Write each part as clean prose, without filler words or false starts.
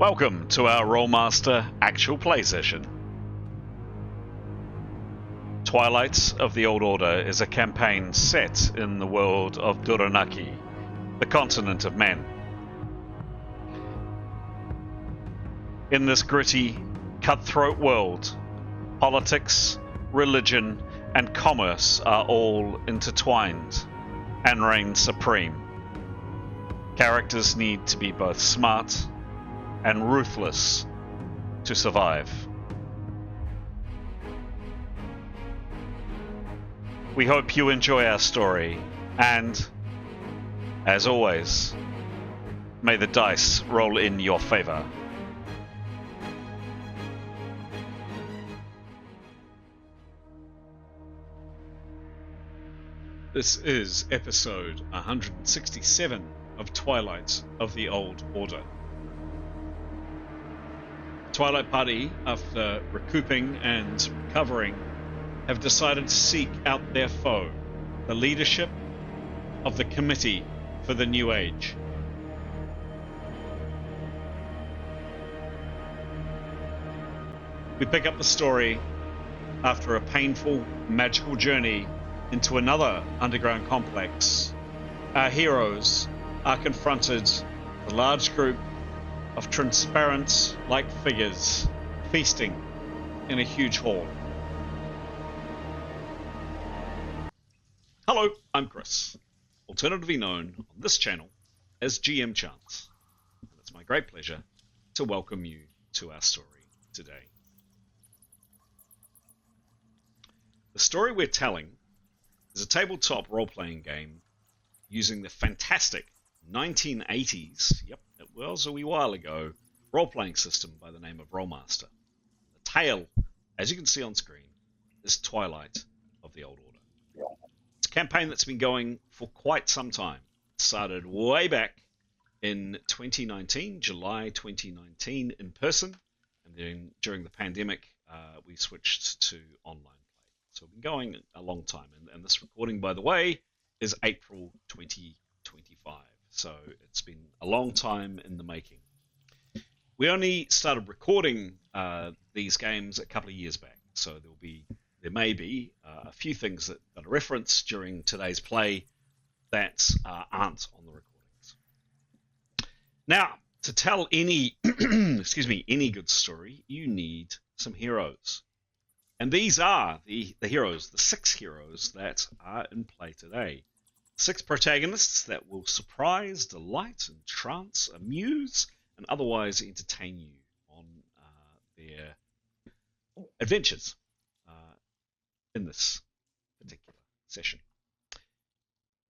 Welcome to our Rolemaster Actual play session. Twilight of the Old Order is a campaign set in the world of Duyranaki, the continent of men. In this gritty, cutthroat world, politics, religion, and commerce are all intertwined and reign supreme. Characters need to be both smart and ruthless to survive. We hope you enjoy our story, and, as always, may the dice roll in your favor. This is episode 167 of Twilight of the Old Order. Twilight Party, after recouping and recovering, have decided to seek out their foe, the leadership of the Committee for the New Age. We pick up the story after a painful, magical journey into another underground complex. Our heroes are confronted with a large group of transparent-like figures feasting in a huge hall. Hello, I'm Chris, alternatively known on this channel as GM Chance, and it's my great pleasure to welcome you to our story today. The story we're telling is a tabletop role-playing game using the fantastic 1980s, yep, it was a wee while ago, role-playing system by the name of Rolemaster. The tale, as you can see on screen, is Twilight of the Old Order. It's a campaign that's been going for quite some time. It started way back in 2019, July 2019, in person, and then during the pandemic, we switched to online play. So we've been going a long time, and this recording, by the way, is April 2025. So it's been a long time in the making. We only started recording these games a couple of years back, so there may be a few things that are referenced during today's play that aren't on the recordings. Now, to tell any any good story, you need some heroes. And these are the heroes, the 6 heroes that are in play today. 6 protagonists that will surprise, delight, entrance, amuse, and otherwise entertain you on their adventures in this particular session.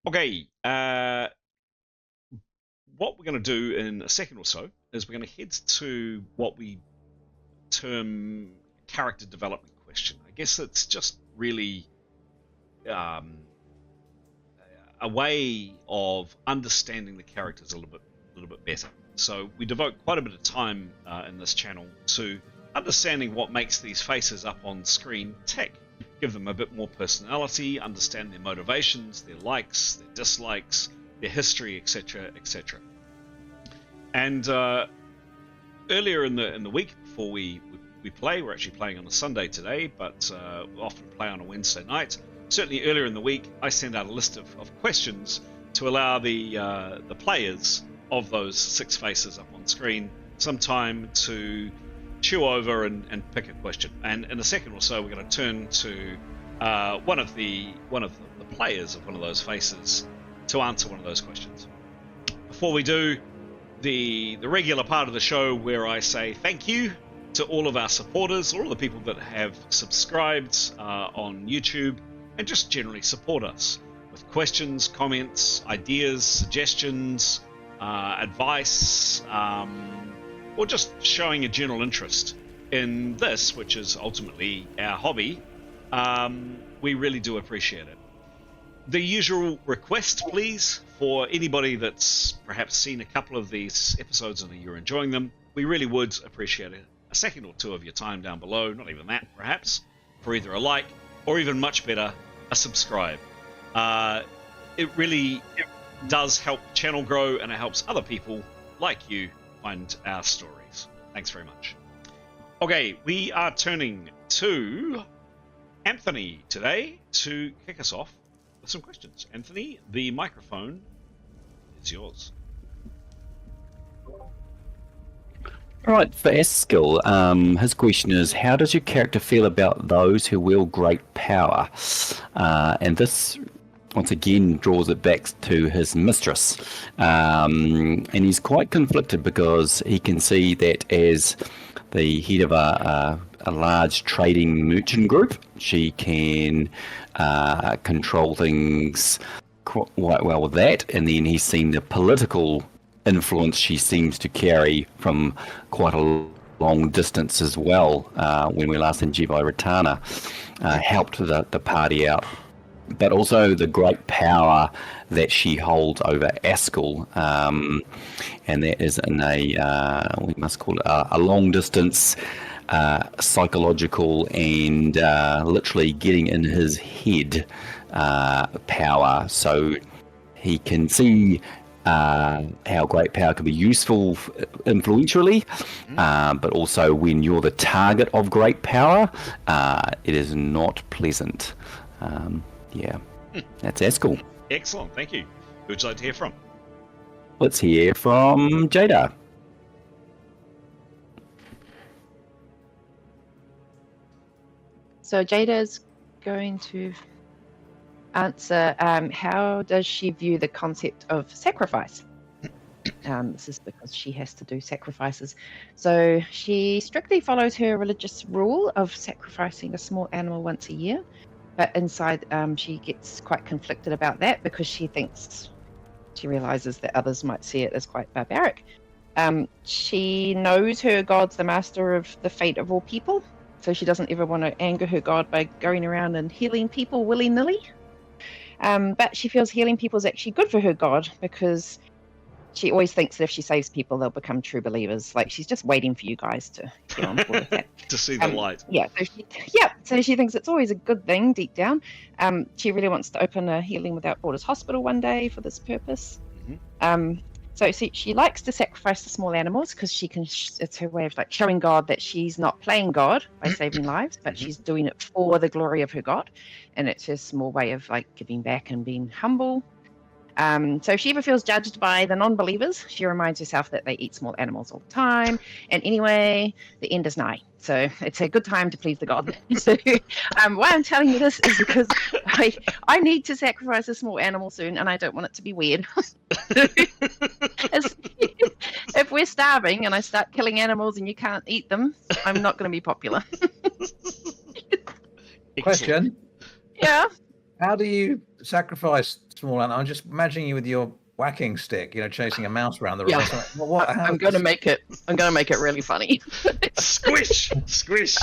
Okay, what we're going to do in a second or so is we're going to head to what we term character development question. I guess it's just really a way of understanding the characters a little bit better. So we devote quite a bit of time in this channel to understanding what makes these faces up on screen tick. Give them a bit more personality, understand their motivations, their likes, their dislikes, their history, etc., etc. And earlier in the week before we play, we're actually playing on a Sunday today, but we often play on a Wednesday night. Certainly earlier in the week, I sent out a list of questions to allow the players of those 6 faces up on screen some time to chew over and pick a question. And in a second or so, we're going to turn to one of the players of one of those faces to answer one of those questions. Before we do, the regular part of the show where I say thank you to all of our supporters, all of the people that have subscribed on YouTube, and just generally support us with questions, comments, ideas, suggestions, advice, or just showing a general interest in this, which is ultimately our hobby. We really do appreciate it. The usual request, please, for anybody that's perhaps seen a couple of these episodes and you're enjoying them, we really would appreciate it. A second or two of your time down below, not even that perhaps, for either a like or even much better, a subscribe. It really does help the channel grow, and it helps other people like you find our stories. Thanks very much. Okay, we are turning to Anthony today to kick us off with some questions. Anthony, the microphone is yours. All right, for Eskil, his question is, how does your character feel about those who wield great power? And this, once again, draws it back to his mistress. And he's quite conflicted because he can see that as the head of a large trading merchant group, she can control things quite well with that. And then he's seen the political influence she seems to carry from quite a long distance as well. When we last in Jebai Ratana, helped the party out, but also the great power that she holds over Eskil, and that is in we must call it a long distance psychological and literally getting in his head power, so he can see how great power can be useful influentially, but also when you're the target of great power, it is not pleasant. That's Eskil. Excellent, thank you. Who would you like to hear from? Let's hear from Jaeda. So Jaeda's going to answer, how does she view the concept of sacrifice? This is because she has to do sacrifices. So she strictly follows her religious rule of sacrificing a small animal once a year. But inside, she gets quite conflicted about that because she realizes that others might see it as quite barbaric. She knows her god's the master of the fate of all people. So she doesn't ever want to anger her god by going around and healing people willy-nilly. But she feels healing people is actually good for her god because she always thinks that if she saves people, they'll become true believers. Like, she's just waiting for you guys to get on board with that. To see the light. So she thinks it's always a good thing deep down. She really wants to open a Healing Without Borders hospital one day for this purpose. So she likes to sacrifice the small animals because it's her way of like showing God that she's not playing God by saving lives, but she's doing it for the glory of her God. And it's her small way of like giving back and being humble. So if she ever feels judged by the non-believers, she reminds herself that they eat small animals all the time. And anyway, the end is nigh. So it's a good time to please the God. So why I'm telling you this is because I need to sacrifice a small animal soon, and I don't want it to be weird. If we're starving and I start killing animals and you can't eat them, I'm not going to be popular. Question. Yeah. How do you sacrifice small animals? I'm just imagining you with your whacking stick, chasing a mouse around the room. Yeah. I'm going to make it really funny. Squish! Squish!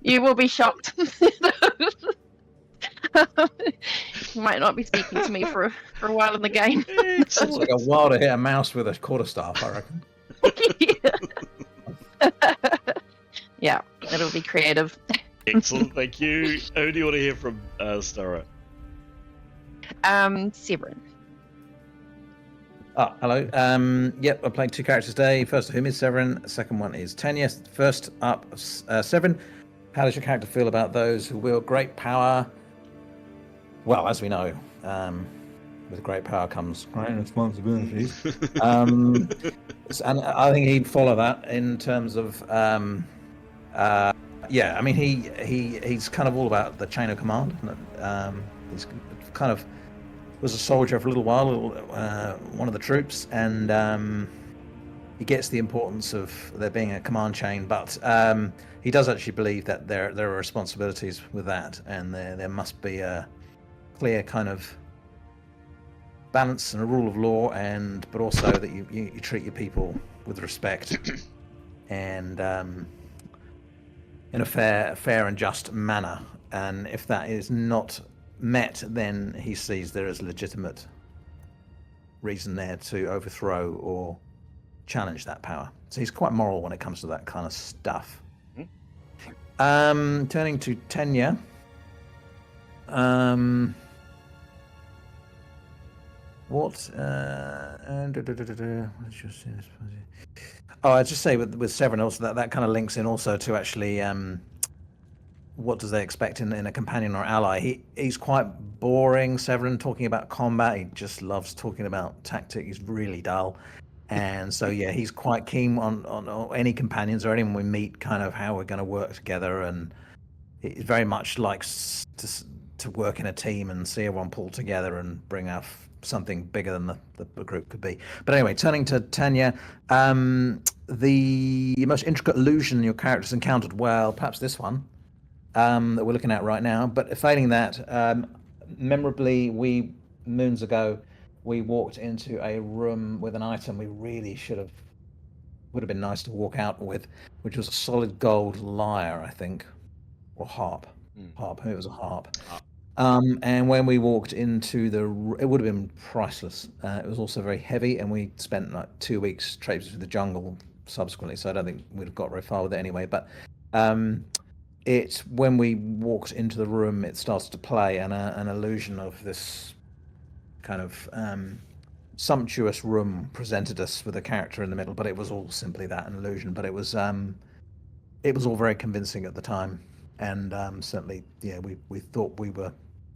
You will be shocked. You might not be speaking to me for a while in the game. It's like a while to hit a mouse with a quarterstaff, I reckon. Yeah, it'll be creative. Excellent, thank you. Who do you want to hear from, Starra? Severin. Oh, hello. Yep, I'm playing two characters today. First of whom is Severin. The second one is Tanya. First up, Severin. How does your character feel about those who wield great power? Well, as we know, with great power comes great responsibilities. And I think he'd follow that in terms of, I mean, he's kind of all about the chain of command. He's kind of was a soldier for a little while, one of the troops, and he gets the importance of there being a command chain, but he does actually believe that there are responsibilities with that, and there must be a clear kind of balance and a rule of law, but also that you treat your people with respect and in a fair and just manner. And if that is not met, then he sees there is legitimate reason there to overthrow or challenge that power. So he's quite moral when it comes to that kind of stuff. Turning to Tenya. What? Oh, I just say with Severin also that kind of links in also to actually what does they expect in a companion or ally. He's quite boring, Severin, talking about combat. He just loves talking about tactic. He's really dull. And so yeah, he's quite keen on any companions or anyone we meet, kind of how we're going to work together, and he very much likes to work in a team and see everyone pull together and bring out something bigger than the group could be. But anyway, turning to Tanya, the most intricate illusion your characters encountered, well, perhaps this one that we're looking at right now. But failing that, memorably, moons ago, we walked into a room with an item we really would have been nice to walk out with, which was a solid gold lyre, I think, or harp. Harp. I think it was a harp. And when we walked into it would have been priceless. It was also very heavy, and we spent like 2 weeks traipsing through the jungle subsequently, so I don't think we'd have got very far with it anyway. But when we walked into the room, it started to play, and an illusion of this kind of sumptuous room presented us with a character in the middle, but it was all simply that, an illusion. But it was all very convincing at the time, and certainly, yeah, we thought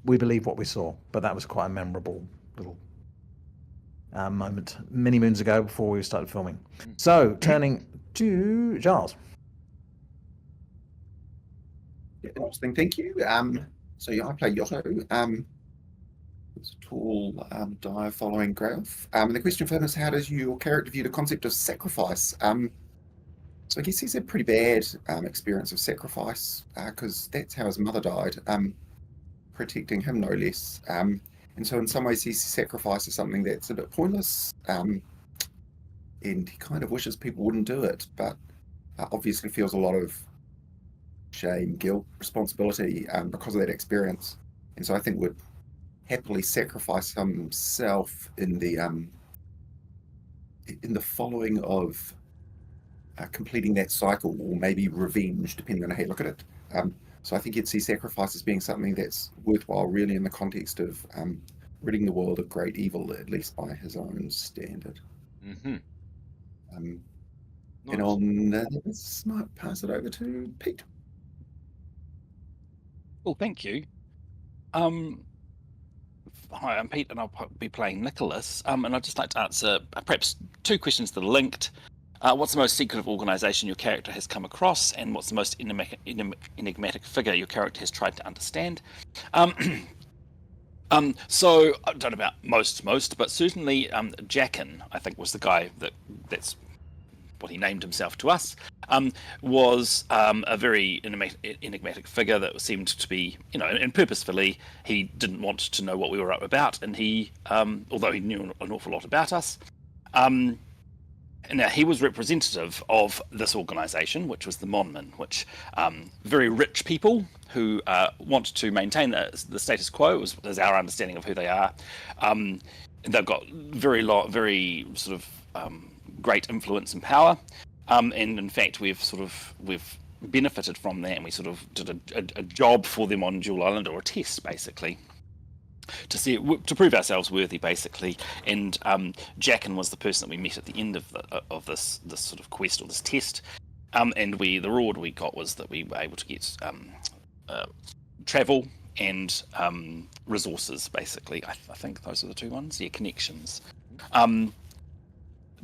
we believed what we saw, but that was quite a memorable little moment many moons ago before we started filming. So turning to Giles. Yeah, interesting, thank you. So yeah, I play Yotto. It's a tall, dire following Growth. And the question for him is, how does your character view the concept of sacrifice? So I guess he's had a pretty bad experience of sacrifice, because that's how his mother died, protecting him no less. And so in some ways he sees sacrifice as something that's a bit pointless, and he kind of wishes people wouldn't do it, but obviously feels a lot of shame, guilt, responsibility because of that experience. And so I think would happily sacrifice himself in the following of completing that cycle, or maybe revenge, depending on how you look at it. So I think you'd see sacrifice as being something that's worthwhile, really, in the context of ridding the world of great evil, at least by his own standard. Mm-hmm. And on this, might pass it over to Pete. Well, thank you. Hi, I'm Pete, and I'll be playing Nicholas. And I'd just like to answer perhaps two questions that are linked. What's the most secretive organisation your character has come across, and what's the most enigmatic figure your character has tried to understand? So I don't know about most, but certainly Jackin, I think, was the guy that's what he named himself to us, was a very enigmatic figure that seemed to be, and purposefully, he didn't want to know what we were up about, and he, although he knew an awful lot about us, now he was representative of this organisation, which was the Monmen, which very rich people who want to maintain the status quo, is our understanding of who they are. They've got very sort of great influence and power, and in fact we've benefited from that, and we sort of did a job for them on Jewel Island, or a test basically, to prove ourselves worthy, basically. And Jackin was the person that we met at the end of this sort of quest, or this test. And the reward we got was that we were able to get travel and resources, basically. I think those are the two ones. Yeah, connections.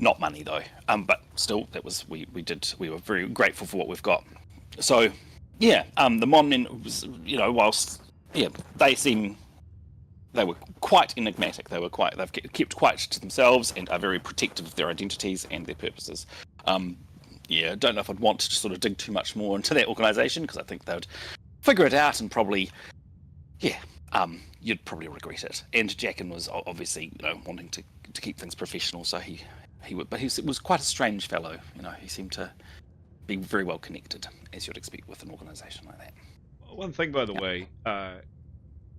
Not money though. But still, that was we were very grateful for what we've got. So yeah, the Monmen was, whilst they were quite enigmatic. They've kept quite to themselves and are very protective of their identities and their purposes. I don't know if I'd want to sort of dig too much more into that organisation, because I think they would figure it out and probably, you'd probably regret it. And Jackin was obviously, wanting to keep things professional, so he would. But he was quite a strange fellow. He seemed to be very well connected, as you'd expect with an organisation like that. One thing, by the way.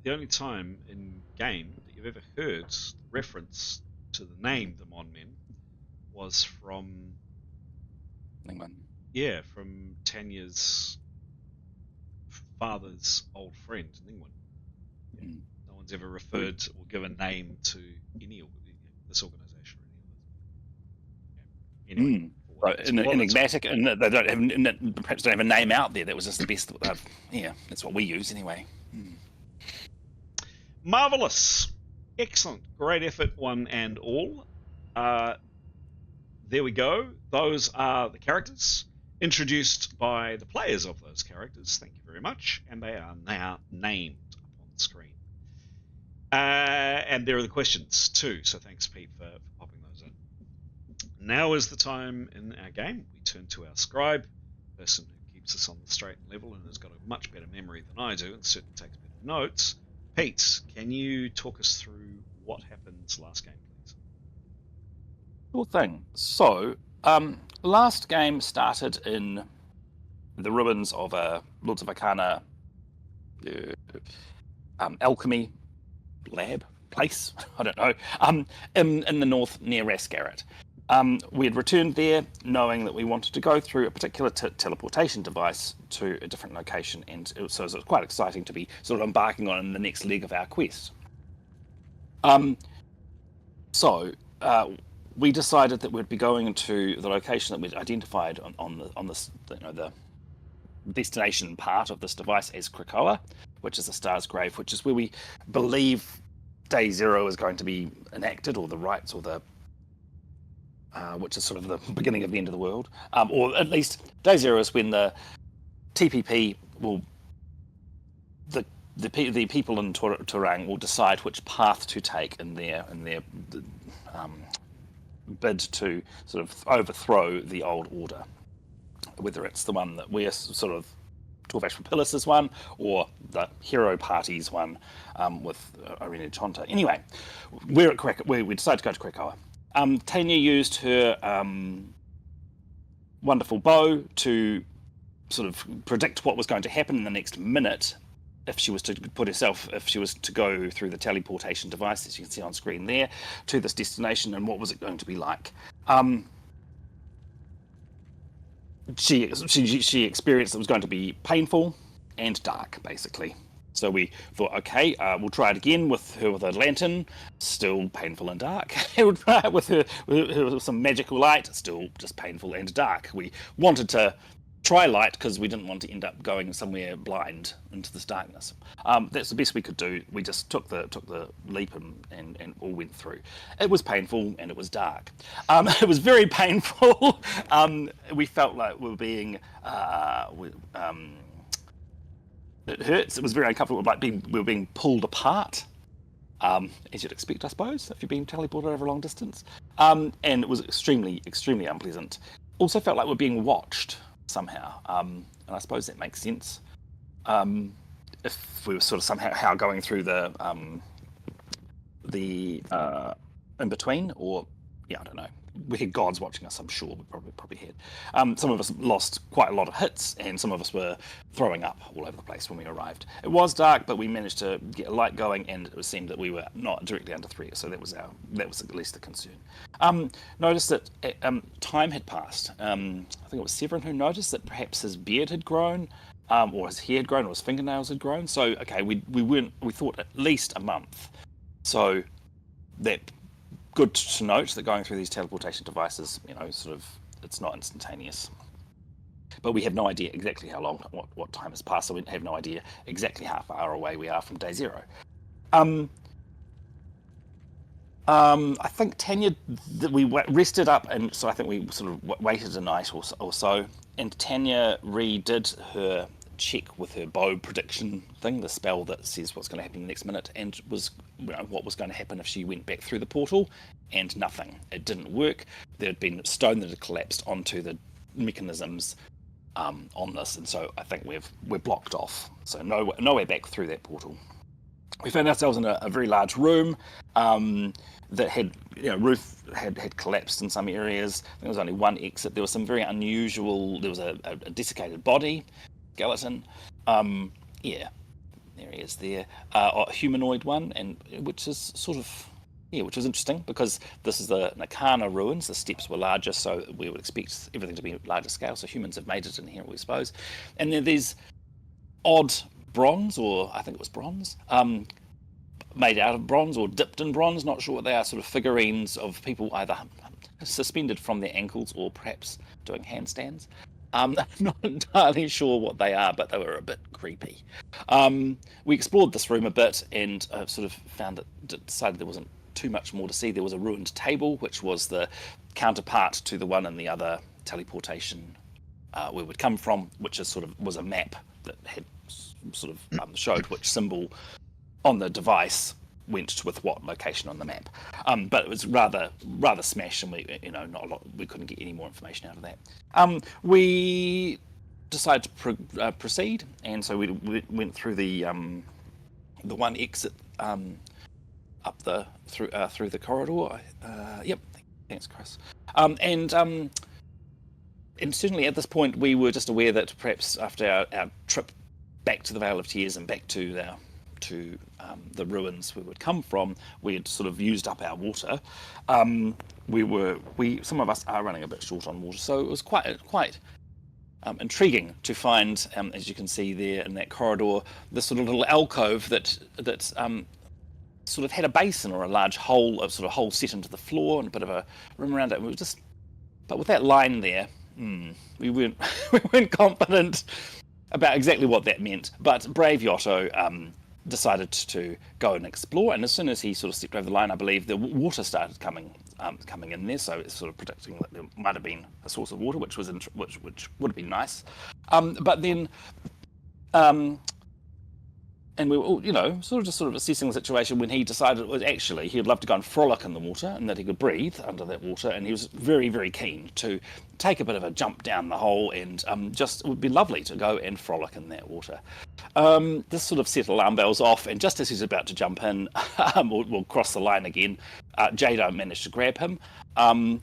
The only time in game that you've ever heard reference to the name the Monmen was from from Tanya's father's old friend, Ningwen. Yeah. No one's ever referred or given name to this organisation. Anyway, Enigmatic, and they don't have, perhaps don't have a name out there. That was just the best. That's what we use anyway. Marvelous, excellent, great effort, one and all. There we go. Those are the characters introduced by the players of those characters. Thank you very much, and they are now named up on the screen. And there are the questions too. So thanks, Pete, for popping those in. Now is the time in our game we turn to our scribe, person who keeps us on the straight and level and has got a much better memory than I do and certainly takes better notes. Pete, can you talk us through what happened last game, please? Sure thing. So, last game started in the ruins of a Lords of Arcana alchemy lab place. I don't know. In the north near Rascaret. We had returned there knowing that we wanted to go through a particular teleportation device to a different location, and so it was quite exciting to be sort of embarking on the next leg of our quest. We decided that we'd be going to the location that we'd identified on this, the destination part of this device as Krakoa, which is the Star's Grave, which is where we believe Day Zero is going to be enacted, or the rites, or the which is sort of the beginning of the end of the world, or at least Day Zero is when the TPP will, the people in Turang will decide which path to take in their bid to sort of overthrow the old order, whether it's the one that we're sort of Torvash Papillis' one, or the Hero Party's one with Irene Chonta. Anyway, we're at we decided to go to Krakoa. Tanya used her wonderful bow to sort of predict what was going to happen in the next minute if she was to go through the teleportation device, as you can see on screen there, to this destination, and what was it going to be like. She experienced it was going to be painful and dark, basically. So we thought, okay, we'll try it again with her with a lantern, still painful and dark. We'll try it with her with some magical light, still just painful and dark. We wanted to try light because we didn't want to end up going somewhere blind into this darkness. That's the best we could do. We just took the leap and all went through. It was painful and it was dark. It was very painful. We felt like we were being it hurts. It was very uncomfortable, like we were being pulled apart, as you'd expect, I suppose, if you're being teleported over a long distance. And it was extremely, extremely unpleasant. Also felt like we're being watched somehow, and I suppose that makes sense. If we were sort of somehow going through the in between, or I don't know. We had gods watching us, I'm sure. We probably had. Some of us lost quite a lot of hits, and some of us were throwing up all over the place when we arrived. It was dark, but we managed to get a light going, and it seemed that we were not directly under threat. So that was at least the concern. Noticed that time had passed. I think it was Severin who noticed that perhaps his beard had grown, or his hair had grown, or his fingernails had grown. So okay, we thought at least a month. So that. Good to note that going through these teleportation devices, sort of, it's not instantaneous. But we have no idea exactly how long, what time has passed, so we have no idea exactly how far away we are from Day Zero. I think Tanya, we rested up, and so I think we sort of waited a night or so, and Tanya redid her check with her bow prediction thing, the spell that says what's going to happen in the next minute, and was what was going to happen if she went back through the portal, and nothing. It didn't work. There had been stone that had collapsed onto the mechanisms on this, and so I think we're blocked off. So no way back through that portal. We found ourselves in a very large room that had roof had collapsed in some areas. There was only one exit. There was some very unusual. There was a desiccated body. Skeleton, there he is there, a humanoid one, and which is sort of, which was interesting because this is the Nakana ruins. The steps were larger, so we would expect everything to be larger scale. So humans have made it in here, we suppose. And then these odd bronze, or I think it was bronze, made out of bronze or dipped in bronze, not sure what they are, sort of figurines of people either suspended from their ankles or perhaps doing handstands. Not entirely sure what they are, but they were a bit creepy. We explored this room a bit and sort of found that, decided there wasn't too much more to see. There was a ruined table, which was the counterpart to the one in the other teleportation where we'd come from, which was a map that had sort of showed which symbol on the device went with what location on the map. But it was rather smashed, and not a lot. We couldn't get any more information out of that. We decided to proceed, and so we went through the one exit up through the corridor. Yep, thanks, Chris. And certainly at this point, we were just aware that perhaps after our trip back to the Vale of Tears and back to the ruins we would come from, we had sort of used up our water. Some of us are running a bit short on water, so it was quite intriguing to find, as you can see there in that corridor, this sort of little alcove that sort of had a basin or a large hole, a sort of hole set into the floor and a bit of a room around it. But with that line there, we weren't confident about exactly what that meant. But brave Yotto decided to go and explore, and as soon as he sort of stepped over the line, I believe the water started coming in there. So it's sort of predicting that there might have been a source of water, which would have been nice. But then. And we were all, sort of assessing the situation when he decided he'd love to go and frolic in the water and that he could breathe under that water. And he was very, very keen to take a bit of a jump down the hole and it would be lovely to go and frolic in that water. This sort of set alarm bells off, and just as he's about to jump in, we'll cross the line again, Jaeda managed to grab him. And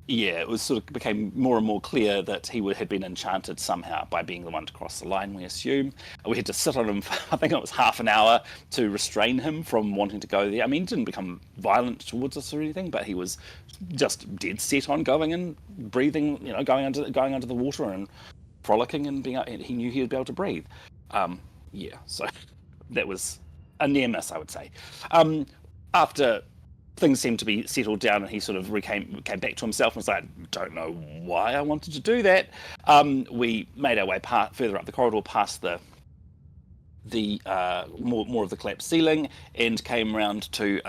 yeah, it was sort of became more and more clear that he had been enchanted somehow by being the one to cross the line, we assume. We had to sit on him for, I think it was half an hour to restrain him from wanting to go there. I mean, he didn't become violent towards us or anything, but he was just dead set on going and breathing, going under the water and frolicking and he knew he would be able to breathe. So that was a near miss, I would say. After things seemed to be settled down, and he sort of came back to himself and was like, don't know why I wanted to do that. We made our way further up the corridor past the more of the collapsed ceiling, and came round to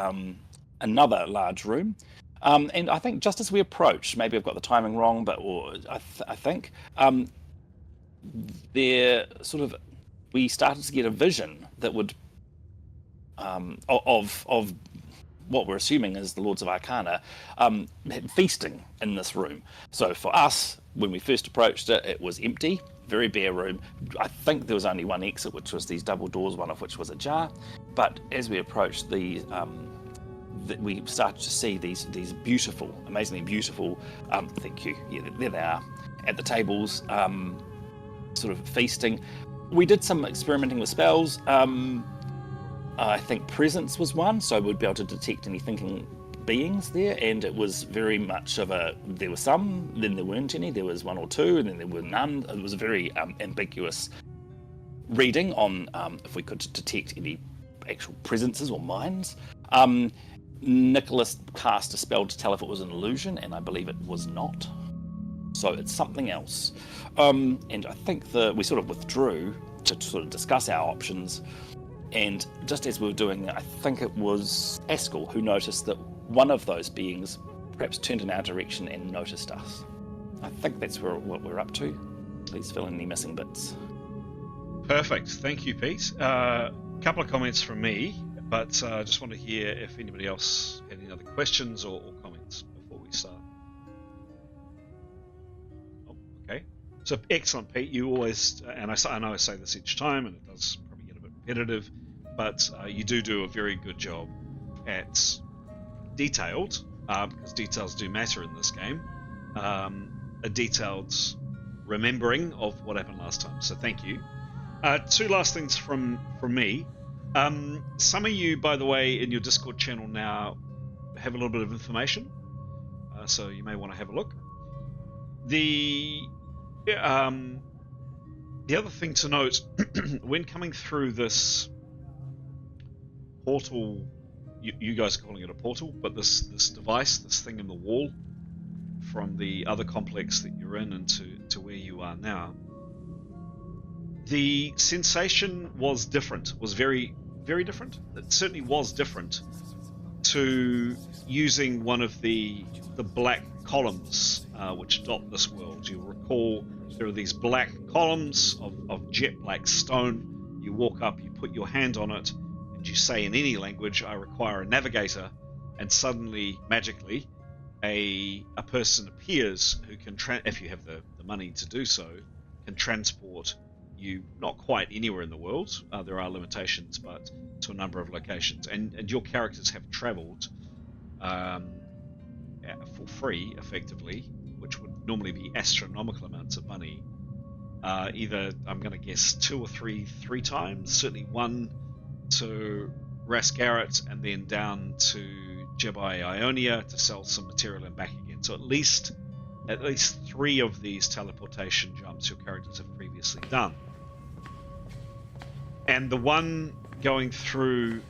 another large room. And I think just as we approached, maybe I've got the timing wrong, but I think we started to get a vision that would of what we're assuming is the Lords of Arcana feasting in this room. So for us, when we first approached it, it was empty, very bare room. I think there was only one exit, which was these double doors, one of which was ajar. But as we approached we started to see these beautiful, amazingly beautiful, thank you, yeah, there they are, at the tables, sort of feasting. We did some experimenting with spells. I think presence was one, so we'd be able to detect any thinking beings there, and it was very much there were some, then there weren't any, there was one or two, and then there were none. It was a very ambiguous reading on if we could detect any actual presences or minds. Nicholas cast a spell to tell if it was an illusion, and I believe it was not. So it's something else. And I think we sort of withdrew to sort of discuss our options. And just as we were doing that, I think it was Eskel who noticed that one of those beings perhaps turned in our direction and noticed us. I think that's what we're up to. Please fill in any missing bits. Perfect. Thank you, Pete. Couple of comments from me, but I just want to hear if anybody else had any other questions or comments before we start. Oh, okay. So excellent, Pete. You always, and I know I say this each time, and it does probably get a bit repetitive, but you do a very good job at detailed, because details do matter in this game, a detailed remembering of what happened last time. So thank you. Two last things from me. Some of you, by the way, in your Discord channel now have a little bit of information, so you may want to have a look. The other thing to note when coming through this portal. You guys are calling it a portal, but this device, this thing in the wall, from the other complex that you're in and to where you are now, the sensation was different. Was very, very different. It certainly was different to using one of the black columns which dot this world. You'll recall there are these black columns of jet black stone. You walk up, you put your hand on it, and you say in any language, "I require a navigator," and suddenly, magically, a person appears who can, if you have the money to do so, can transport you not quite anywhere in the world. There are limitations, but to a number of locations. And your characters have travelled for free, effectively, which would normally be astronomical amounts of money. Either, I'm going to guess, 2 or 3 times. Certainly one to Rasgarret and then down to Jebai Ionia to sell some material and back again. So at least 3 of these teleportation jumps your characters have previously done. And the one going through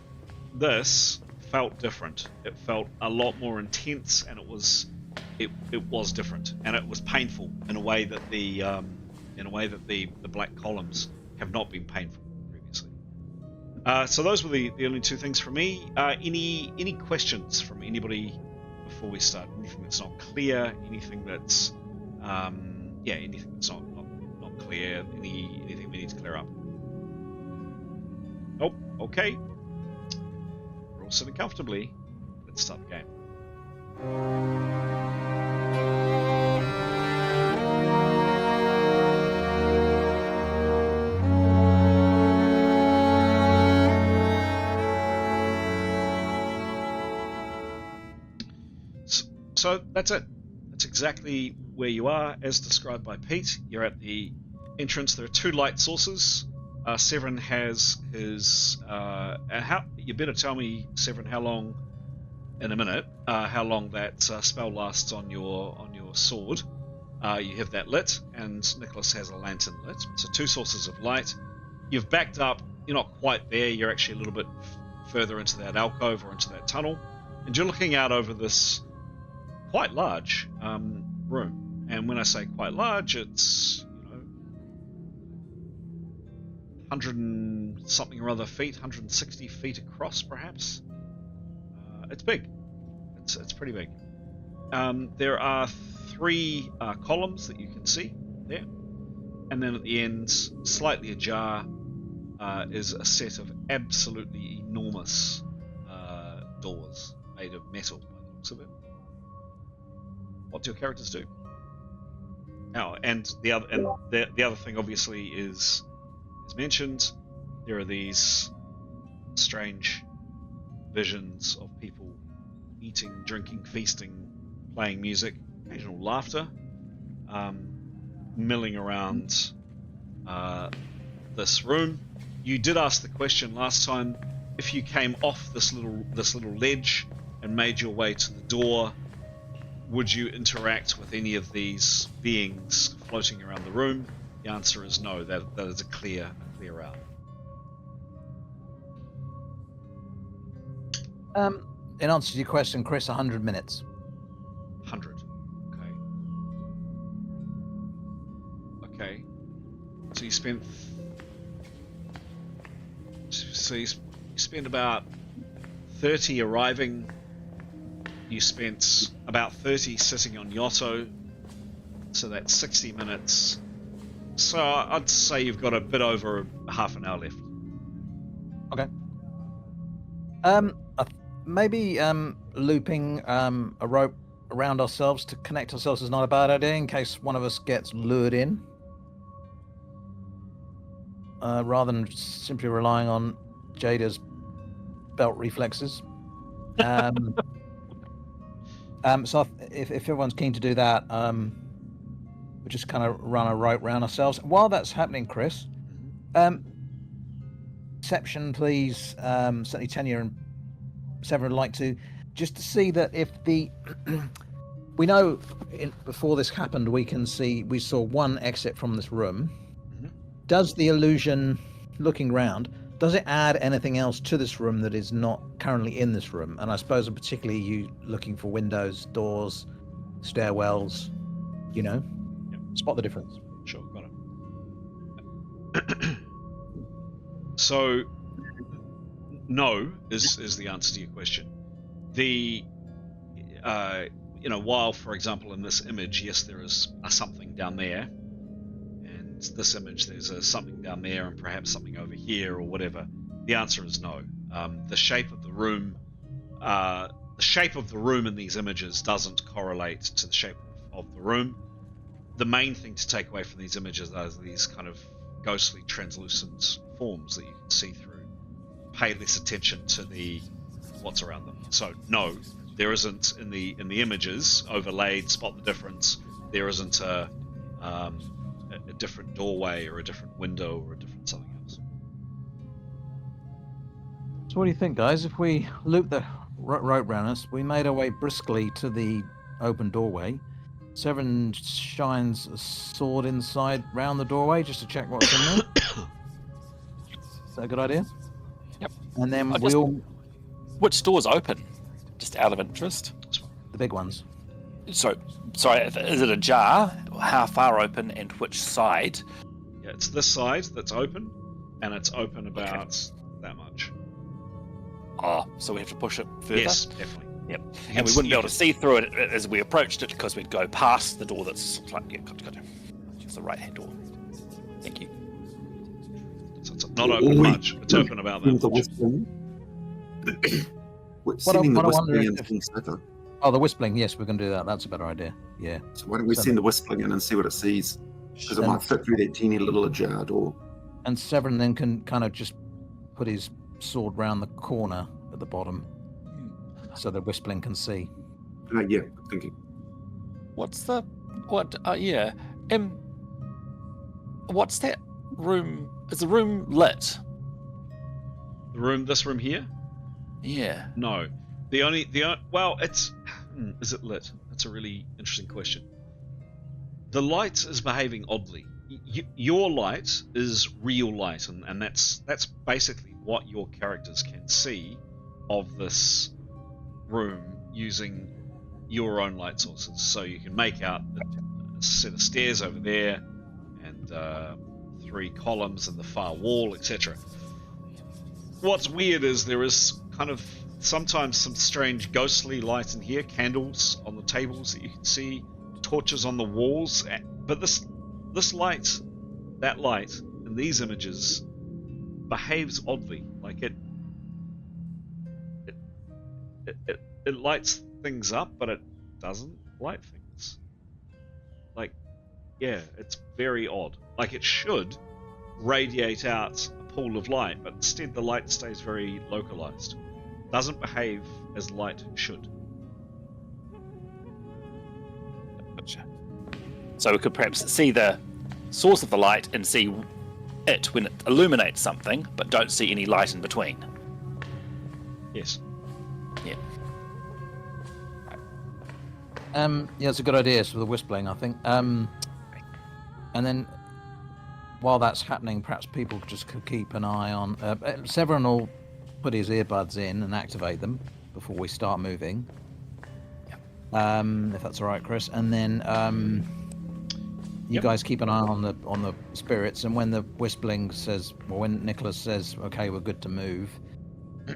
this felt different. It felt a lot more intense, and it was different, and it was painful in a way that the black columns have not been painful previously. So those were the only 2 things for me. Any questions from anybody before we start? Anything that's not clear? Anything that's anything that's not clear? Anything we need to clear up? Nope. Okay. We're all sitting comfortably. Let's start the game. So that's it. That's exactly where you are, as described by Pete. You're at the entrance. There are 2 light sources. Severin has his. You better tell me, Severin, how long? In a minute, how long that spell lasts on your sword. You have that lit, and Nicholas has a lantern lit. So 2 sources of light. You've backed up. You're not quite there. You're actually a little bit further into that alcove or into that tunnel, and you're looking out over this quite large room. And when I say quite large, it's 100 and something or other feet, 160 feet across, perhaps. It's big. It's pretty big. There are 3 columns that you can see there, and then at the end, slightly ajar, is a set of absolutely enormous doors made of metal, by the looks of it. What do your characters do? Now, and the other thing, obviously, is, as mentioned, there are these strange visions of people eating, drinking, feasting, playing music, occasional laughter, milling around this room. You did ask the question last time: if you came off this little ledge and made your way to the door, would you interact with any of these beings floating around the room? The answer is no. That is a clear out. In answer to your question, Chris, 100 minutes. 100. Okay. So you spent. So you spent about 30 arriving. You spent about 30 sitting on Yotto. So that's 60 minutes. So I'd say you've got a bit over half an hour left. Okay. Maybe looping a rope around ourselves to connect ourselves is not a bad idea in case one of us gets lured in. Rather than simply relying on Jaeda's belt reflexes. So if everyone's keen to do that, we'll just kind of run a rope around ourselves. While that's happening, Chris, perception, please. Certainly Tanya and Severin would like to, just to see that if the we know before this happened, we saw one exit from this room. Does the illusion, looking round, does it add anything else to this room that is not currently in this room? And I suppose particularly you looking for windows, doors, stairwells, you know, spot the difference. Sure, got it. So, no is the answer to your question. The, while, for example, in this image, yes, there is a something down there, and this image, there's a something down there, and perhaps something over here, or whatever. The answer is no. The shape of the room in these images doesn't correlate to the shape of the room. The main thing to take away from these images are these kind of ghostly, translucent forms that you can see through. Pay less attention to what's around them. So no, there isn't in the images overlaid. Spot the difference. There isn't a different doorway or a different window or a different something else. So what do you think, guys? If we loop the rope around us, we made our way briskly to the open doorway. Severin shines a sword inside round the doorway just to check what's in there. Is that a good idea? Yep. And then Which door's open? Just out of interest. the big ones. So, sorry, is it ajar? How far open and which side? Yeah, it's this side that's open, and it's open about that much. Oh, so we have to push it further? Yes, definitely. Yep. And we wouldn't be able to see through it as we approached it because we'd go past the door that's like, yeah, got to. It's the right-hand door. Thank you. So it's not open much. It's open about that The much. whispering. What I Sending the wonder whispering is in things better. Oh, the whistling. Yes, we can do that. That's a better idea. Yeah. So why don't we send the whispering in and see what it sees? Because it might fit through that teeny little ajar door. And Severin then can kind of just put his sword round the corner at the bottom so the whistling can see. Yeah, thinking. What's that room? Is the room lit? This room here? Yeah. No. It's... Is it lit? That's a really interesting question. The light is behaving oddly. Your light is real light, and that's basically what your characters can see of this room using your own light sources. So you can make out a set of stairs over there, and 3 columns in the far wall, etc. What's weird is there is kind of sometimes some strange ghostly light in here, candles on the tables that you can see, torches on the walls, but this light, that light in these images behaves oddly. Like it lights things up, but it doesn't light things. Like, yeah, it's very odd. Like it should radiate out a pool of light, but instead the light stays very localized. Doesn't behave as light should. Gotcha. So we could perhaps see the source of the light and see it when it illuminates something, but don't see any light in between. Yes. Yeah. Yeah, it's a good idea. So the whistling, I think. And then while that's happening, perhaps people just could keep an eye on. Severin will put his earbuds in and activate them before we start moving. If that's all right, Chris. And then you guys keep an eye on the spirits. And when the whistling says, well, when Nicholas says, "Okay, we're good to move,"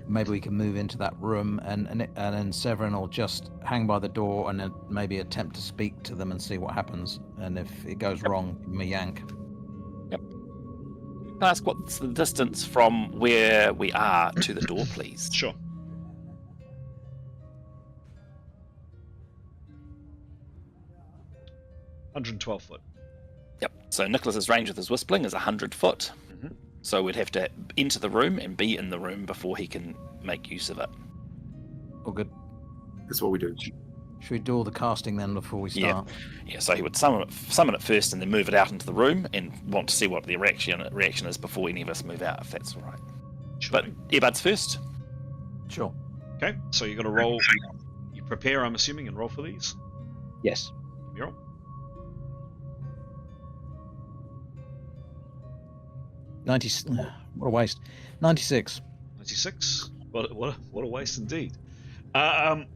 maybe we can move into that room, and then Severin will just hang by the door and then maybe attempt to speak to them and see what happens. And if it goes wrong, give me a yank. Can I ask what's the distance from where we are to the door, please? Sure. $112 Yep. So Nicholas's range with his whistling is 100 foot. Mm-hmm. So we'd have to enter the room and be in the room before he can make use of it. All good. That's what we do. Should we do all the casting then before we start? Yeah. So he would summon it first and then move it out into the room and want to see what the reaction is before any of us move out, if that's all right. Sure. But earbuds first. Sure. Okay, so you're going to roll. You prepare, I'm assuming, and roll for these. Yes. You roll. 90. What a waste. 96. 96. What a waste indeed. What's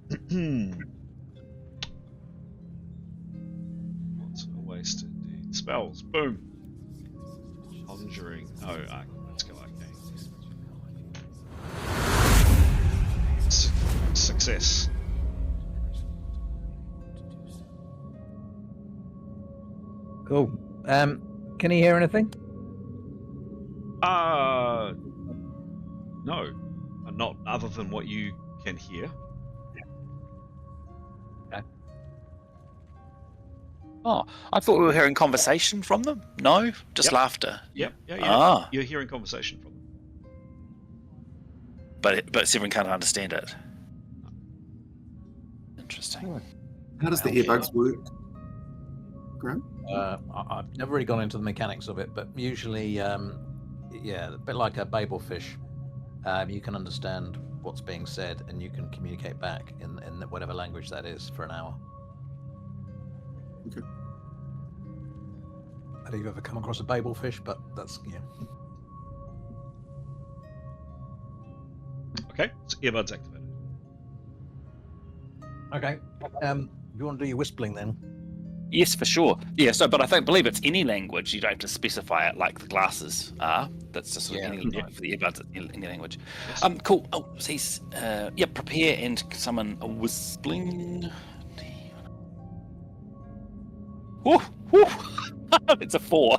a waste indeed? Spells. Boom. Conjuring. Oh, let's go arcane. Success. Cool. Can he hear anything? No. Not other than what you can hear. Oh, I thought we were hearing conversation from them. No, just Yep. laughter. Yep. Yeah. Ah. You're hearing conversation from them. But Severin can't understand it. Interesting. How does the earbuds work, Graham? I've never really gone into the mechanics of it, but usually, a bit like a Babel fish, you can understand what's being said and you can communicate back in whatever language that is for an hour. Okay. I don't know if you've ever come across a Babel fish, but that's, Okay. So earbuds activated. Okay. You want to do your whistling then? Yes, for sure. Yeah. So, but I believe it's any language. You don't have to specify it like the glasses are. That's just sort of any, for the earbuds, any language. Yes. Cool. Oh, so he's prepare and summon a whistling. Woo, woo. It's a 4.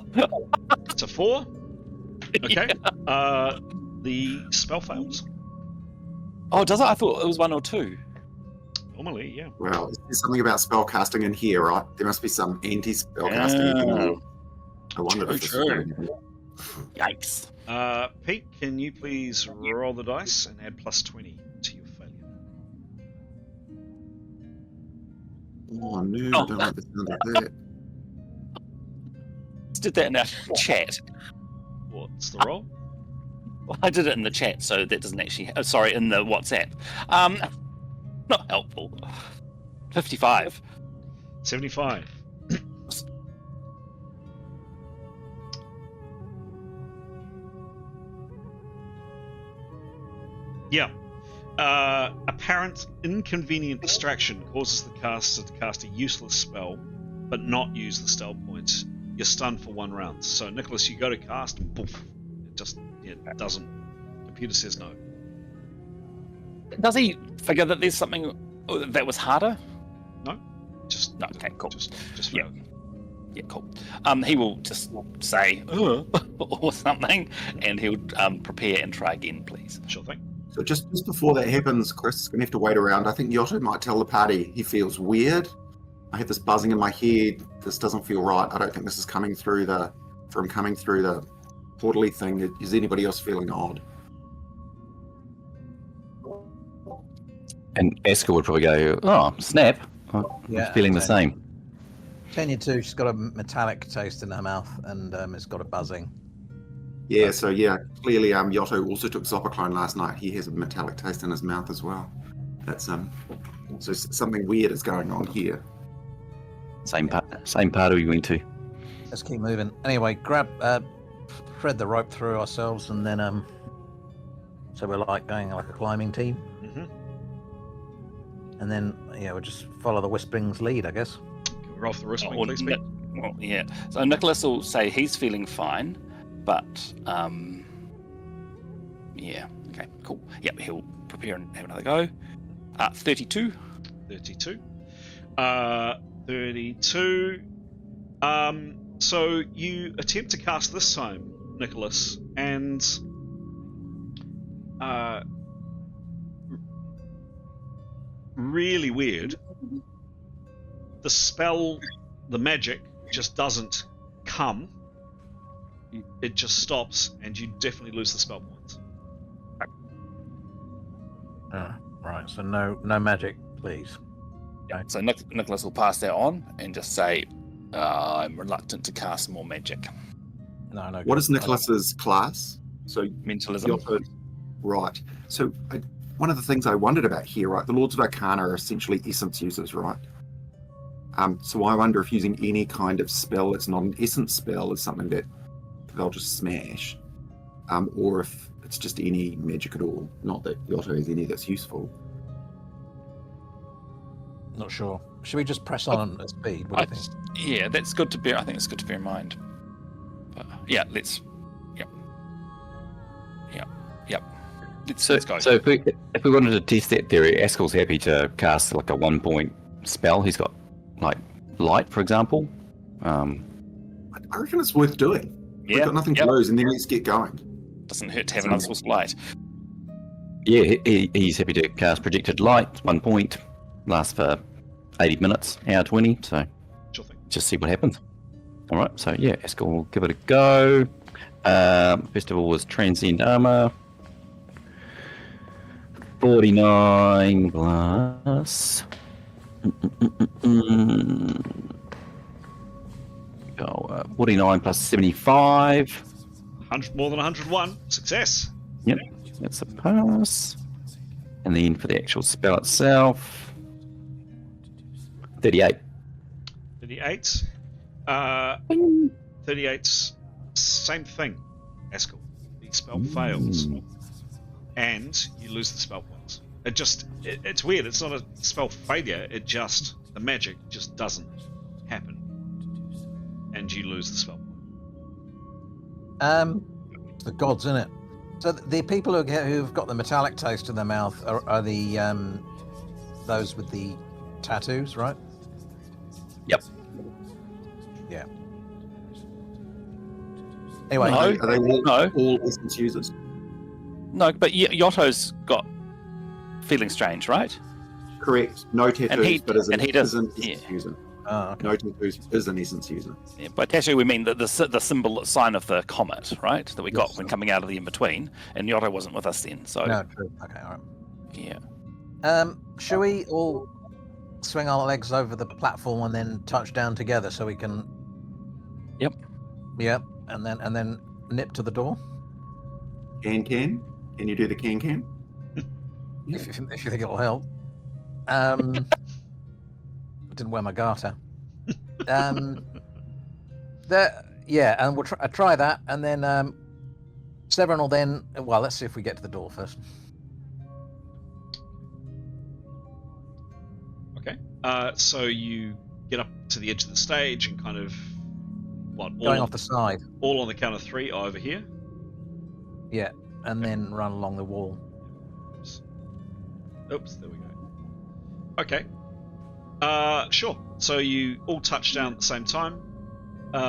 It's a 4. Okay. The spell fails. Oh, does it? I thought it was 1 or 2. Normally, yeah. Well, there's something about spellcasting in here, right? There must be some anti-spellcasting in here. I wonder if this is True. Yikes. Pete, can you please roll the dice and add plus 20 to your failure? Oh, no, I don't like the sound of that. Just did that in our chat. What's the roll? Well, I did it in the chat, so that doesn't actually. Oh, sorry, in the WhatsApp. Not helpful. 55. 75. Yeah. Apparent inconvenient distraction causes the caster to cast a useless spell, but not use the stealth points. You're stunned for 1 round. So, Nicholas, you go to cast and poof, it doesn't. Computer says no. Does he figure that there's something that was harder? No. Just No. Okay, cool. Just Yeah. failed. Yeah, cool. He will just say or something, and he'll prepare and try again, please. Sure thing. So just before that happens, Chris is going to have to wait around. I think Yotto might tell the party he feels weird. I have this buzzing in my head. This doesn't feel right. I don't think this is coming through the portally thing. Is anybody else feeling odd? And Esker would probably go, oh, snap. I'm feeling the same. Kenya too, she's got a metallic taste in her mouth and it's got a buzzing. Yeah, so clearly Yotto also took Zopiclone last night. He has a metallic taste in his mouth as well. That's so something weird is going on here. Same part we went to. Let's keep moving. Anyway, thread the rope through ourselves and then so we're going like a climbing team. Mm-hmm. And then we'll just follow the Whispering's lead, I guess. Can we roll for the wrist wing, please, Pete? Well, yeah. So Nicholas will say he's feeling fine, but okay, cool. Yep, he'll prepare and have another go. 32. 32. 32. So you attempt to cast this time, Nicholas, and really weird. The spell, the magic, just doesn't come. It just stops, and you definitely lose the spell points. Right, so no magic, please. Yeah. So Nicholas will pass that on and just say, I'm reluctant to cast more magic. No. What is Nicholas's class? So Mentalism. Yotto, right. So one of the things I wondered about here, right? The Lords of Arcana are essentially essence users, right? So I wonder if using any kind of spell that's not an essence spell is something that they'll just smash. or if it's just any magic at all. Not that Yotto has any that's useful. Not sure. Should we just press on at speed? What do you think? Yeah, that's good to bear. I think it's good to bear in mind. But, yeah, let's. Yep. Let's go. So if we wanted to test that theory, Askell's happy to cast like a 1-point spell. He's got like light, for example. I reckon it's worth doing. We've Yeah, got nothing to lose, and then let's get going. Doesn't hurt to have another source of light. Yeah, he's happy to cast projected light, 1 point, lasts for 80 minutes, hour 20. So Sure thing. just see what happens. All right, so yeah, Askell will give it a go. First of all was transcend armor. 49 plus. Go 49 plus 75. 100, more than 101. Success. Yep, that's a pass. And then for the actual spell itself, 38. 38. 38's same thing, Askell. The spell fails. And you lose the spell points. It's weird. It's not a spell failure. The magic just doesn't happen. And you lose the spell point. The gods in it. So the people who've got the metallic taste in their mouth are the those with the tattoos, right? Yep. Yeah. Anyway, No. Are they No. all essence users? No, but Yotto's got feeling strange, right? Correct. No tattoos, but is an he does- essence yeah. user. okay. No tattoos is an essence user. Yeah, by tattoo we mean the symbol sign of the comet, right? That we got Yes. when coming out of the in-between, and Yotto wasn't with us then, so No, true. Okay, all right. yeah. Shall we all swing our legs over the platform and then touch down together so we can? Yep. Yep, and then nip to the door. Can you do the can? If you think it'll help. Didn't wear my garter. And we'll try that, and then Severin will then. Well, let's see if we get to the door first. Okay. So you get up to the edge of the stage and kind of Going off the side. all on the count of 3 over here. Yeah, and then run along the wall. Oops, there we go. Okay. Sure. So you all touch down at the same time.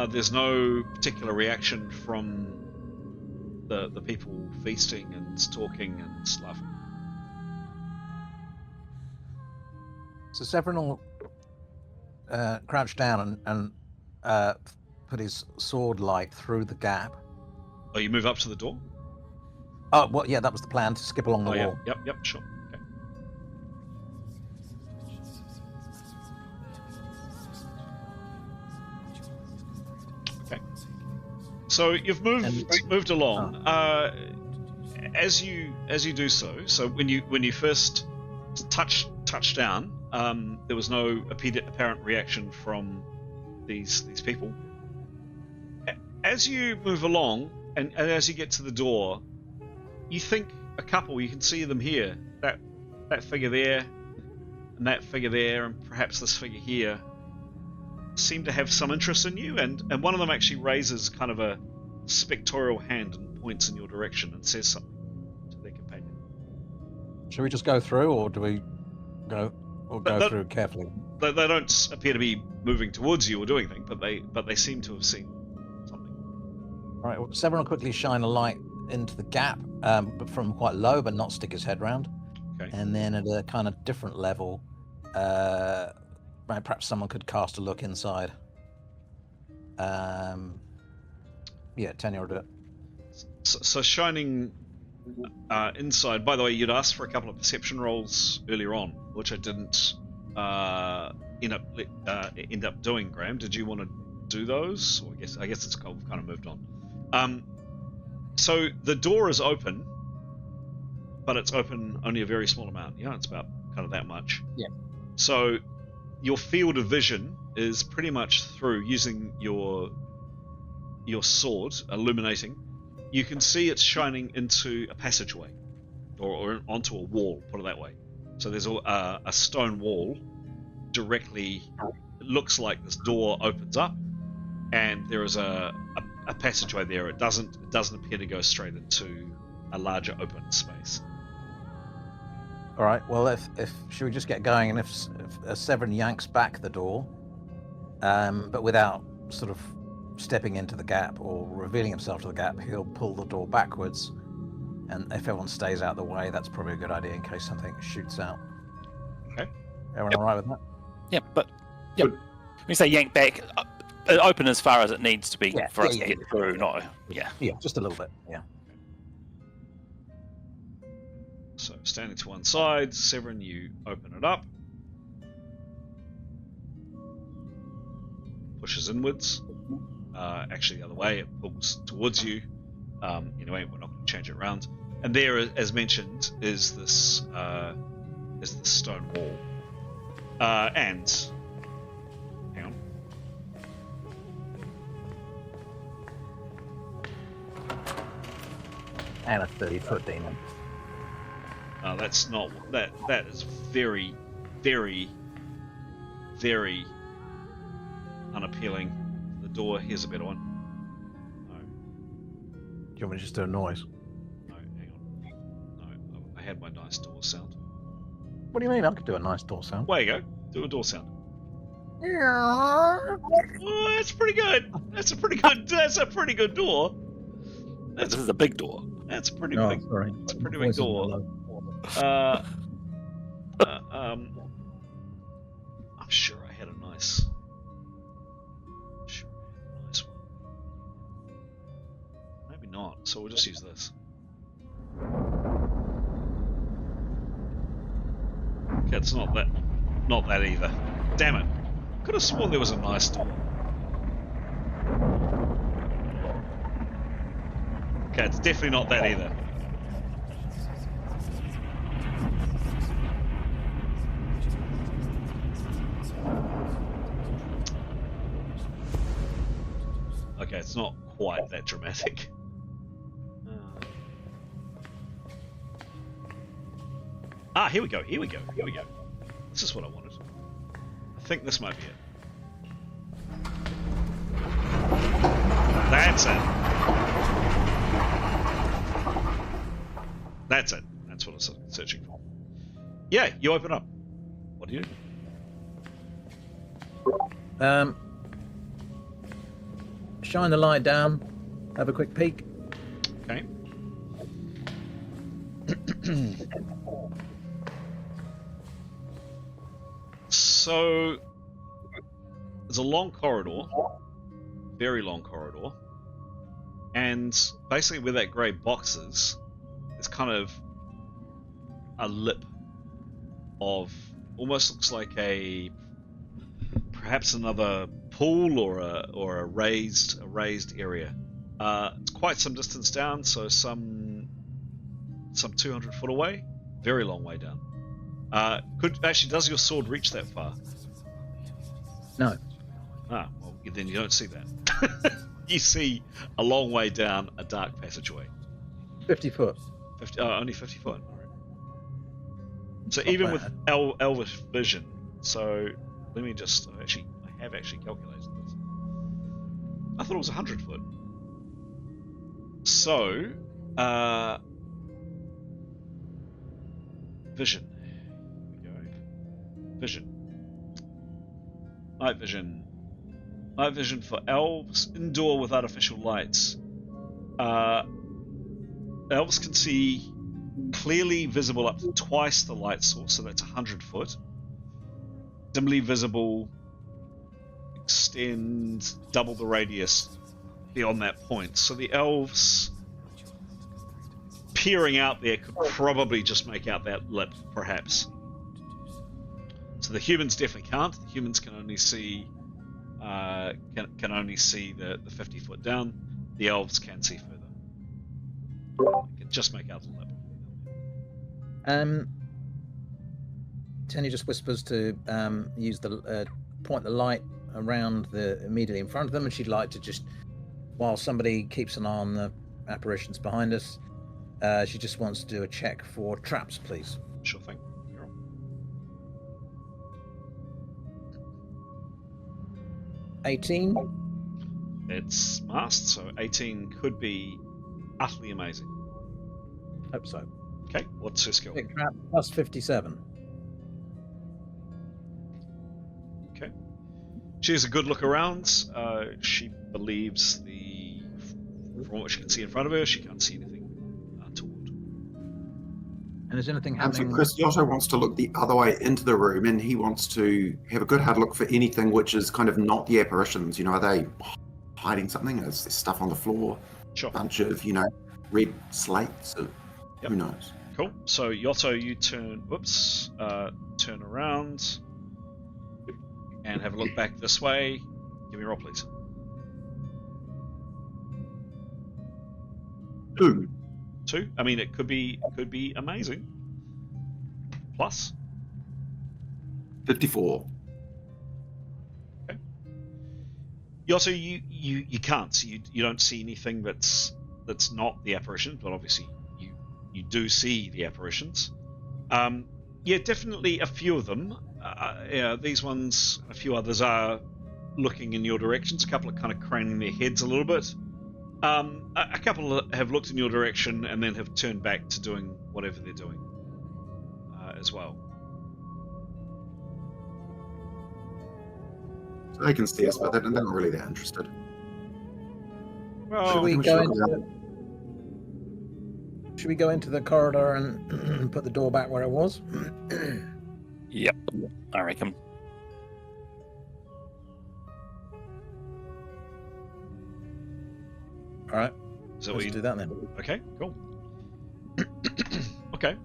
There's no particular reaction from the people feasting and talking and laughing. So Severin will crouch down and put his sword light through the gap. Oh, you move up to the door? Oh, well, yeah, that was the plan, to skip along the Oh, wall. yeah. Yep, sure. Okay. Okay. So you've moved along. As you do so when you first touch down, there was no apparent reaction from these people. As you move along and as you get to the door, you think a couple, you can see them here, that figure there and that figure there and perhaps this figure here seem to have some interest in you, and one of them actually raises kind of a spectral hand and points in your direction and says something to their companion. Should we just go through, or do we go through carefully? They don't appear to be moving towards you or doing anything, but they seem to have seen something. All right, well, Severin will quickly shine a light into the gap, but from quite low, but not stick his head round. Okay. And then at a kind of different level, perhaps someone could cast a look inside. Yeah, Tanya will do it. So shining inside. By the way, you'd asked for a couple of perception rolls earlier on, which I didn't end up doing. Graham, did you want to do those? Or I guess it's kind of moved on. So the door is open, but it's open only a very small amount. Yeah, it's about kind of that much. Yeah. So your field of vision is pretty much through using your sword, illuminating. you can see it's shining into a passageway, or onto a wall. Put it that way. So there's a stone wall directly. It looks like this door opens up, and there is a passageway there. It doesn't appear to go straight into a larger open space. All right. Well, if should we just get going? And if Severin yanks back the door, but without sort of stepping into the gap or revealing himself to the gap, he'll pull the door backwards. And if everyone stays out of the way, that's probably a good idea in case something shoots out. Okay. Everyone all right with that? Yeah, but when you say yank back, open as far as it needs to be for us to get through. Not Yeah, just a little bit. Yeah. So standing to one side, Severin, you open it up. Pushes inwards. Actually, the other way, it pulls towards you. Anyway, we're not going to change it around. And there, as mentioned, is this stone wall. And hang on. And a 30-foot demon. That's not that. That is very, very, very unappealing. The door. Here's a better one. No. Do you want me to just do a noise? No, hang on. No, I had my nice door sound. What do you mean? I could do a nice door sound. Way you go. Do a door sound. Yeah. Oh, that's pretty good. That's a pretty good door. this is a big door. That's a pretty Oh, big. sorry. It's a pretty big door. I'm sure I had a nice. One. Maybe not. So we'll just use this. Okay, it's not that. Not that either. Damn it! Could have sworn there was a nice door. Okay, it's definitely not that either. Okay, it's not quite that dramatic. Here we go. This is what I wanted. I think this might be it. That's it. That's it. That's what I was searching for. Yeah, you open up. What do you do? Shine the light down. Have a quick peek. Okay. So there's a long corridor, very long corridor, and basically where that grey box is, it's kind of a lip of almost looks like perhaps another pool or a raised area. It's quite some distance down, so some 200 foot away, very long way down. Does your sword reach that far? No. Well, then you don't see that. You see a long way down a dark passageway. 50 foot. Only 50 foot. All right. So Not even bad. with elvish vision, so let me just I have actually calculated this. I thought it was 100 foot. So vision. Here we go. Vision. Night vision. Night vision for elves, indoor with artificial lights. Elves can see clearly visible up to twice the light source, so that's 100 foot. Dimly visible, extend double the radius beyond that point. So the elves peering out there could probably just make out that lip, perhaps. So the humans definitely can't. The humans can only see can only see the 50 foot down. The elves can see further. They can just make out the lip. Tanya just whispers to use the point the light around the immediately in front of them, and she'd like to just, while somebody keeps an eye on the apparitions behind us. She just wants to do a check for traps, please. Sure thing. You're on. 18. It's masked, so 18 could be utterly amazing. Hope so. Okay, what's her skill? Pick trap plus 57. Okay. She has a good look around. She believes from what she can see in front of her, she can't see anything untoward. And is anything So happening? Chris Giotto wants to look the other way into the room, and he wants to have a good hard look for anything which is kind of not the apparitions. Are they hiding something? Is there stuff on the floor? Sure. A bunch of, red slates? Or, Yep. Who knows? Cool. So Yotto, you turn around and have a look back this way. Give me a roll, please. 2. 2. I mean, it could be amazing. Plus. 54. Yotto, you can't. So you don't see anything that's not the apparition, but obviously you do see the apparitions. Yeah, definitely a few of them. These ones, a few others are looking in your directions. A couple are kind of craning their heads a little bit. A couple have looked in your direction and then have turned back to doing whatever they're doing as well. So they can see us, but they're not really that interested. Well, Should we we go should look into Should we go into the corridor and put the door back where it was? Yep, I reckon. All right. so Let's do that then. Okay, cool. Okay.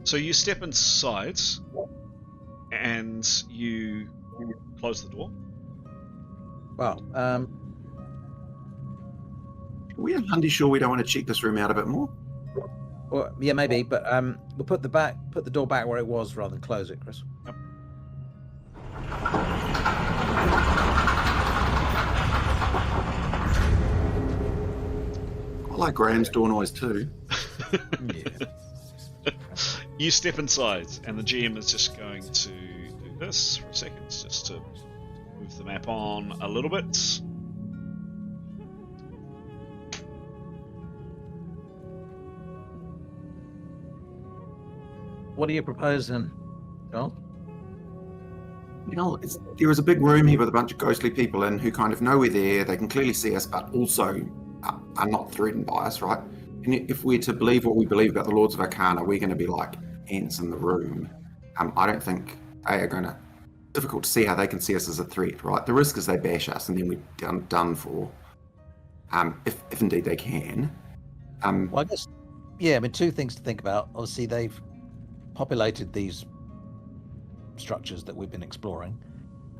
So you step inside and you close the door. Well, We are handy sure we don't want to check this room out a bit more. well, yeah, maybe, but we'll put the door back where it was rather than close it, Chris. Yep. I like Graham's door noise too. Yeah. You step inside, and the GM is just going to do this for a second, just to move the map on a little bit. What are you proposing, Joel? There is a big room here with a bunch of ghostly people in who kind of know we're there. They can clearly see us, but also are not threatened by us, right? And if we're to believe what we believe about the Lords of Arcana, we're going to be like ants in the room. I don't think they are going to. Difficult to see how they can see us as a threat, right? The risk is they bash us, and then we're done for. If indeed they can. Well, I guess, yeah. I mean, two things to think about. Obviously, they've populated these structures that we've been exploring.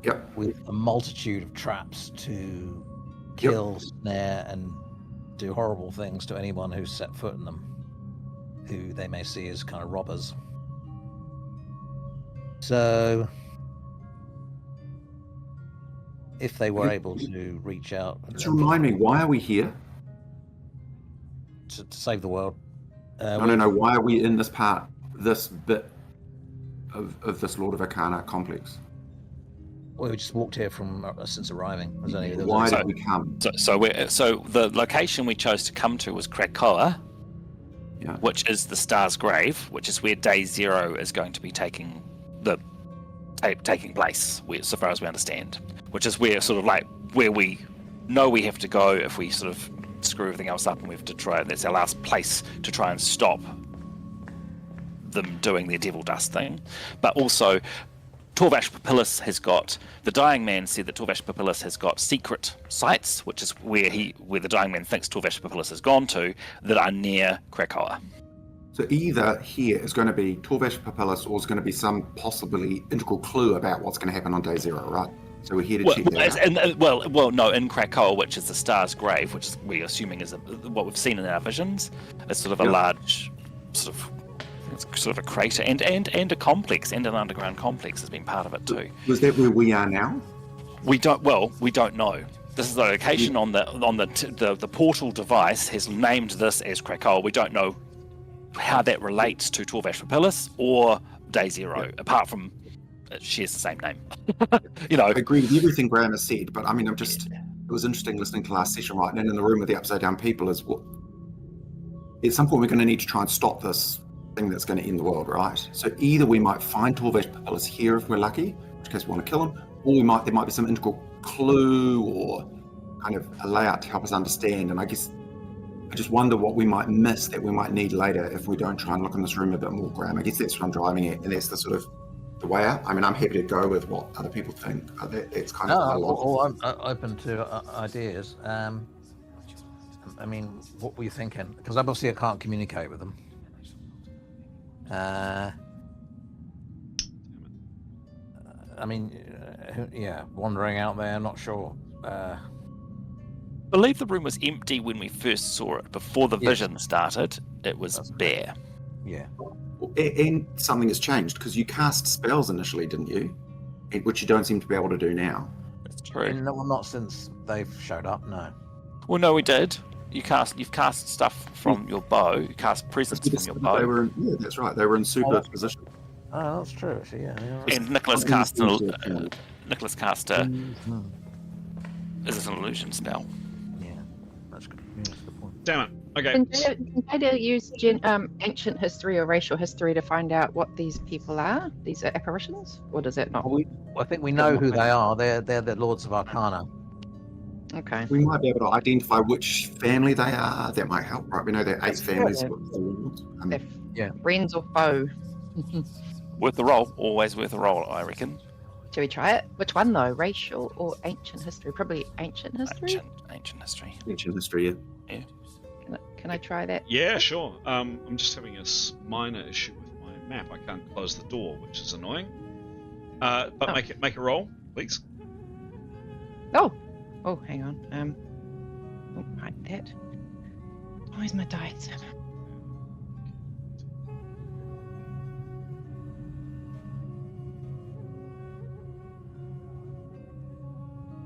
Yep. With a multitude of traps to kill, snare, and do horrible things to anyone who's set foot in them, who they may see as kind of robbers. So, if they were able to reach out Just remind me, why are we here? to save the world, No. Why are we in this bit of this Lord of Arcana complex? we just walked here from since arriving. Why did we come? So the location we chose to come to was Krakoa, Yeah. which is the Star's Grave, which is where Day Zero is going to be taking place, so far as we understand. Which is where where we know we have to go if we sort of screw everything else up, and we have to try. That's our last place to try and stop them doing their devil dust thing. But also, Torvash Papillus has got. The Dying Man said that Torvash Papillus has got secret sites, which is where the Dying Man thinks Torvash Papillus has gone to, that are near Krakoa. So either here is going to be Torvash Papillus, or is going to be some possibly integral clue about what's going to happen on Day Zero, right? So we're here to check that out. No, in Krakoa, which is the Star's Grave, which is we're assuming is what we've seen in our visions. It's sort of a large, sort of a crater and a complex, and an underground complex has been part of it too. Was that where we are now? We don't know. This is the location on the portal device has named this as Krakow. We don't know how that relates to Torvash Papillus or Day Zero, apart from it shares the same name. You know, I agree with everything Graham has said, but I mean, it was interesting listening to last session, right? And in the room with the upside down people is what. At some point, we're going to need to try and stop this thing that's going to end the world, right? So either we might find Torvash Papillus here if we're lucky, in which case we want to kill him, or there might be some integral clue or kind of a layout to help us understand. And I guess I just wonder what we might miss that we might need later if we don't try and look in this room a bit more, Graham. I guess that's what I'm driving at, and that's the sort of the way out. I mean, I'm happy to go with what other people think. That's kind of my logic. I'm open to ideas. I mean, what were you thinking? Because obviously I can't communicate with them. I mean, yeah, wandering out there, not sure. I believe the room was empty when we first saw it. Before the vision started, it was bare. Yeah. And something has changed, because you cast spells initially, didn't you? Which you don't seem to be able to do now. That's true. No, well, not since they've showed up, no. Well, no, we did. You've cast stuff from your bow. You cast presence from your bow. Yeah, that's right. They were in super position. Oh, that's true, actually, yeah. And Nicholas cast is it an illusion spell? Yeah, that's good. Yeah, that's a good point. Damn it. Okay. Can Jaeda use ancient history or racial history to find out what these people are? These are apparitions? Or does it not? I think we know who they are. They're the Lords of Arcana. Okay. We might be able to identify which family they are. That might help, right? We know there are 8 families. Yeah. Friends or foe? Worth a roll. Always worth a roll, I reckon. Shall we try it? Which one though? Racial or ancient history? Probably ancient history. Ancient history. Ancient history, yeah. Can I try that? Yeah, sure. I'm just having a minor issue with my map. I can't close the door, which is annoying. But make a roll, please. Oh, hang on. Right, that. Where's my dice?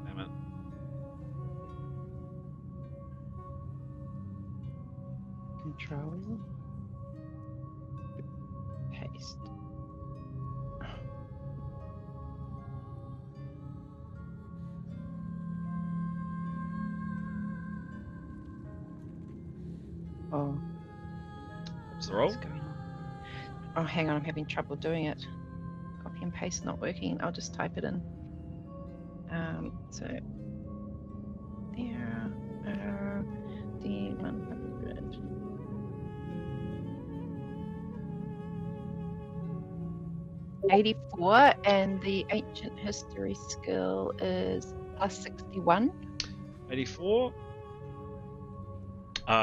Damn it. Control. Paste. Oh. What's the roll? What's going on? Oh, hang on, I'm having trouble doing it. Copy and paste not working. I'll just type it in. So there are D100. +84, and the ancient history skill is +61. 84.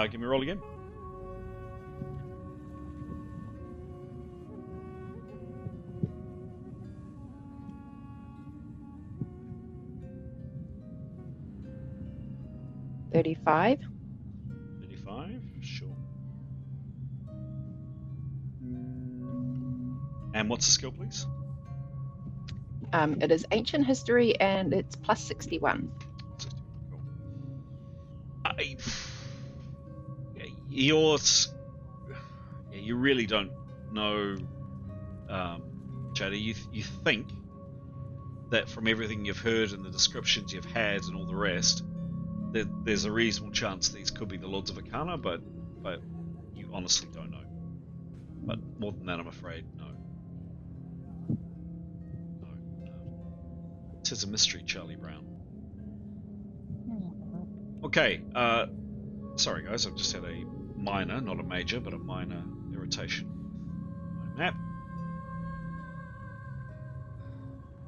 Give me a roll again. +35. 35, sure. And what's the skill, please? It is ancient history, and it's +61. You really don't know, Jaeda. You think that from everything you've heard and the descriptions you've had and all the rest, that there's a reasonable chance these could be the Lords of Arcana, but you honestly don't know. But more than that, I'm afraid, no. It is a mystery, Charlie Brown. Okay, sorry guys, I've just had a minor, not a major, but a minor irritation with my map.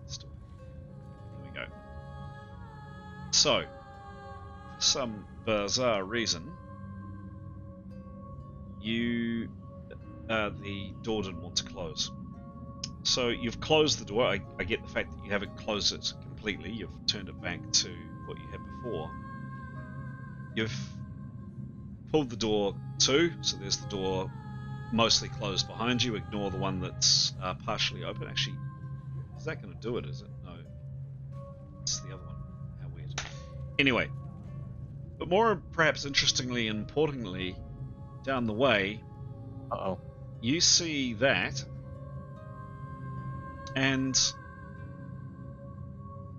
Here we go. So, for some bizarre reason, the door didn't want to close. So you've closed the door. I get the fact that you haven't closed it completely. You've turned it back to what you had before. You've pulled the door to, so there's the door mostly closed behind you. Ignore the one that's partially open. Actually, is that going to do it, is it? No. It's the other one. How weird. Anyway, but more perhaps interestingly and importantly, down the way, Uh-oh. you see that, and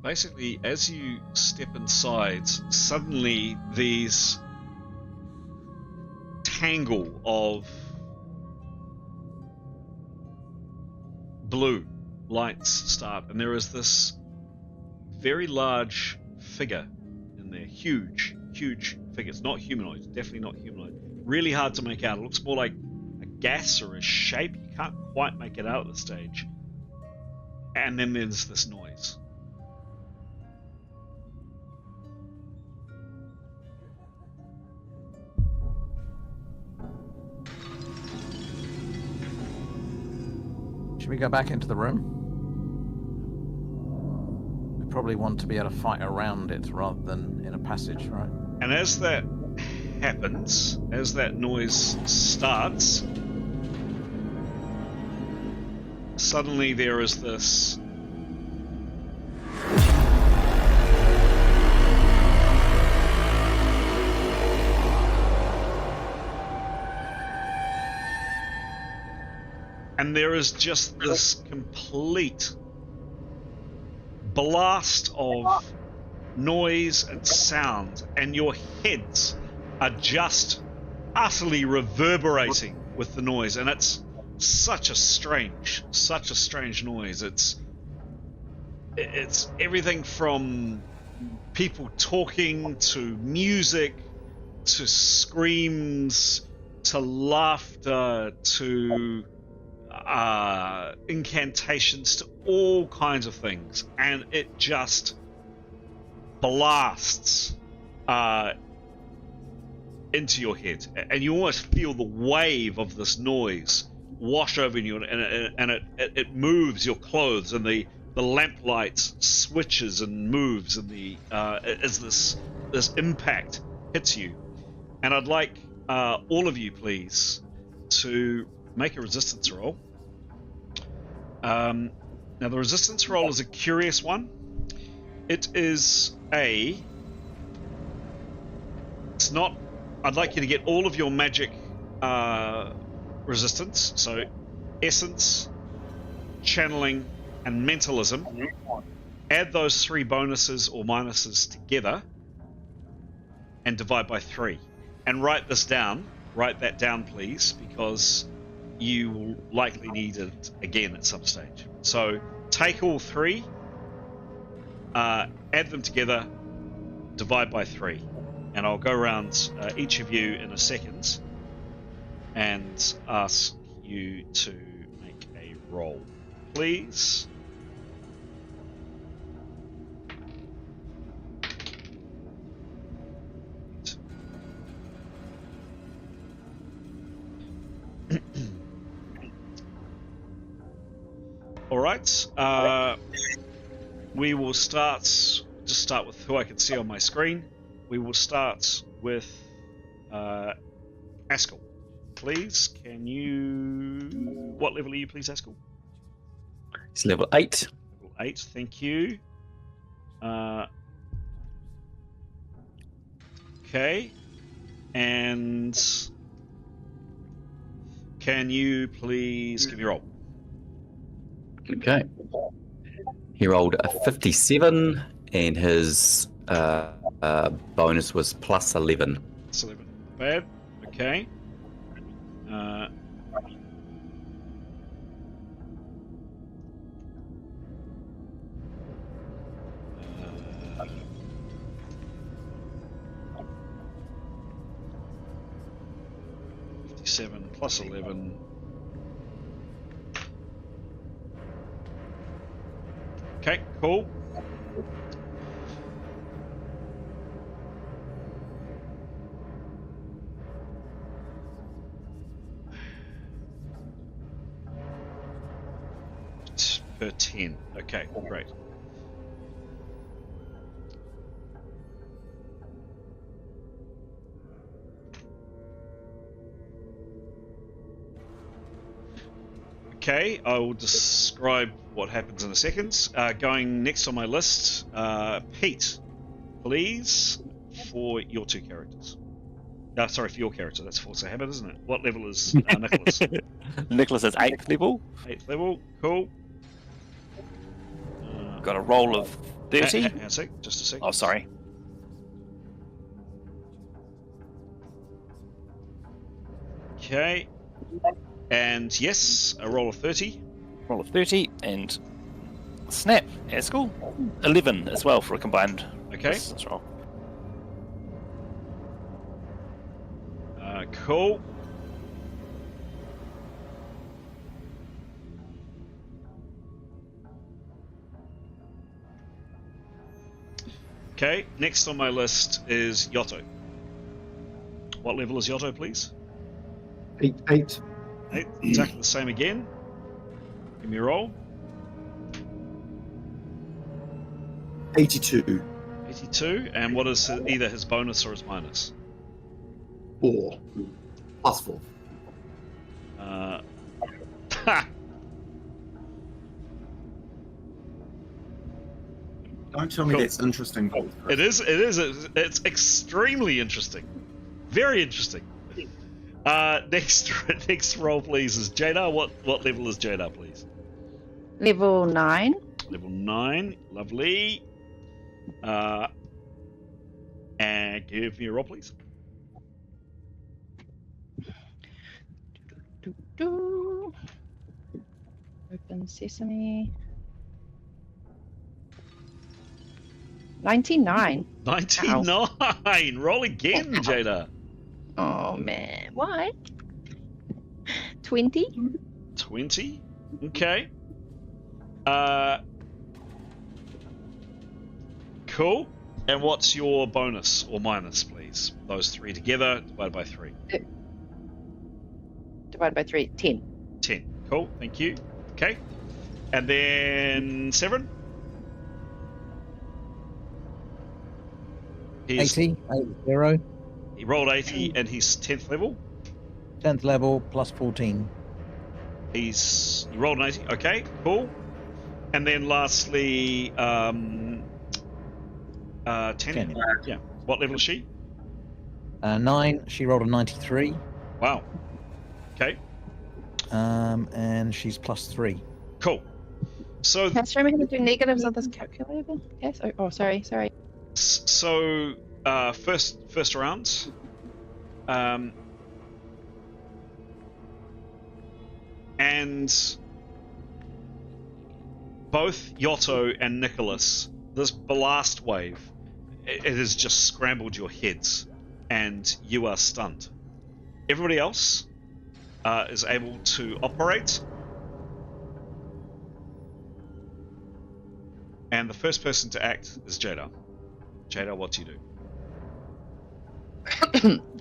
basically as you step inside, suddenly these tangle of blue lights start, and there is this very large figure in there, huge figure. It's not humanoid, it's definitely not humanoid. Really hard to make out. It looks more like a gas or a shape. You can't quite make it out at this stage. And then there's this noise. Should we go back into the room? We probably want to be able to fight around it rather than in a passage, right? And as that happens, as that noise starts, suddenly there is this and there is just this complete blast of noise and sound, and your heads are just utterly reverberating with the noise, and it's such a strange noise. It's everything from people talking to music to screams to laughter to incantations to all kinds of things, and it just blasts into your head, and you almost feel the wave of this noise wash over you, and it moves your clothes, and the lamplight switches and moves, and as this impact hits you. And I'd like all of you, please, to make a resistance roll. Now the resistance roll is a curious one. It is it's not, I'd like you to get all of your magic resistance, so essence, channeling, and mentalism. Add those 3 bonuses or minuses together and divide by 3. And write that down, please, because you will likely need it again at some stage. So take all 3, add them together, divide by 3. And I'll go around each of you in a second and ask you to make a roll, please. All right. We will start with who I can see on my screen. We will start with Askell. Please, can you... What level are you, please, Askell? It's level 8. Level 8, thank you. Okay. And can you please give me a roll? Okay. He rolled a 57, and his bonus was plus 11. Plus 11. Bad. Okay. 57 plus 11. Okay, cool. Per 10. Okay, great. Okay, I will describe what happens in a second. Going next on my list, Pete. please, for your two characters. Sorry, for your character. That's force of habit, isn't it? What level is Nicholas? Nicholas is 8th level. 8th level. Cool. Got a roll of 30. Hang on a sec. Just a second. Oh, sorry. Okay. And yes, a roll of 30. Roll of 30 and snap. Haskell. 11 as well for a combined Okay. resistance roll. Cool. Okay, next on my list is Yotto. What level is Yotto, please? 8. 8. Exactly the same again. Give me a roll. 82. 82. And what is either his bonus or his minus? 4. Plus 4. Ha! Don't tell me Cool. that's interesting. It is. It's extremely interesting. Very interesting. Next roll, please, is Jaeda. What level is Jaeda, please? Level 9. Level 9. Lovely. And give me a roll, please. Open sesame. 99. 99. Roll again, Jaeda. Oh man, why? 20. 20. Okay. Cool. And what's your bonus or minus, please? Those three together divided by 3. Divided by 3. 10. 10. Cool. Thank you. Okay. And then Severin. 80. 80. He rolled 80 and he's 10th level. 10th level plus 14. He rolled an 80. Okay, cool. And then lastly, Tanya. Yeah. What level is she? 9. She rolled a 93. Wow. Okay, And she's plus 3. cool. So, Can I show me how to do negatives on this calculator? Yes. Oh, sorry. first round. And both Yotto and Nicholas, this blast wave, it has just scrambled your heads, and you are stunned. Everybody else is able to operate, and the first person to act is Jaeda. Jaeda, what do you do?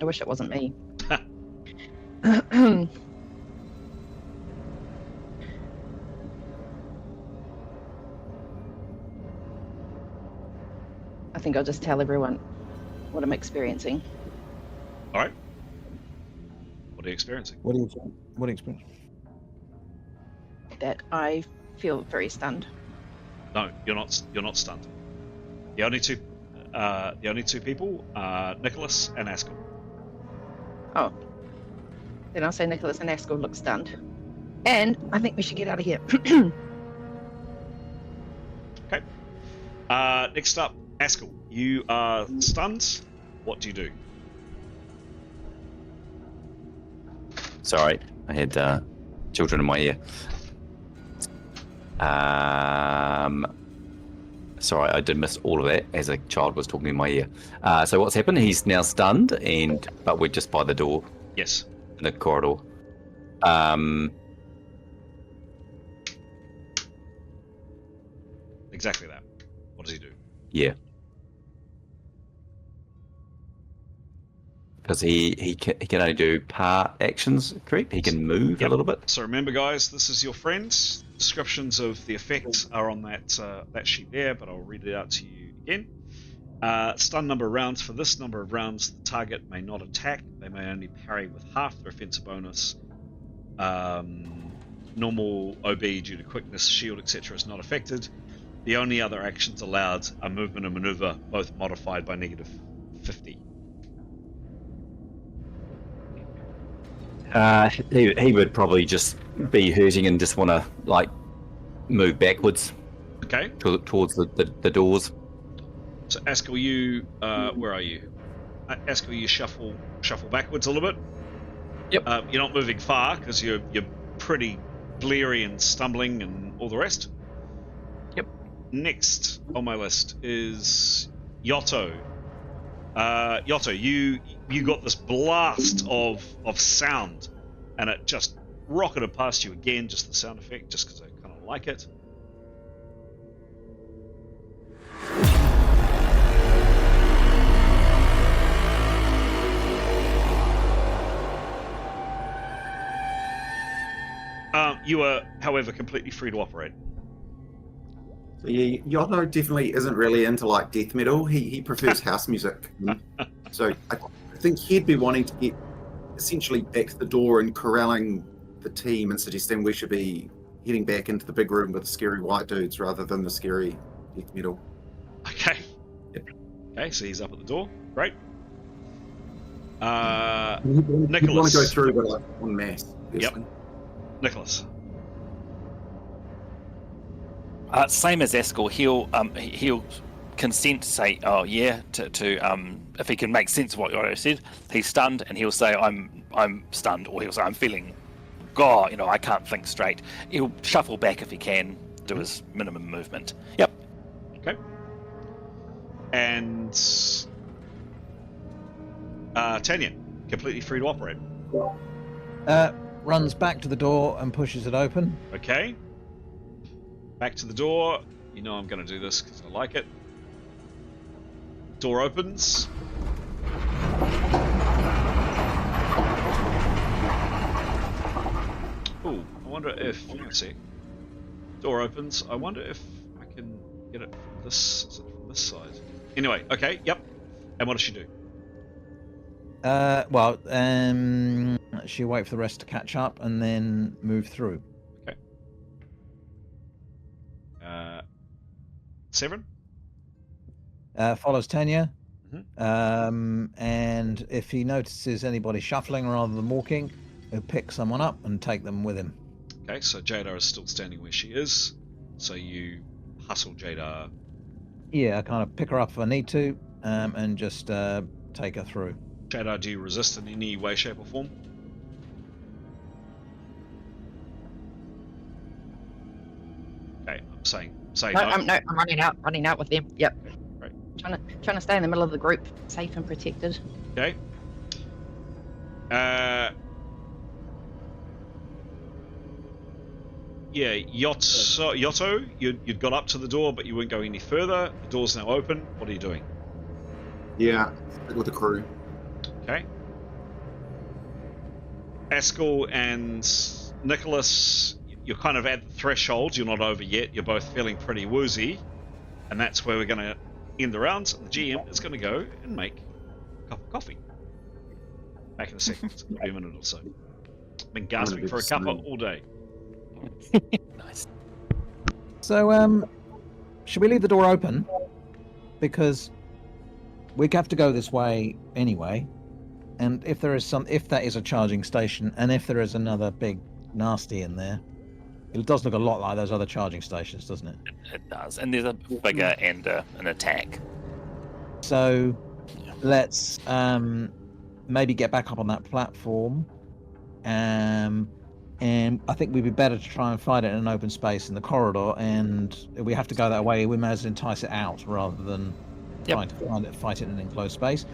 I wish it wasn't me. I think I'll just tell everyone what I'm experiencing. All right. What are you experiencing? What do you experience? That I feel very stunned. No, you're not. You're not stunned. The only two people are Nicholas and Askell. Oh. Then I'll say Nicholas and Askell look stunned. And I think we should get out of here. Okay. Next up, Askell. You are stunned. What do you do? Sorry, I had children in my ear. Sorry, I did miss all of that as a child was talking in my ear. So what's happened? He's now stunned, but we're just by the door Yes. in the corridor. Exactly that. What does he do? Yeah. Because he can only do part actions, correct? He can move a little bit. So remember, guys, this is your friends. Descriptions of the effects are on that sheet there, but I'll read it out to you again. Stun number of rounds. For this number of rounds, the target may not attack. They may only parry with half their offensive bonus. Normal OB due to quickness, shield, etc. is not affected. The only other actions allowed are movement and maneuver, both modified by -50. He would probably just be hurting and just want to like move backwards Okay. towards the doors. So Askell, you where are you? Askell, you shuffle backwards a little bit. Yep. You're not moving far because you're pretty bleary and stumbling and all the rest. Yep. Next on my list is Yotto. Yotto, you got this blast of sound, and it just rocketed past you again. Just the sound effect, just because I kind of like it. You are, however, completely free to operate. So yeah, Yotto definitely isn't really into like death metal. He prefers house music. So I think he'd be wanting to get essentially back to the door and corralling the team and suggesting we should be heading back into the big room with the scary white dudes rather than the scary death metal. Okay. Yep. Okay, so he's up at the door. Great. He'd want Nicholas. to go through with like one mass. Yep. Nicholas. Same as Askell, he'll consent to say, "Oh yeah," to if he can make sense of what Yotto said. He's stunned, and he'll say, "I'm stunned," or he'll say, "I'm feeling, God, I can't think straight." He'll shuffle back if he can, do his minimum movement. Yep. Okay. And Tanya, completely free to operate. Runs back to the door and pushes it open. Okay. Back to the door. You know I'm going to do this because I like it. Door opens. Oh, I wonder if... Hang on a sec. Door opens. I wonder if I can get it from this... Is it from this side? Anyway, okay, yep. And what does she do? She'll wait for the rest to catch up and then move through. Okay. Severin? Follows Tanya. Mhm. And if he notices anybody shuffling rather than walking, he'll pick someone up and take them with him. Okay, so Jaeda is still standing where she is. So you hustle Jaeda. Yeah, I kind of pick her up if I need to, and just take her through. Jaeda, do you resist in any way, shape, or form? Okay, I'm saying No, no. I'm running out with them. Yep. Right. Trying to stay in the middle of the group, safe and protected. Okay. Yeah, Yotto, you'd got up to the door, but you wouldn't go any further. The door's now open. What are you doing? Yeah, stick with the crew. Okay. Askell and Nicholas, you're kind of at the threshold. You're not over yet. You're both feeling pretty woozy. And that's where we're going to end the round. The GM is going to go and make a cup of coffee. Back in a second. It'll be a minute or so. Been gasping for a cuppa all day. Nice. So, should we leave the door open? Because we have to go this way anyway. And if that is a charging station, and if there is another big nasty in there, it does look a lot like those other charging stations, doesn't it? It does, and there's a bigger and an attack. So, let's maybe get back up on that platform. And I think we'd be better to try and fight it in an open space in the corridor. And if we have to go that way, we may as well entice it out rather than trying to fight it in an enclosed space.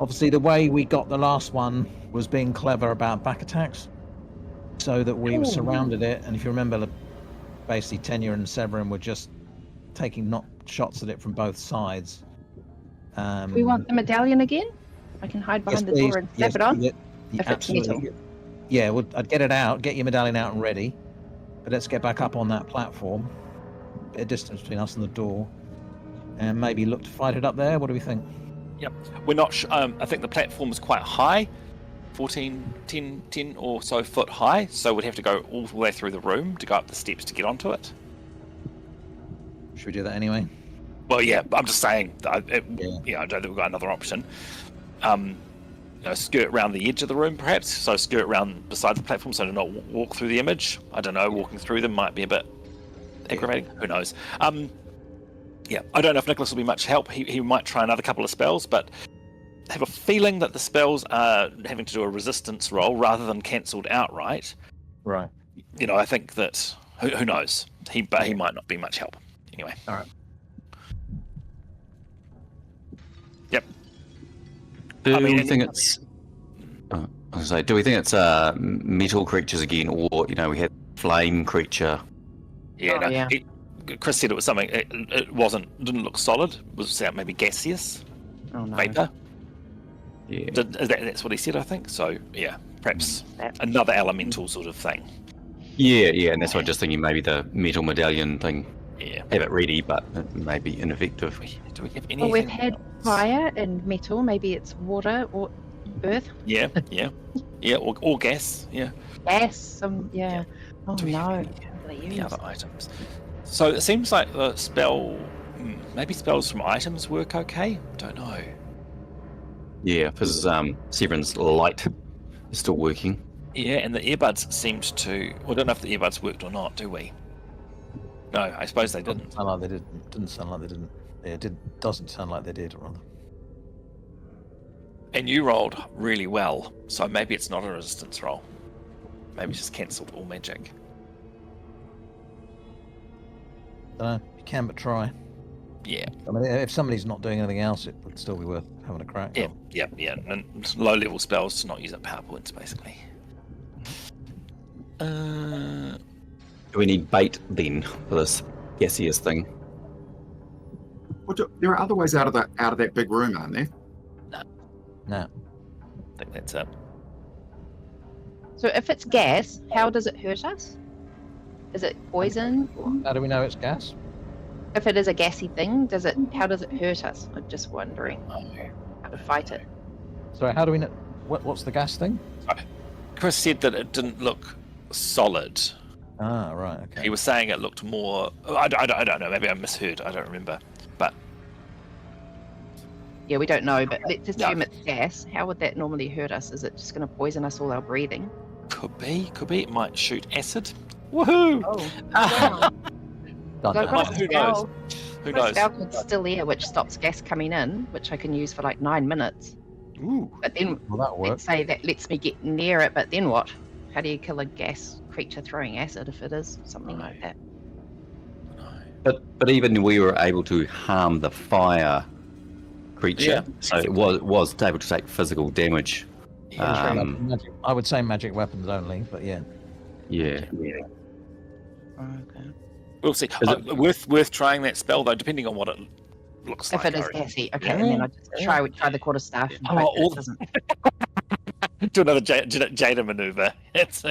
Obviously, the way we got the last one was being clever about back attacks, so that we surrounded it. And if you remember, basically Tenya and Severin were just taking shots at it from both sides. We want the medallion again? I can hide behind the door and snap it on. Yeah, If it's metal. Yeah, well, I'd get it out, get your medallion out and ready. But let's get back up on that platform, a distance between us and the door, and maybe look to fight it up there. What do we think? Yep. We're not. I think the platform is quite high, 10 or so foot high. So we'd have to go all the way through the room to go up the steps to get onto it. Should we do that anyway? Well, yeah, I'm just saying. I don't Yeah. think we've got another option. Skirt around the edge of the room, perhaps. So skirt around beside the platform, so to not walk through the image. I don't know. Walking through them might be a bit aggravating. Who knows? Yeah, I don't know if Nicholas will be much help. He might try another couple of spells, but I have a feeling that the spells are having to do a resistance roll rather than cancelled outright. Right. I think that who knows? He might not be much help. Anyway. All right. Yep. Do we think it's? I was gonna say, do we think it's metal creatures again, or we had flame creature? Yeah. Yeah. Chris said it was something. It didn't look solid. It was maybe gaseous, Oh no. vapor. Yeah. That's what he said, I think. So yeah, perhaps another elemental sort of thing. Yeah, and that's why I'm just thinking maybe the metal medallion thing. Yeah. Have it ready, but it may be ineffective. Do we have anything? Well, we've had fire and metal. Maybe it's water or earth. Yeah, or gas. Yeah. Gas. Yeah. Oh Do we have no. any- What do they Any use? other items? So it seems like the spell, maybe spells from items work okay. Don't know. Yeah, because Severin's light is still working. Yeah, and the earbuds seemed to. Well, I don't know if the earbuds worked or not, do we? No, I suppose they didn't. Sound like they didn't. Didn't sound like they didn't. Yeah, it doesn't sound like they did, rather. And you rolled really well, so maybe it's not a resistance roll. Maybe it's just cancelled all magic. Don't know. You can but try. Yeah, I mean, if somebody's not doing anything else, it would still be worth having a crack. yeah. And low-level spells to not use up power points, basically. Do we need bait then for this gaseous thing? There are other ways out of that big room, aren't there? No. I think that's it. So if it's gas, how does it hurt us? Is it poison? How do we know it's gas? If it is a gassy thing, how does it hurt us? I'm just wondering how to fight it. So how do we know? What's the gas thing? Chris said that it didn't look solid. Ah, right. Okay. He was saying it looked more. I don't know. Maybe I misheard. I don't remember. But Yeah, we don't know, but let's No. assume it's gas. How would that normally hurt us? Is it just going to poison us all our breathing? could be. It might shoot acid. Woohoo! Oh, Done. I've got a Who spell. knows? Who I've got a knows? spell called Still Air, which stops gas coming in, which I can use for like 9 minutes. Ooh. But then, Well, that let's works. say that lets me get near it, but then what? How do you kill a gas creature throwing acid if it is something like that? But even we were able to harm the fire creature, Yeah, so it was able to take physical damage. I would say magic weapons only, but yeah. Yeah. Okay. We'll see. Is Worth trying that spell though, depending on what it looks If like. it is I reckon. gassy, okay, and then I just try the quarterstaff. And Oh, hope that all- it doesn't. Do another Jaeda maneuver. It's,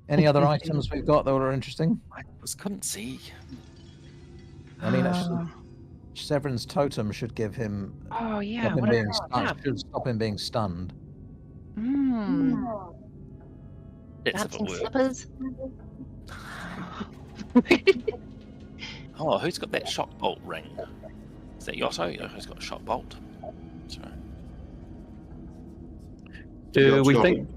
Any other items we've got that are interesting? I couldn't see. I mean, actually, Severin's totem should give him. Oh yeah, Stop him what being about stunned. that? Should stop him being stunned. It's if it Dancing works. slippers. Oh, who's got that shock bolt ring? Is that Yotto? Yotto's got a shock bolt. Sorry. Do we Sure. think?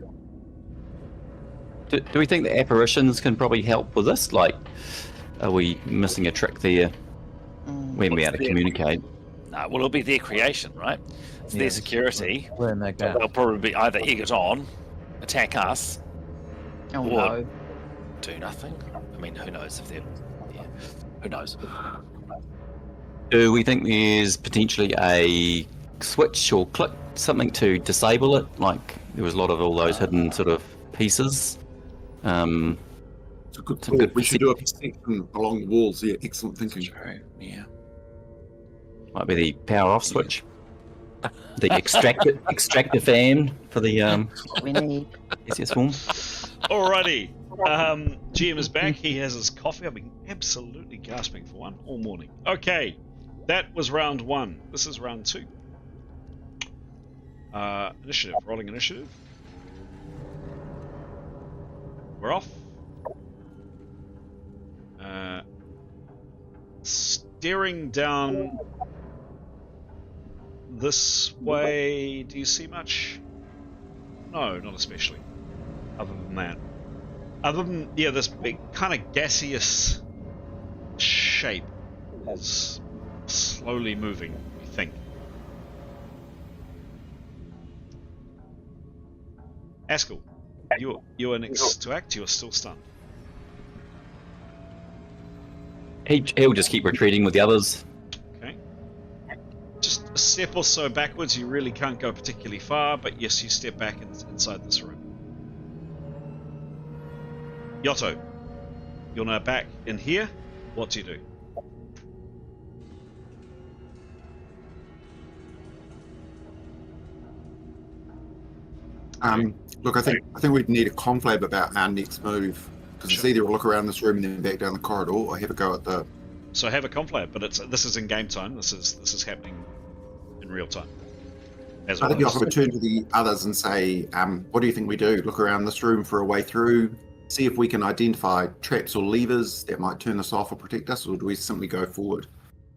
Do we think the apparitions can probably help with this? Like, are we missing a trick there? We haven't been able to communicate. No, well, it'll be their creation, right? It's their security. We're in their gap. They'll probably either egg it on, attack us, Oh Or- no. do nothing. I mean, who knows if they're. Yeah, who knows? Do we think there's potentially a switch or click, something to disable it? Like, there was a lot of all those hidden sort of pieces. It's a good Some thought. good We should do a perception along the walls. Yeah, excellent thinking. True. Yeah. Might be the power off switch. The extractor fan for the What we need. SS form. Alrighty. GM is back. He has his coffee. I've been absolutely gasping for one all morning. Okay. That was round 1. This is round 2. Initiative. Rolling initiative. We're off. staring down this way, do you see much? No, not especially. Other than that. Other than, yeah, this big kind of gaseous shape is slowly moving, you think. Askell, you are next to act, you are still stunned. He'll just keep retreating with the others. Okay. Just a step or so backwards, you really can't go particularly far, but yes, you step back inside this room. Yotto, you're now back in here. What do you do? Look, I think we'd need a conflab about our next move, because it's either look around this room and then back down the corridor, or have a go at the. So have a conflab, but this is in game time. This is happening in real time. As I think you have to turn to the others and say, what do you think we do? Look around this room for a way through, see if we can identify traps or levers that might turn us off or protect us, or do we simply go forward?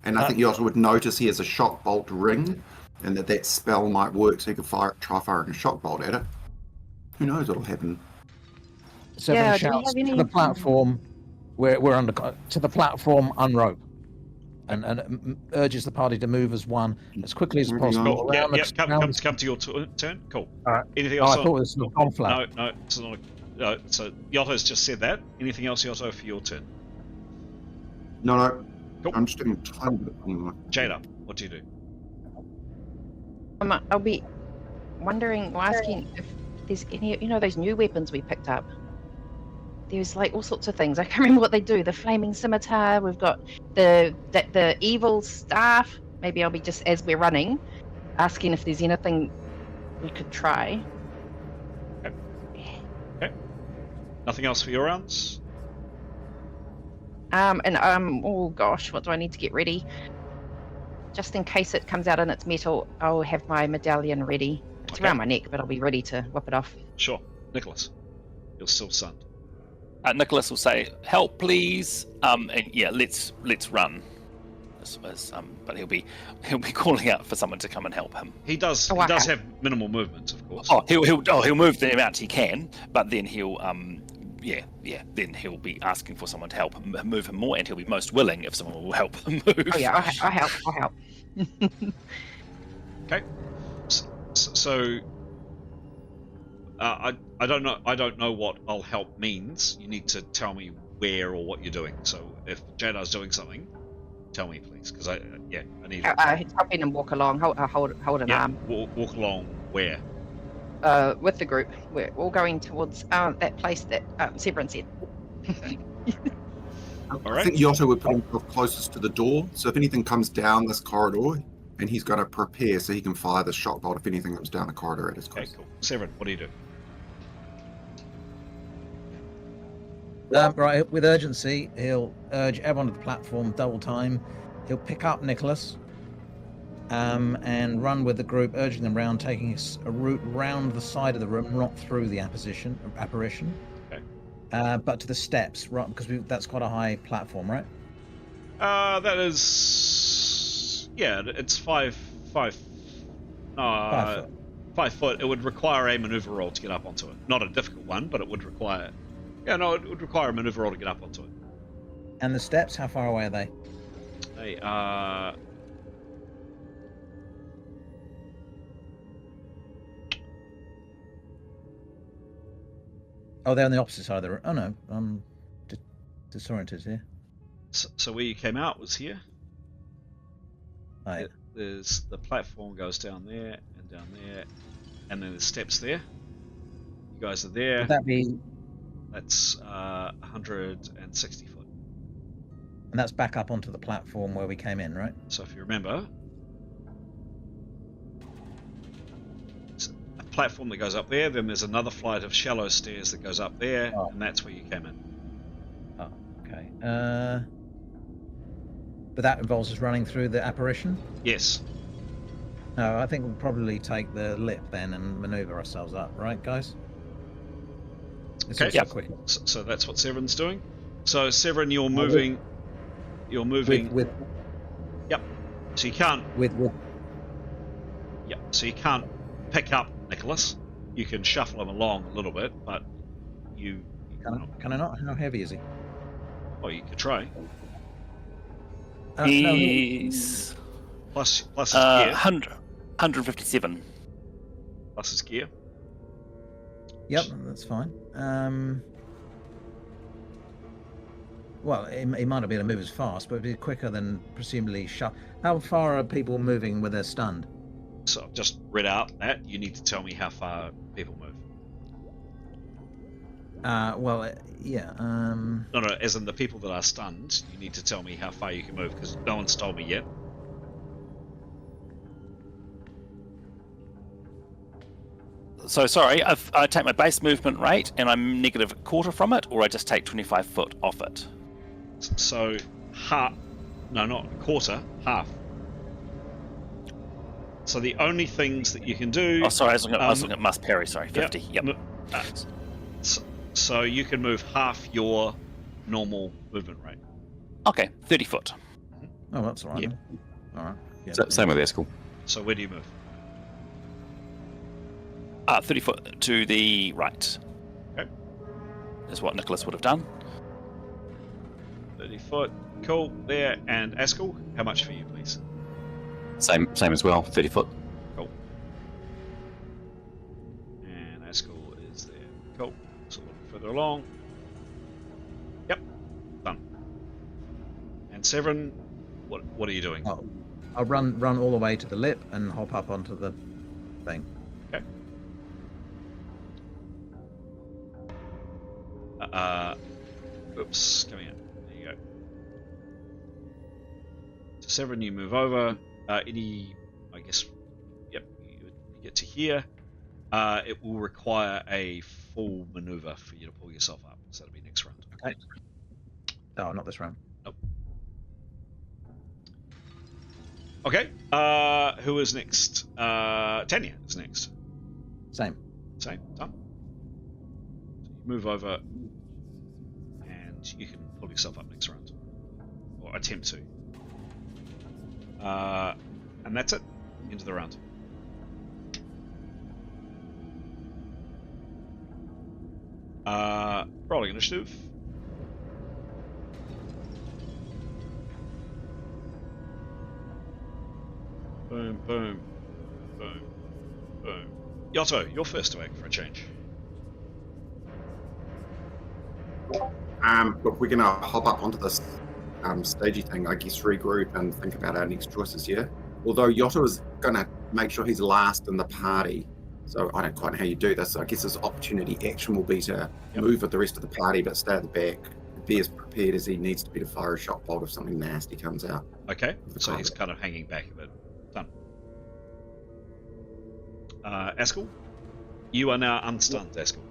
And I think you also would notice he has a shock bolt ring, and that spell might work, so you could try firing a shock bolt at it. Who knows what'll happen? Seven Yeah, do we shouts have any- to the platform. We're under to the platform. Unrope, and urges the party to move as one as quickly as Moving possible. on. Yeah, around the- come to your turn. Cool. All right. Anything Oh, else? I thought this was a conflab. No, it's not. No, so Yotto's just said that. Anything else, Yotto, for your turn? No. Cool. I'm just doing a tiny bit. Jaeda, what do you do? I'll be wondering or asking if there's any, those new weapons we picked up. There's like all sorts of things. I can't remember what they do. The flaming scimitar. We've got the evil staff. Maybe I'll be just as we're running, asking if there's anything we could try. Okay. Nothing else for your rounds? Oh gosh, what do I need to get ready? Just in case it comes out and it's metal, I'll have my medallion ready. It's around my neck, but I'll be ready to whip it off. Sure. Nicholas, you're still stunned. Nicholas will say, "Help, please!" And yeah, let's run. But he'll be calling out for someone to come and help him. He does have minimal movement, of course. Oh, he'll move the amount he can, but then he'll then he'll be asking for someone to help him move him more, and he'll be most willing if someone will help him move. Oh yeah, I'll help. Okay. So I don't know what "I'll help" means. You need to tell me where or what you're doing. So if Jaeda's doing something, tell me please, because I need. Hop in and walk along. Hold an arm. Walk along where? With the group, we're all going towards that place that Severin said. All I right. think Yotto would put himself closest to the door, so if anything comes down this corridor, and he's got to prepare so he can fire the shock bolt if anything comes down the corridor at his Okay, close. cool. Severin, what do you do? Right, with urgency, he'll urge everyone to the platform double time. He'll pick up Nicholas and run with the group, urging them round, taking a route round the side of the room, not through the apparition. Okay. But to the steps, right? Because that's quite a high platform, right? That is, it's 5 foot. 5 foot. It would require a maneuver roll to get up onto it. Not a difficult one, but it would require. It would require a maneuver roll to get up onto it. And the steps, how far away are they? They are. Oh, they're on the opposite side of the room. Oh no, I'm disoriented here. So where you came out was here. Right. There's the platform goes down there, and then the steps there. You guys are there. Would that be? That's 160 foot. And that's back up onto the platform where we came in, right? So if you remember, it's a platform that goes up there, then there's another flight of shallow stairs that goes up there, and that's where you came in. Oh, okay. But that involves us running through the apparition? Yes. No, I think we'll probably take the lip then and maneuver ourselves up, right, guys? It's Okay. also Yeah. quick. So that's what Severin's doing. So Severin, you're moving. You're moving. With So you can't. With Yeah. So you can't pick up Nicholas. You can shuffle him along a little bit, but you. can I not? How heavy is he? Oh, you could try. No, He's Plus his gear. 157. Plus his gear. Yep, that's fine. Well, he might not be able to move as fast, but it'd be quicker than presumably shut. How far are people moving with their stunned? So I've just read out that you need to tell me how far people move. Yeah. No, as in the people that are stunned, you need to tell me how far you can move, because no one's told me yet. So sorry, I take my base movement rate and I'm negative a quarter from it, or I just take 25 foot off it. So half. No, not a quarter. Half. So the only things that you can do. Oh, sorry, I was looking at M.E.R.P. Sorry, 50. Yep. So you can move half your normal movement rate. Okay, 30 foot. Oh, that's all right. Yeah. Then. All right. Yeah. Same with Eskel. So where do you move? 30 foot to the right. Okay. Is what Nicholas would have done. 30 foot. Cool. There. And Askel, how much for you, please? Same as well. 30 foot. Cool. And Askel is there. Cool. So a little further along. Yep. Done. And Severin, what are you doing? Oh, I'll run all the way to the lip and hop up onto the thing. Okay. Oops, coming out. There you go. So Severin, you move over. I guess, yep, you get to here. It will require a full maneuver for you to pull yourself up. So that'll be next round. Okay. Oh, not this round. Nope. Okay. Who is next? Tanya is next. Same. Done. So you move over, and you can pull yourself up next round, or attempt to. And that's it. Into the round. Rolling initiative. Boom, boom, boom, boom. Yotto, you're first to act for a change. Look, we're gonna hop up onto this stagey thing, I guess, regroup and think about our next choices here. Although Yotto is gonna make sure he's last in the party, so I don't quite know how you do this. So I guess his opportunity action will be to move with the rest of the party, but stay at the back. Be as prepared as he needs to be to fire a shot bolt if something nasty comes out. Okay, so he's kind of hanging back a bit. Done. Askel, you are now unstunned, Askel.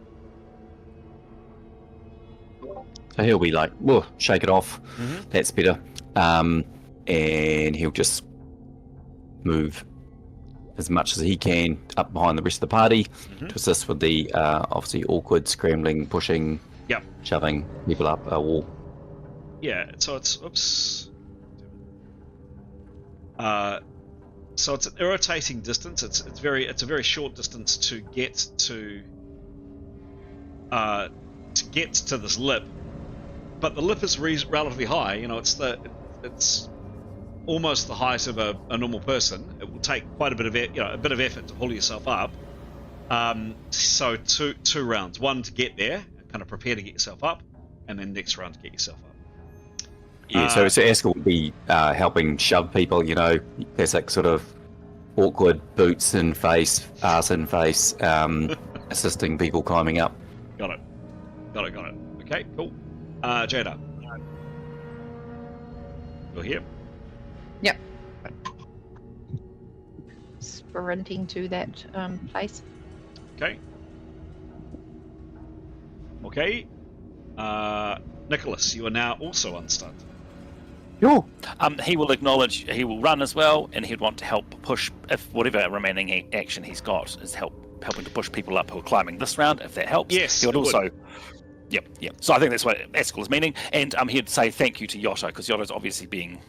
So he'll be like, whoa, shake it off. Mm-hmm. That's better. And he'll just move as much as he can up behind the rest of the party to assist with the obviously awkward scrambling, pushing, shoving people up a wall. Yeah, so it's so it's an irritating distance. It's a very short distance to get to this lip, but the lip is relatively high. You know, it's almost the height of a normal person. It will take quite a bit of effort to pull yourself up. So two rounds. One to get there, kind of prepare to get yourself up, and then next round to get yourself up. Yeah, so Askel will be helping shove people, you know, classic sort of awkward boots in face, arse in face, assisting people climbing up. Got it. Okay, cool. Jaeda. You're here. Yep. Sprinting to that place. Okay. Nicholas, you are now also unstunned. Sure. He will acknowledge, he will run as well, and he'd want to help push, if whatever remaining action he's got is helping to push people up who are climbing this round, if that helps. Yes, he would also... Yep. So I think that's what Askel is meaning, and he'd say thank you to Yotto, because Yotto's obviously being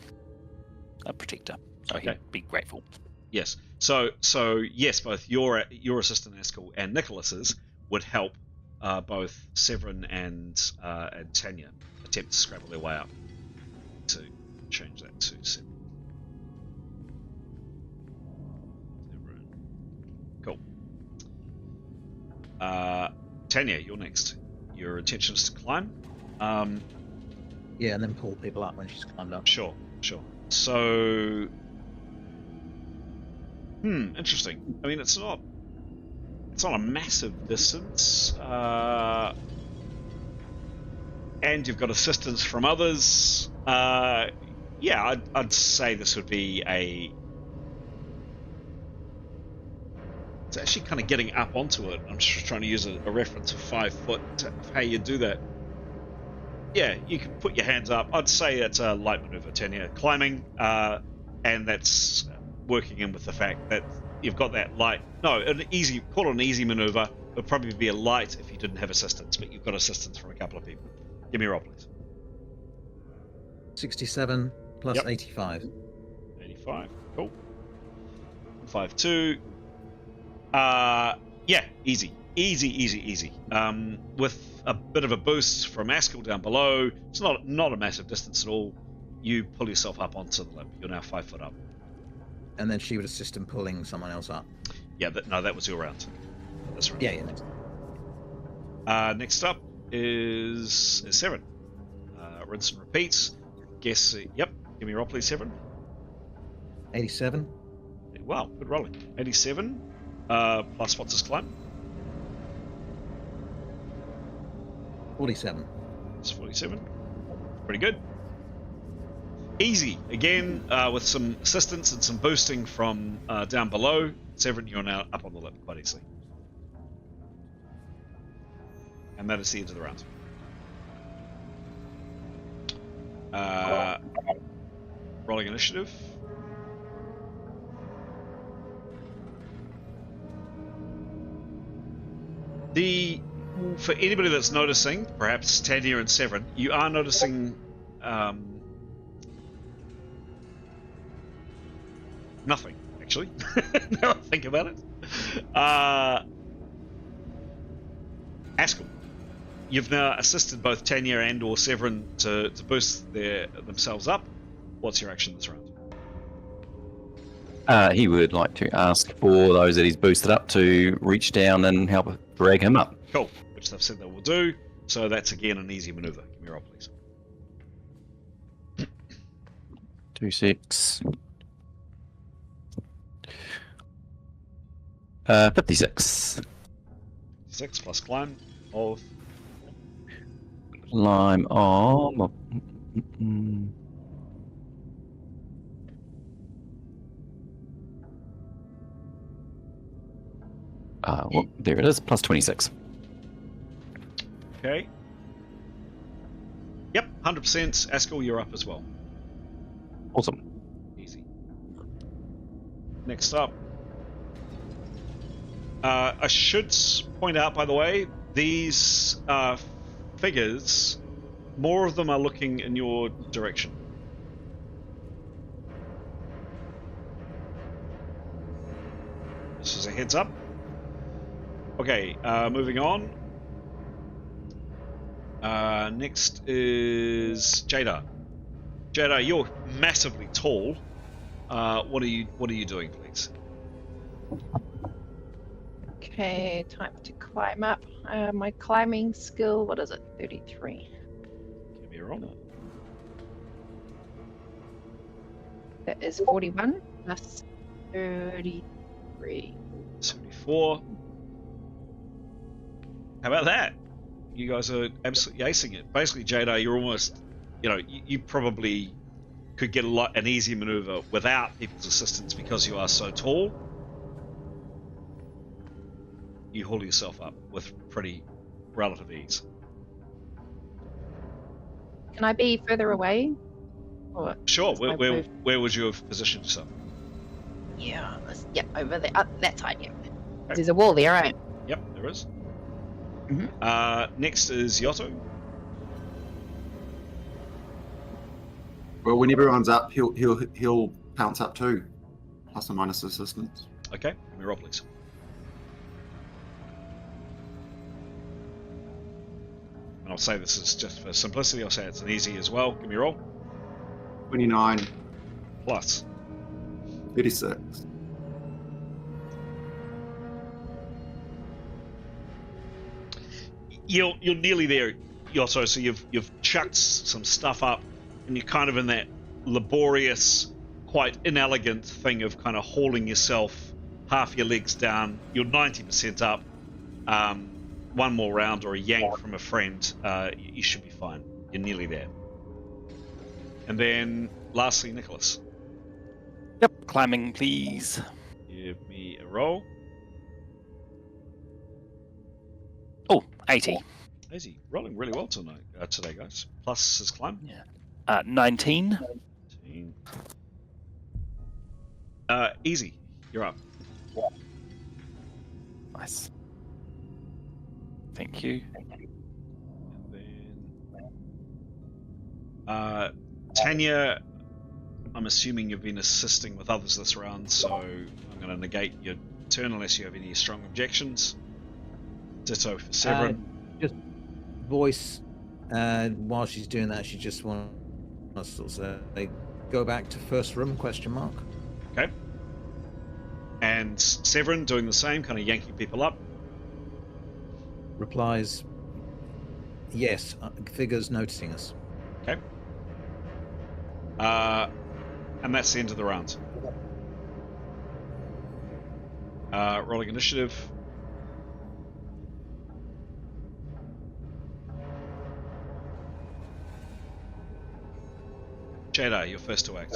a protector. So Okay. he'd be grateful. Yes. So yes, both your assistant Askell and Nicholas's would help both Severin and Tanya attempt to scrabble their way up to change that to 7. Severin. Cool. Tanya, you're next. Your intention is to climb. Yeah, and then pull people up when she's climbed up. Sure. So, interesting. I mean, it's not a massive distance, and you've got assistance from others. Yeah, I'd say this would be it's actually kind of getting up onto it. I'm just trying to use a reference of 5 foot of how you do that. Yeah, you can put your hands up. I'd say it's a light maneuver, Tanya. Climbing, and that's working in with the fact that you've got that light. No, call it an easy maneuver. It would probably be a light if you didn't have assistance, but you've got assistance from a couple of people. Give me a roll, please. 67 plus Yep. 85. 85, cool. 5-2. Yeah, easy. With a bit of a boost from Askell down below, it's not a massive distance at all. You pull yourself up onto the lip. You're now 5 foot up. And then she would assist in pulling someone else up. Yeah, that was your round. That's right. Yeah, next. Next up is Severin. Rinse and repeats. Guess. Yep. Give me a roll, please, Severin. 87. Wow, good rolling. 87. Plus what's his climb? 47. It's 47. Pretty good. Easy. Again, with some assistance and some boosting from down below. Severin, you're now up on the lip quite easily. And that is the end of the round. Rolling initiative. For anybody that's noticing, perhaps Tanya and Severin, you are noticing nothing, actually. Now I think about it. Askell, you've now assisted both Tanya and or Severin to boost themselves up. What's your action this round? He would like to ask for those that he's boosted up to reach down and help drag him up. Cool, which they've said they will do. So that's again an easy maneuver. Give me a roll, please. 26. 56. 6 plus climb of Climb on. Well, there it is. Plus 26. Okay. Yep, 100%. Askell, you're up as well. Awesome. Easy. Next up. I should point out, by the way, these figures, more of them are looking in your direction. This is a heads up. Okay, moving on. Next is Jaeda. Jaeda, you're massively tall. What are you doing, please? Okay, time to climb up. My climbing skill, what is it? 33. Give me a roll. That is 41 plus 33. 74. How about that? You guys are absolutely acing it. Basically, Jaeda, you're almost, you probably could get an easy maneuver without people's assistance because you are so tall. You haul yourself up with pretty relative ease. Can I be further away? Or Sure. is my Where move- would you have positioned yourself? Yeah, over there. That side, yeah. There's a wall there, right? Yep, there is. Mhm. Next is Yotto. Well, when everyone's up, he'll pounce up too, plus or minus assistance. Okay, give me a roll, please. And I'll say this is just for simplicity. I'll say it's an easy as well. Give me a roll. 29 Plus. 36. You're nearly there, Yosso. So you've chucked some stuff up, and you're kind of in that laborious, quite inelegant thing of kind of hauling yourself half your legs down. You're 90% up. One more round or a yank from a friend, you should be fine. You're nearly there. And then, lastly, Nicholas. Yep, climbing, please. Give me a roll. Oh, 80. Easy. Rolling really well tonight, today, guys. Plus his climb. Yeah. 19. 19. Easy. You're up. Nice. Thank you. And then Tanya, I'm assuming you've been assisting with others this round, so I'm going to negate your turn unless you have any strong objections. Ditto for Severin. Just voice, while she's doing that, she just wants to say, go back to first room, question mark. Okay. And Severin doing the same, kind of yanking people up. Replies, yes, figures noticing us. Okay. And that's the end of the round. Rolling initiative. Jaeda, you're first to act.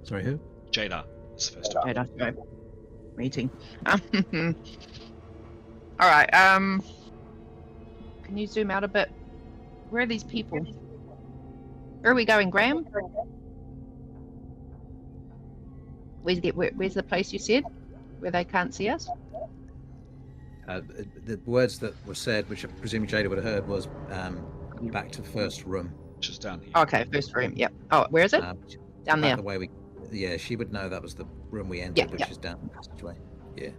Sorry, who? Jaeda is the first to act. Jaeda, go. Meeting. All right. Can you zoom out a bit? Where are these people? Where are we going, Graham? Where's the place you said where they can't see us? The words that were said, which I presume Jaeda would have heard, was back to first room. Which is down here. Okay, first room. Yep. Oh, where is it? Down there. The way we, yeah, she would know that was the room we entered, Yeah, which yeah. is down the passageway. Yeah.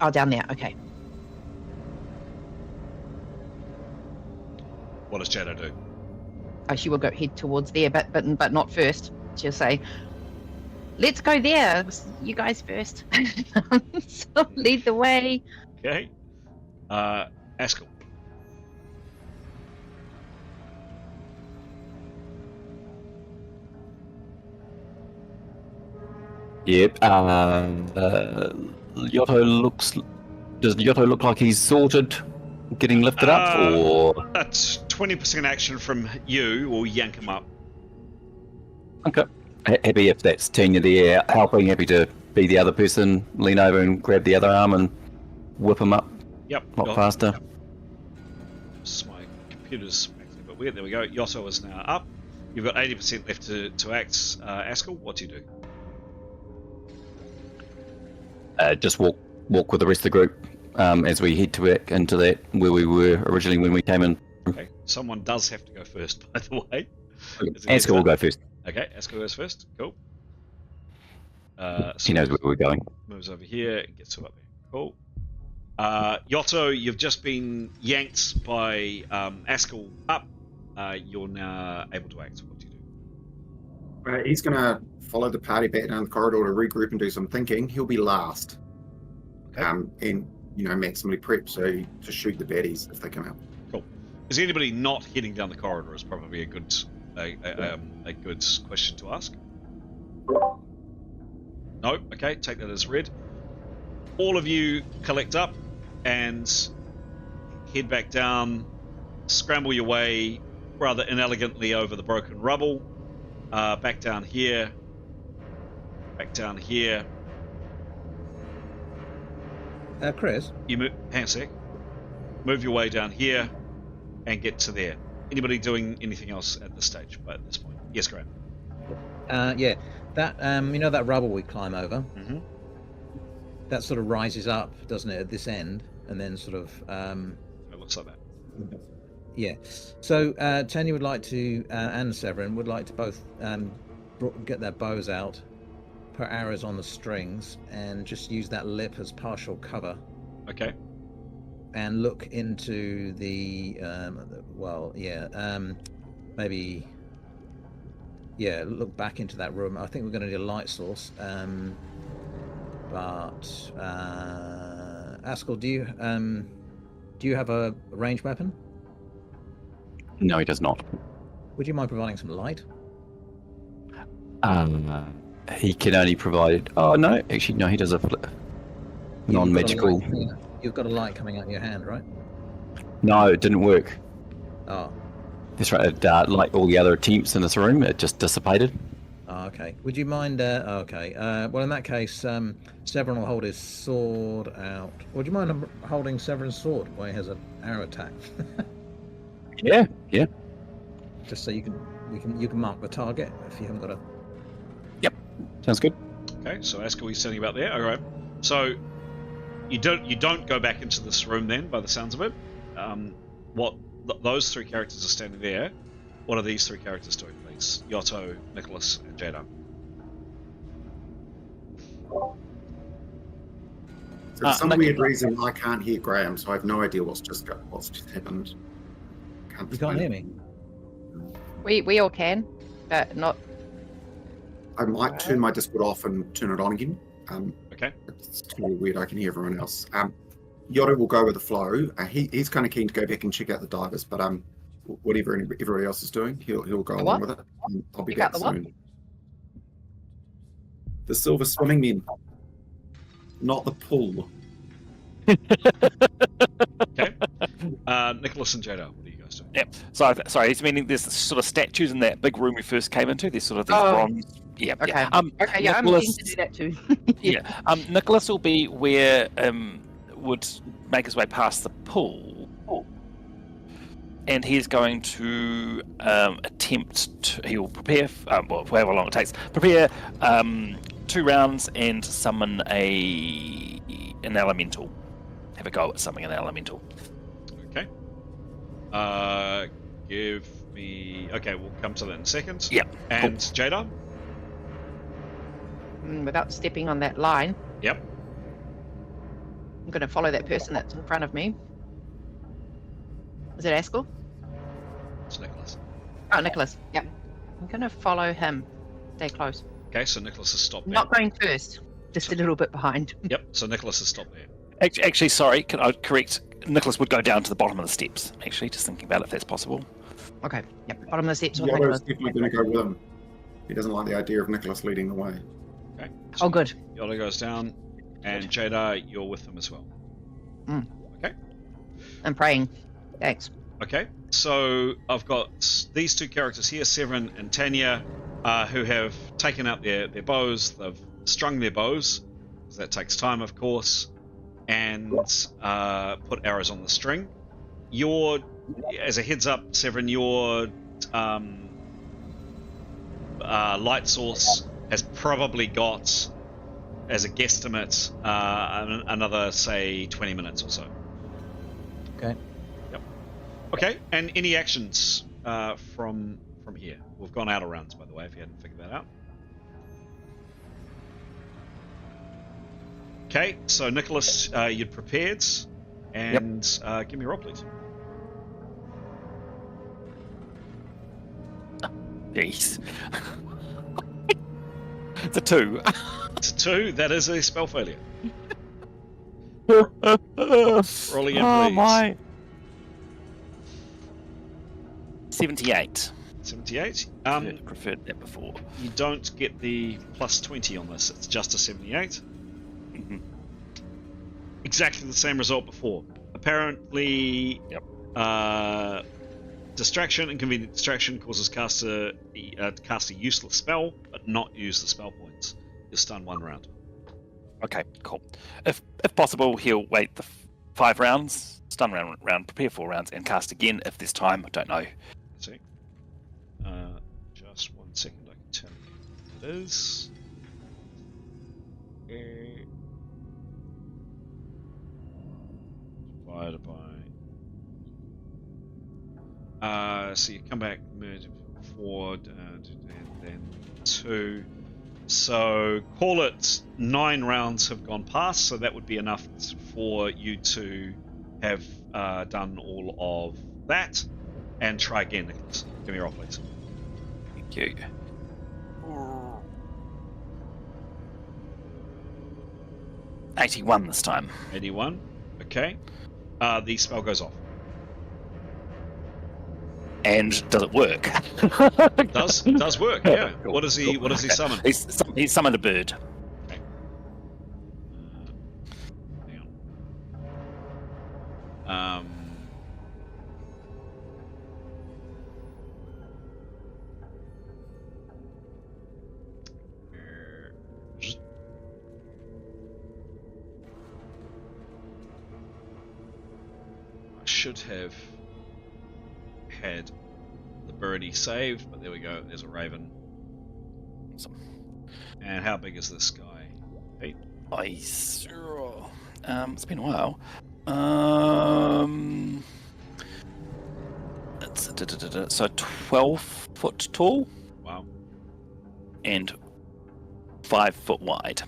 Oh, down there. Okay. What does Jaeda do? Oh, she will go head towards there, but not first. She'll say, "Let's go there. You guys first." So lead the way. Okay. Askell. Yep. Yotto looks. Does Yotto look like he's sorted, getting lifted up, or? That's 20% action from you, or yank him up. Okay. Happy if that's Tanya there helping. Happy to be the other person, lean over and grab the other arm and whip him up Yep. a lot faster. Yep. My computer's acting a bit weird. There we go. Yosso is now up. You've got 80% left to act. Askell, what do you do? Just walk with the rest of the group as we head into that where we were originally when we came in. Okay. Someone does have to go first, by the way. Aska will go first. Okay, Askell goes first. Cool. He knows where we're going. Moves over here and gets to up there. Cool. Yotto, you've just been yanked by Askell up. You're now able to act. What do you do? He's going to follow the party back down the corridor to regroup and do some thinking. He'll be last. Okay. And, maximally prep so to shoot the baddies if they come out. Cool. Is anybody not heading down the corridor? Is probably a good question to ask. No. Okay. Take that as read. All of you collect up and head back down. Scramble your way rather inelegantly over the broken rubble. Back down here. Back down here. Chris? You move. Hang on a sec. Move your way down here and get to there. Anybody doing anything else at this stage? But at this point, yes, Graham. Yeah. That that rubble we climb over. Mm-hmm. That sort of rises up, doesn't it, at this end, and then sort of. It looks like that. Yeah. So Tanya would like to, and Severin would like to both get their bows out, put arrows on the strings, and just use that lip as partial cover. Okay. And look into the maybe look back into that room. I think we're going to need a light source. But Askell, do you have a ranged weapon? No, he does not. Would you mind providing some light? He can only provide. Oh no, actually no, he does a non-magical. You've got a light coming out of your hand, right? No, it didn't work. Oh. That's right. Like all the other attempts in this room, it just dissipated. Oh, okay. Would you mind? Well, in that case, Severin will hold his sword out. Would you mind holding Severin's sword while he has an arrow attack? Yeah. Just so you can mark the target if you haven't got a. Yep. Sounds good. Okay, so Askell, he's standing about there. All right. So you don't go back into this room then, by the sounds of it. Those three characters are standing there. What are these three characters doing, please? Yotto, Nicholas, and Jaeda. So for some weird reason, I can't hear Graham, so I have no idea what's just happened. You can't hear me? We all can, but not. I might turn my Discord off and turn it on again. Okay. It's totally weird. I can hear everyone else. Yotto will go with the flow. He's kind of keen to go back and check out the divers, but whatever everybody else is doing, he'll go along with it. I'll be back soon. The silver swimming men, not the pool. Okay. Nicholas and Jaeda, what are you guys doing? Yep. So sorry, he's meaning there's sort of statues in that big room we first came into. There's sort of these bronze. Yeah. Okay. Yeah. Okay. Yeah, Nicholas, I'm keen to do that too. yeah. Nicholas will be where would make his way past the pool, and he's going to attempt to. He will prepare. However long it takes, prepare 2 rounds and summon an elemental. Have a go at summoning an elemental. Okay. Give me. Okay, we'll come to that in a second. Yep. And cool. Jaeda? Without stepping on that line. Yep. I'm going to follow that person that's in front of me. Is it Askell? It's Nicholas. Oh, Nicholas. Yep. I'm going to follow him. Stay close. Okay, so Nicholas has stopped there. Not going first. Just a little bit behind. Yep, so Nicholas has stopped there. Actually, sorry, can I correct? Nicholas would go down to the bottom of the steps, actually, just thinking about it, if that's possible. Okay. Yep. Bottom of the steps. Yotto's definitely going to go with him. He doesn't like the idea of Nicholas leading the way. Okay. Oh, good. Yotto goes down, and Jaeda, you're with them as well. Okay. I'm praying. Thanks. Okay, so I've got these two characters here, Severin and Tanya, who have taken out their bows. They've strung their bows, because that takes time, of course, and put arrows on the string. As a heads up, Severin, your light source has probably got, as a guesstimate, another, say, 20 minutes or so. Okay. Yep. Okay, and any actions from here? We've gone out of rounds, by the way, if you hadn't figured that out. Okay, so Nicholas, you'd prepared, and give me a roll, please. Jeez. It's a 2. It's a 2. That is a spell failure. Roll again, oh please. my! 78. 78. Preferred that before. You don't get the plus 20 on this. It's just a 78. Mm-hmm. Exactly the same result before. Apparently, distraction, inconvenient distraction, causes caster cast a useless spell, but not use the spell points. You're stunned 1 round. Okay, cool. If possible, he'll wait the 5 rounds, stun round, prepare 4 rounds, and cast again if there's time. I don't know. Let's see. Just 1 second, I can tell you what it is. Divided by So you come back, move forward, and then 2. So call it 9 rounds have gone past, so that would be enough for you to have done all of that. And try again, Nicholas. Give me a roll, please. Thank you. 81 this time. 81. Okay. The spell goes off. And does it work? Does work, yeah. Cool, What does he cool. what does he summon? He summoned a bird. Okay. Hang on. I should have had the birdie saved, but there we go. There's a raven. Awesome. And how big is this guy? Pete? It's been a while. So 12 foot tall. Wow. And 5 foot wide.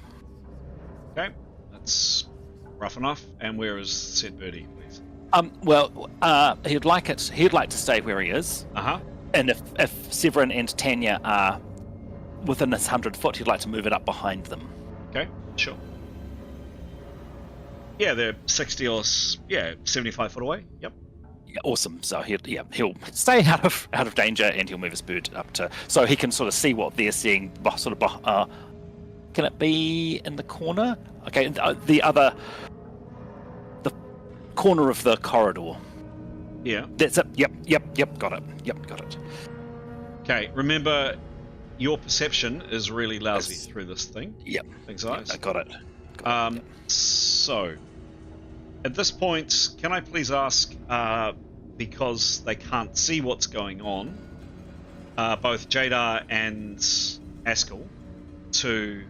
Okay, that's rough enough. And where is said birdie, please? He'd like to stay where he is. Uh-huh. And if Severin and Tanya are within this 100 foot, he'd like to move it up behind them. Okay, sure. Yeah, they're 60 or 75 foot away. Yep. Yeah, awesome. So he'll stay out of danger, and he'll move his bird up to so he can sort of see what they're seeing. Can it be in the corner? Okay, the corner of the corridor. Yeah. That's it. Yep. Got it. Got it. Okay, remember, your perception is really lousy through this thing. Yep. Thanks, guys. I got it. So, at this point, can I please ask, because they can't see what's going on, both Jaeda and Askell to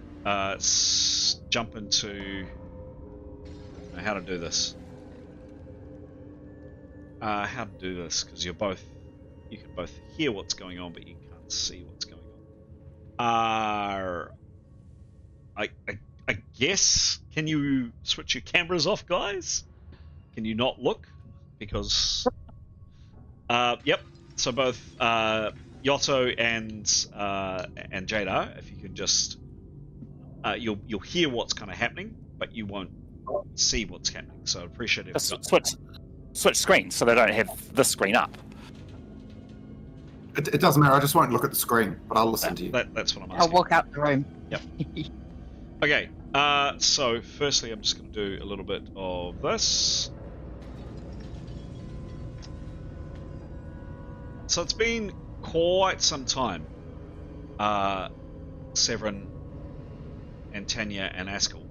jump into... I don't know how to do this. Because you can both hear what's going on, but you can't see what's going on. I guess, can you switch your cameras off, guys? Can you not look? Because yep. So both Yotto and Jaeda, if you could just you'll hear what's kind of happening, but you won't see what's happening. So I appreciate it. Switch screens so they don't have this screen up. It doesn't matter. I just won't look at the screen, but I'll listen to you. That's what I'm asking. I'll walk out the room. Yep. Okay. So firstly, I'm just going to do a little bit of this. So it's been quite some time. Severin and Tanya and Askell.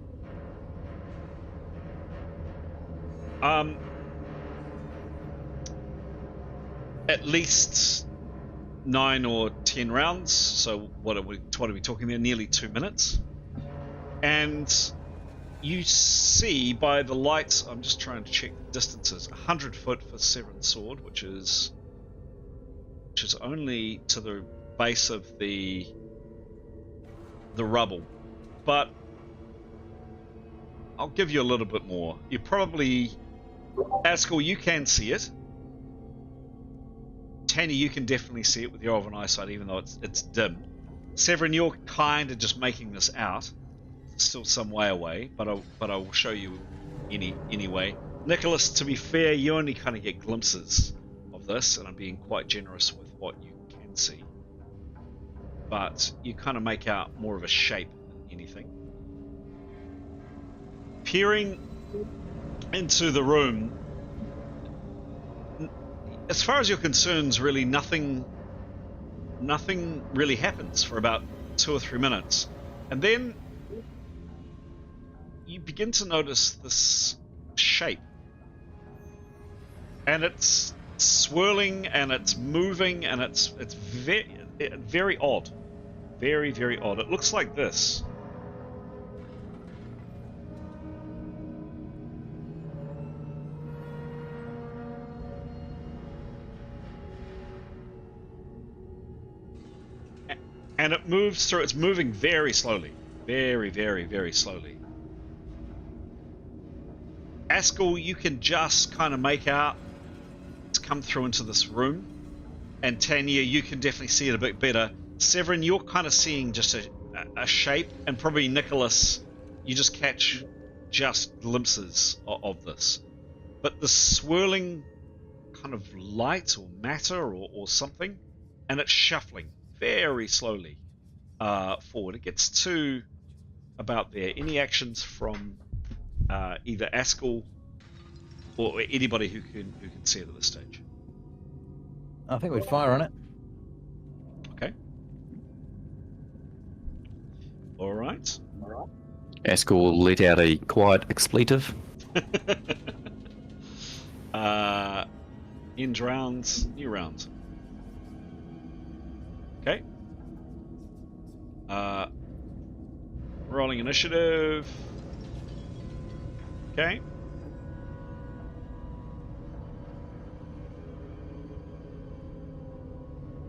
At least 9 or 10 rounds. So what are we talking about? Nearly 2 minutes. And you see by the lights, I'm just trying to check the distances. 100 foot for Severin's sword, which is only to the base of the rubble. But I'll give you a little bit more. You probably, Askell, you can see it. Tanya, you can definitely see it with your elven eyesight, even though it's dim. Severin, you're kind of just making this out. It's still some way away, but I will show you anyway. Nicholas, to be fair, you only kind of get glimpses of this, and I'm being quite generous with what you can see. But you kind of make out more of a shape than anything. Peering into the room, as far as you're concerned, really nothing really happens for about 2 or 3 minutes. And then you begin to notice this shape. And it's swirling and it's moving and it's very odd. Very, very odd. It looks like this. and it moves through. It's moving very slowly, very, very, very slowly. Askell, you can just kind of make out it's come through into this room, and Tanya, you can definitely see it a bit better. Severin, you're kind of seeing just a shape, and probably Nicholas, you just catch just glimpses of this. But the swirling kind of light or matter or something, and it's shuffling very slowly forward. It gets to about there. Any actions from either Askell or anybody who can see it at this stage? I think we'd fire on it. Okay. All right. Askell will let out a quiet expletive. End rounds, new rounds. Okay. Rolling initiative. Okay.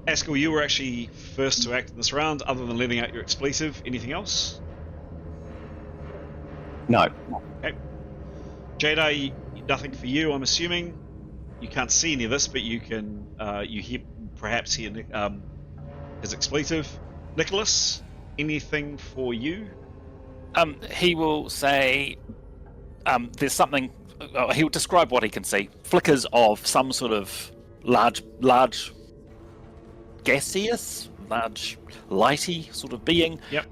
Askell, you were actually first to act in this round, other than letting out your expletive. Anything else? No. Okay. Jaeda, nothing for you, I'm assuming. You can't see any of this, but you can, you perhaps hear his expletive. Nicholas, anything for you? He will say, there's something, he'll describe what he can see. Flickers of some sort of large gaseous, large lighty sort of being. Yep.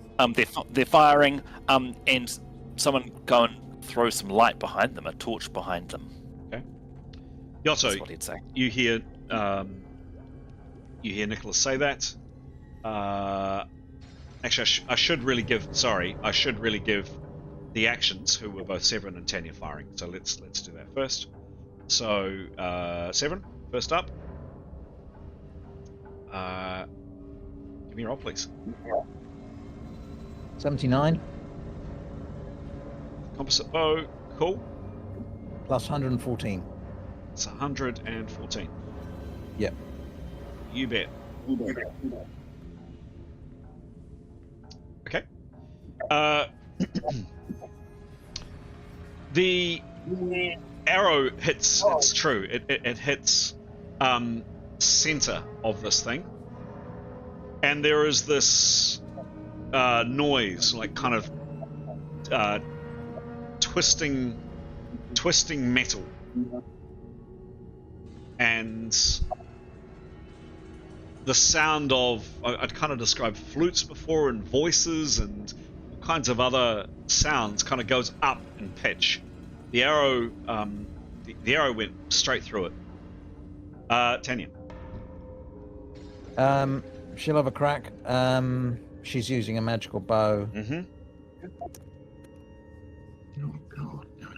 They're firing, and someone go and throw some light behind them, a torch behind them. Okay. That's Yotto, what he'd say. you hear Nicholas say that. Actually, I should really give the actions, who were both Severin and Tanya firing. So let's do that first. So Severin, first up. Give me a roll, please. 79 Composite bow, cool. plus 114. It's 114. Yep. You bet. Okay. The arrow hits. It's true. It hits center of this thing, and there is this noise, like kind of twisting metal, and the sound of, I'd kind of described flutes before, and voices and all kinds of other sounds kind of goes up in pitch. The arrow went straight through it. Tanya. She'll have a crack. She's using a magical bow. Mm-hmm. Oh god, no, I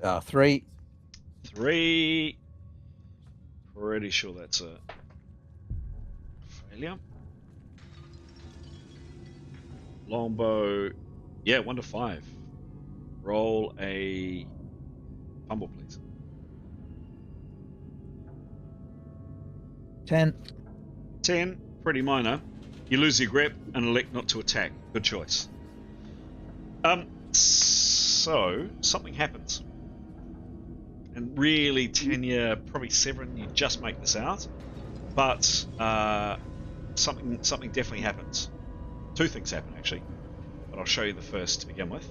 can't. 3. 3. Pretty sure that's a failure. Longbow. Yeah, 1 to 5. Roll a fumble, please. 10. 10. Pretty minor. You lose your grip and elect not to attack. Good choice. So something happens. And really, Tanya, probably Severin, you just make this out. But something definitely happens. 2 things happen, actually. But I'll show you the first to begin with.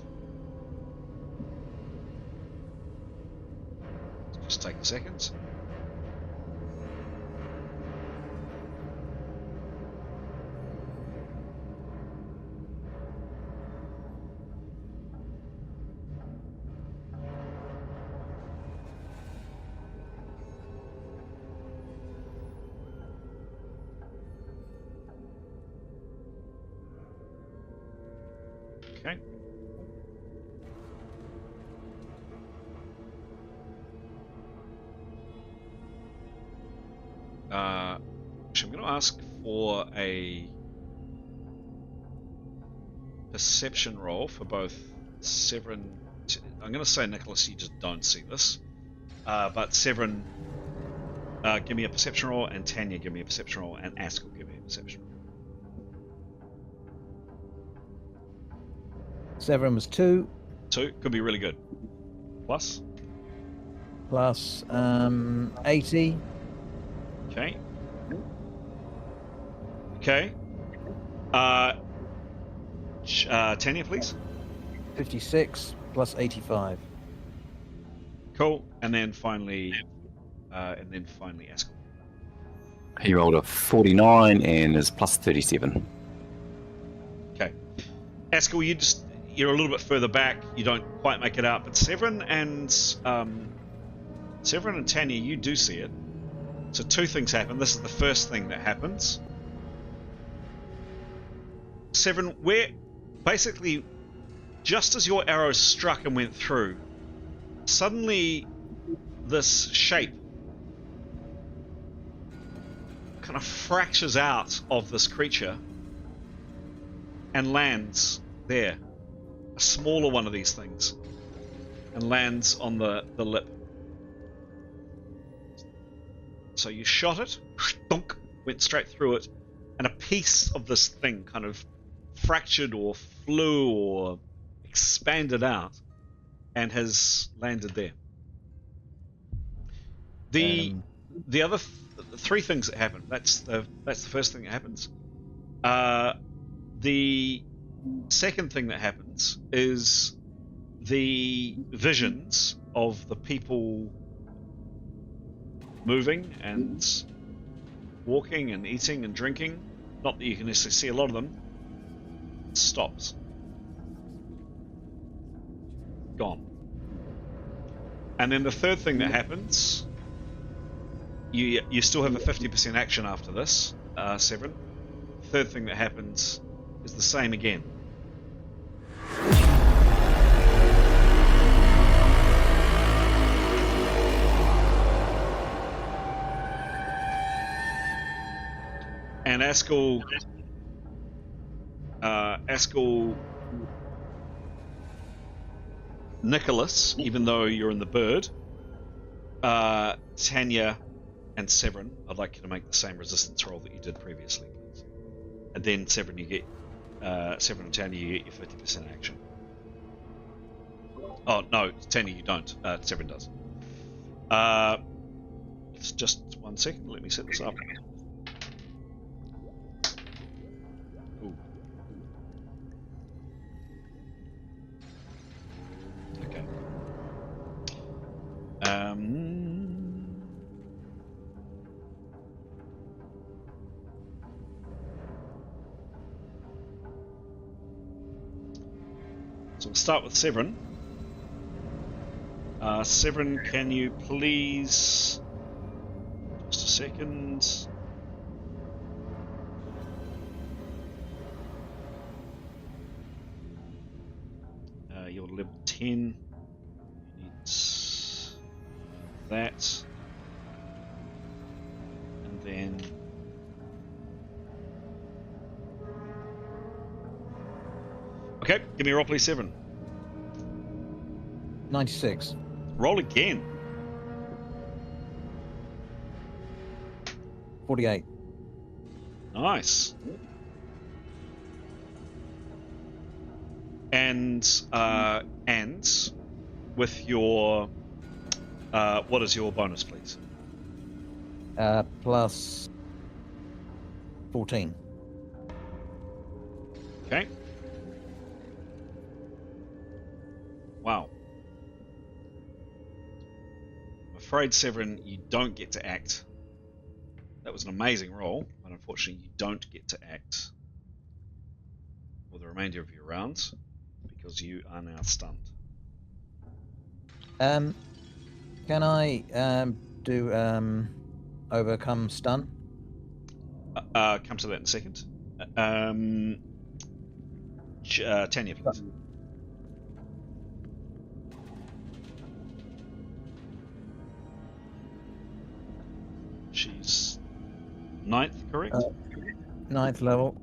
Just take a second. Okay. Actually, I'm going to ask for a perception roll for both Severin. I'm going to say, Nicholas, you just don't see this. But Severin, give me a perception roll, and Tanya, give me a perception roll, and Askell, give me a perception roll. Severin was 2. 2 could be really good. Plus. Plus 80. Okay. Okay. Tanya, please. 56 plus 85. Cool. And then finally Askell. He rolled a 49 and is plus 37. Okay. Askell, you're a little bit further back. You don't quite make it out, but Severin and Tanya, you do see it. So 2 things happen. This is the first thing that happens. Severin, where basically just as your arrow struck and went through, suddenly this shape kind of fractures out of this creature and lands there. A smaller one of these things. And lands on the lip. So you shot it, dunk, went straight through it, and a piece of this thing kind of fractured or flew or expanded out and has landed there. The other 3 things that happen. That's the first thing that happens. The second thing that happens is the visions of the people moving and walking and eating and drinking, not that you can necessarily see a lot of them, stops. Gone. And then the third thing that happens, you still have a 50% action after this, Severin. The third thing that happens is the same again. And Askell Nicholas, even though you're in the bird, Tanya and Severin, I'd like you to make the same resistance roll that you did previously, please. And then Severin, you get Severin and Tanya, you get your 50% action. Oh no, Tanya, you don't. Severin does. Just 1 second. Let me set this up. Ooh. Okay. So we'll start with Severin. Severin, can you please... Just a second. You're level 10. You need that. And then... Okay, give me a roll, please, Severin. 96. Roll again. 48. Nice. And with your what is your bonus, please? Plus 14. Okay. Wow. I'm afraid, Severin, you don't get to act. That was an amazing roll, but unfortunately you don't get to act for the remainder of your rounds because you are now stunned. Can I do overcome stun? Come to that in a second. Tanya, please. She's 9th, correct? 9th level.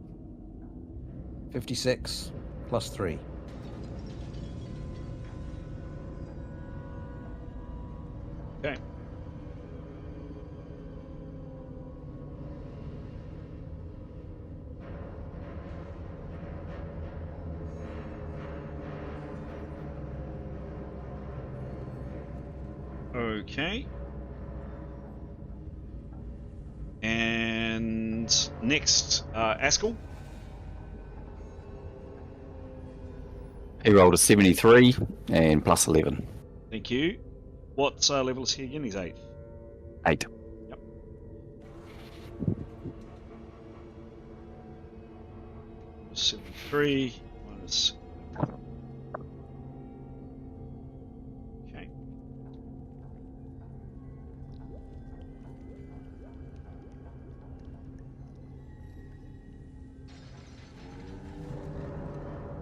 56 plus 3. Okay. Okay. And next, Askell. He rolled a 73 and plus 11. Thank you. What level is he again? He's 8. 8. Yep. -73 minus. Okay.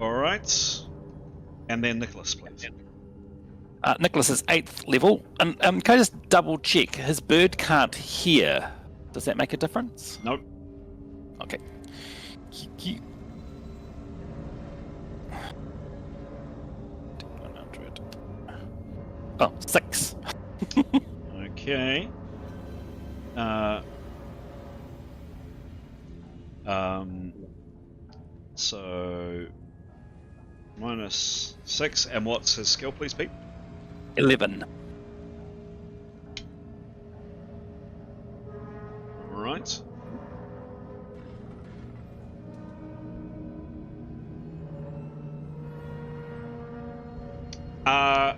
All right. And then Nicholas, please. Nicholas is 8th level. And can I just double check? His bird can't hear. Does that make a difference? Nope. Okay. You... 100. Oh, 6. Okay. So -6, and what's his skill, please, Pete? 11. All right.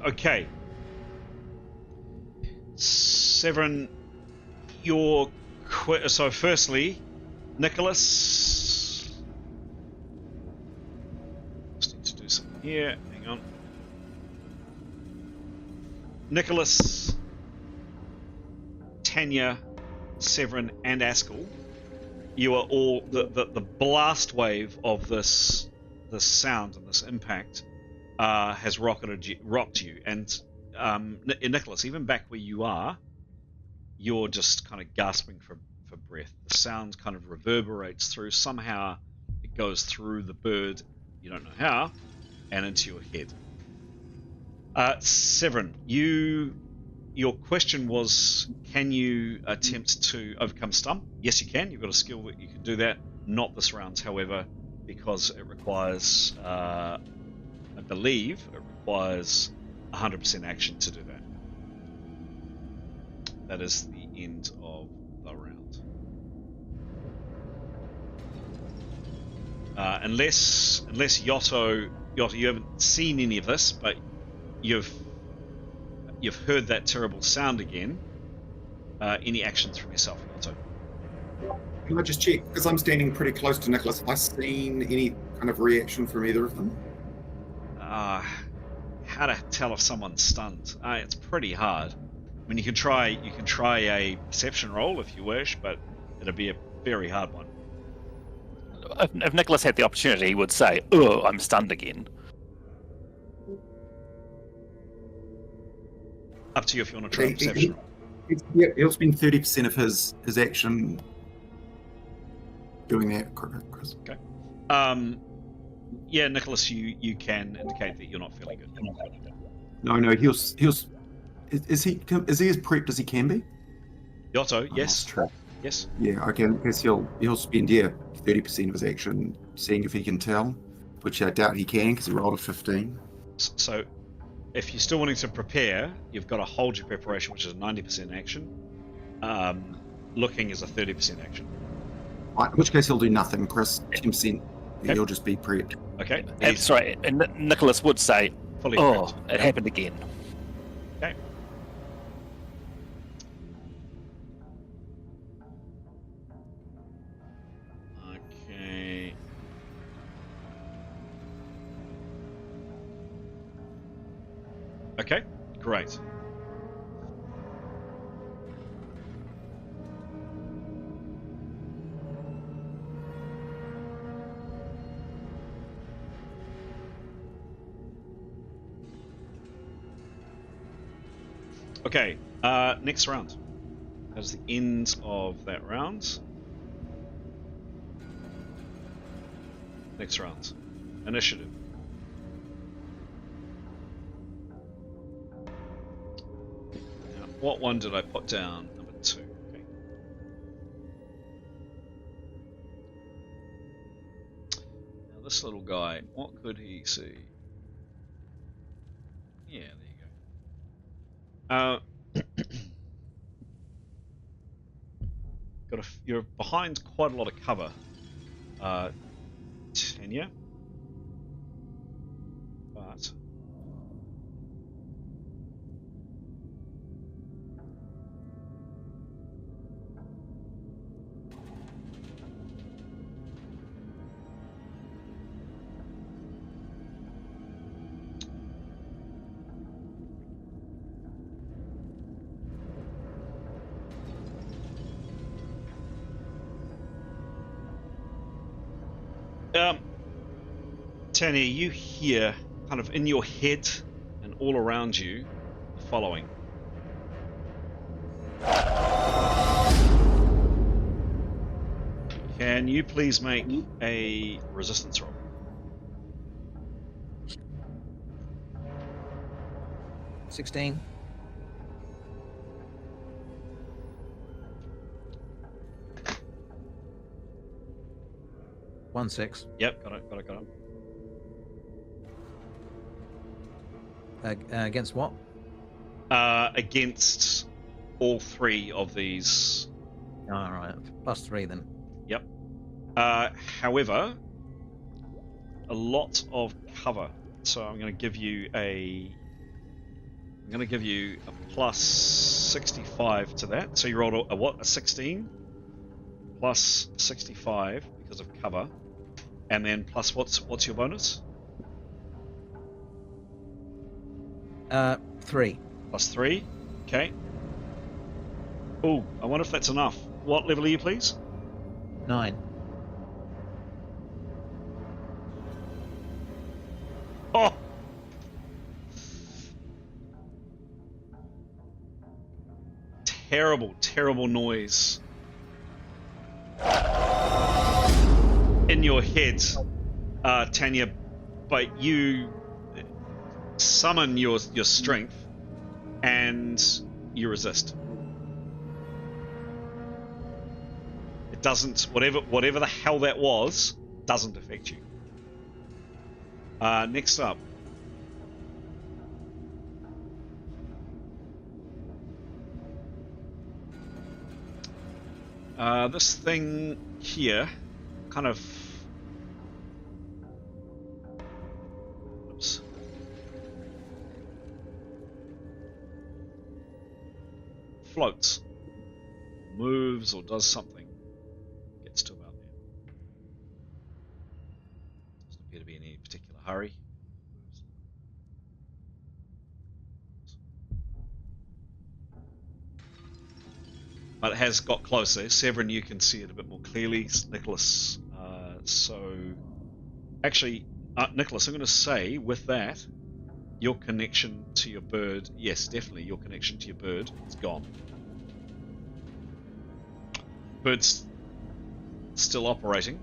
Okay. Severin, so firstly, Nicholas. Just need to do something here. Hang on. Nicholas, Tanya, Severin, and Askell. You are all the blast wave of this sound and this impact has rocked you, and Nicholas, even back where you are, you're just kind of gasping for breath. The sound kind of reverberates through. Somehow it goes through the bird, you don't know how, and into your head. Severin, your question was, can you attempt to overcome stun? Yes, you can. You've got a skill that you can do that. Not this round, however, because it requires, I believe, it requires 100% action to do that. That is the end of the round. Unless Yotto, you haven't seen any of this, but you've heard that terrible sound again. Any actions from yourself, Yotto? Can I just check, because I'm standing pretty close to Nicholas, have I seen any kind of reaction from either of them? How to tell if someone's stunned? It's pretty hard. I mean, you can try a perception roll if you wish, but it'll be a very hard one. If Nicholas had the opportunity, he would say, "Oh, I'm stunned again." Up to you if you want to try a perception roll. He'll spend 30% of his action doing that, Chris. Okay. Yeah, Nicholas, you can indicate that you're not feeling good. No, he'll is he as prepped as he can be? Yotto, yes. Yes. Yeah, okay. I guess he'll spend 30% of his action seeing if he can tell, which I doubt he can because he rolled a 15. So, if you're still wanting to prepare, you've got to hold your preparation, which is a 90% action. Looking is a 30% action. Right, in which case he'll do nothing, Chris. 10%. Okay. He'll just be prepped. Okay. And, sorry, and Nicholas would say, Fully "Oh, prepped. it happened again." Okay. Okay. Okay, great. Okay, next round. That is the end of that round. Next round. Initiative. Now, what one did I put down? Number 2. Okay. Now this little guy, what could he see? Yeah, there you go. You're behind quite a lot of cover, Tanya. But Tanya, you hear kind of in your head and all around you the following. Can you please make a resistance roll? $16. $16. Yep, got it. Against what? Against all three of these. All right, +3 then. Yep. However, a lot of cover. So I'm going to give you a plus 65 to that. So you rolled a what? A 16 plus 65 because of cover, and then plus what's your bonus? 3. Plus 3. Okay. Oh, I wonder if that's enough. What level are you, please? 9. Oh! Terrible noise in your head, Tanya, but you summon your strength and you resist. It doesn't, whatever the hell that was, doesn't affect you. Next up. This thing here kind of floats, moves, or does something. Gets to about there. Doesn't appear to be in any particular hurry. But it has got closer. Severin, you can see it a bit more clearly. Nicholas, actually, Nicholas, I'm going to say with that, your connection to your bird, yes, definitely, your connection to your bird is gone. Bird's still operating,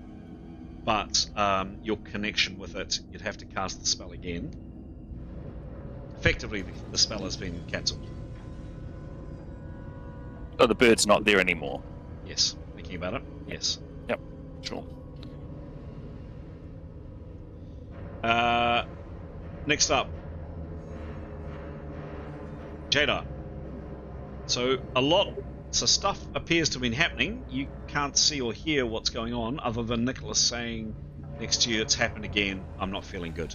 but your connection with it, you'd have to cast the spell again. Effectively, the spell has been cancelled. Oh, the bird's not there anymore. Yes, thinking about it, yes. Yep, sure. Next up, Jaeda. So stuff appears to have been happening. You can't see or hear what's going on, other than Nicholas saying next to you, "It's happened again. I'm not feeling good."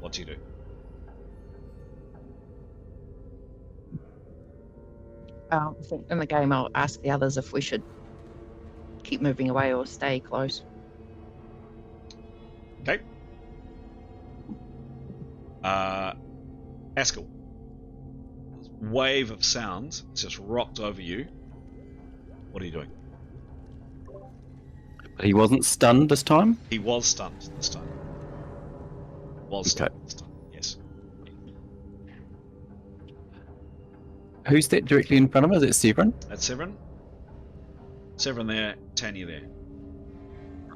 What do you do? I think in the game I'll ask the others if we should keep moving away or stay close. Okay. Askell. This wave of sound has just rocked over you. What are you doing? But he wasn't stunned this time? He was stunned this time. Stunned this time, yes. Who's that directly in front of us? Is it Severin? That's Severin. Severin there, Tanya there.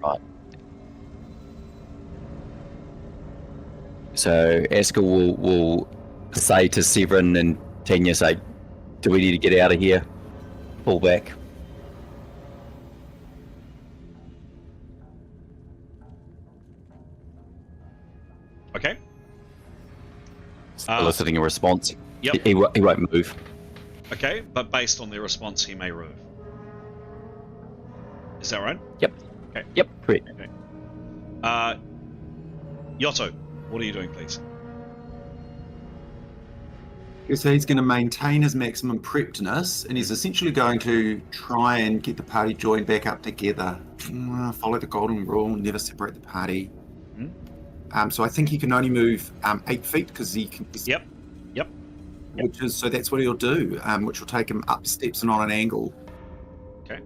Right. So Askell will say to Severin and Tanya, say, "Do we need to get out of here? Pull back." Okay. eliciting a response. Yep. He won't move. Okay, but based on their response, he may move. Is that right? Yep. Okay. Yep. Correct. Okay. Yotto, what are you doing, please? So he's going to maintain his maximum preppedness, and he's essentially going to try and get the party joined back up together. Follow the golden rule, never separate the party. So I think he can only move 8 feet because he can. Yep. So that's what he'll do, which will take him up steps and on an angle. Okay.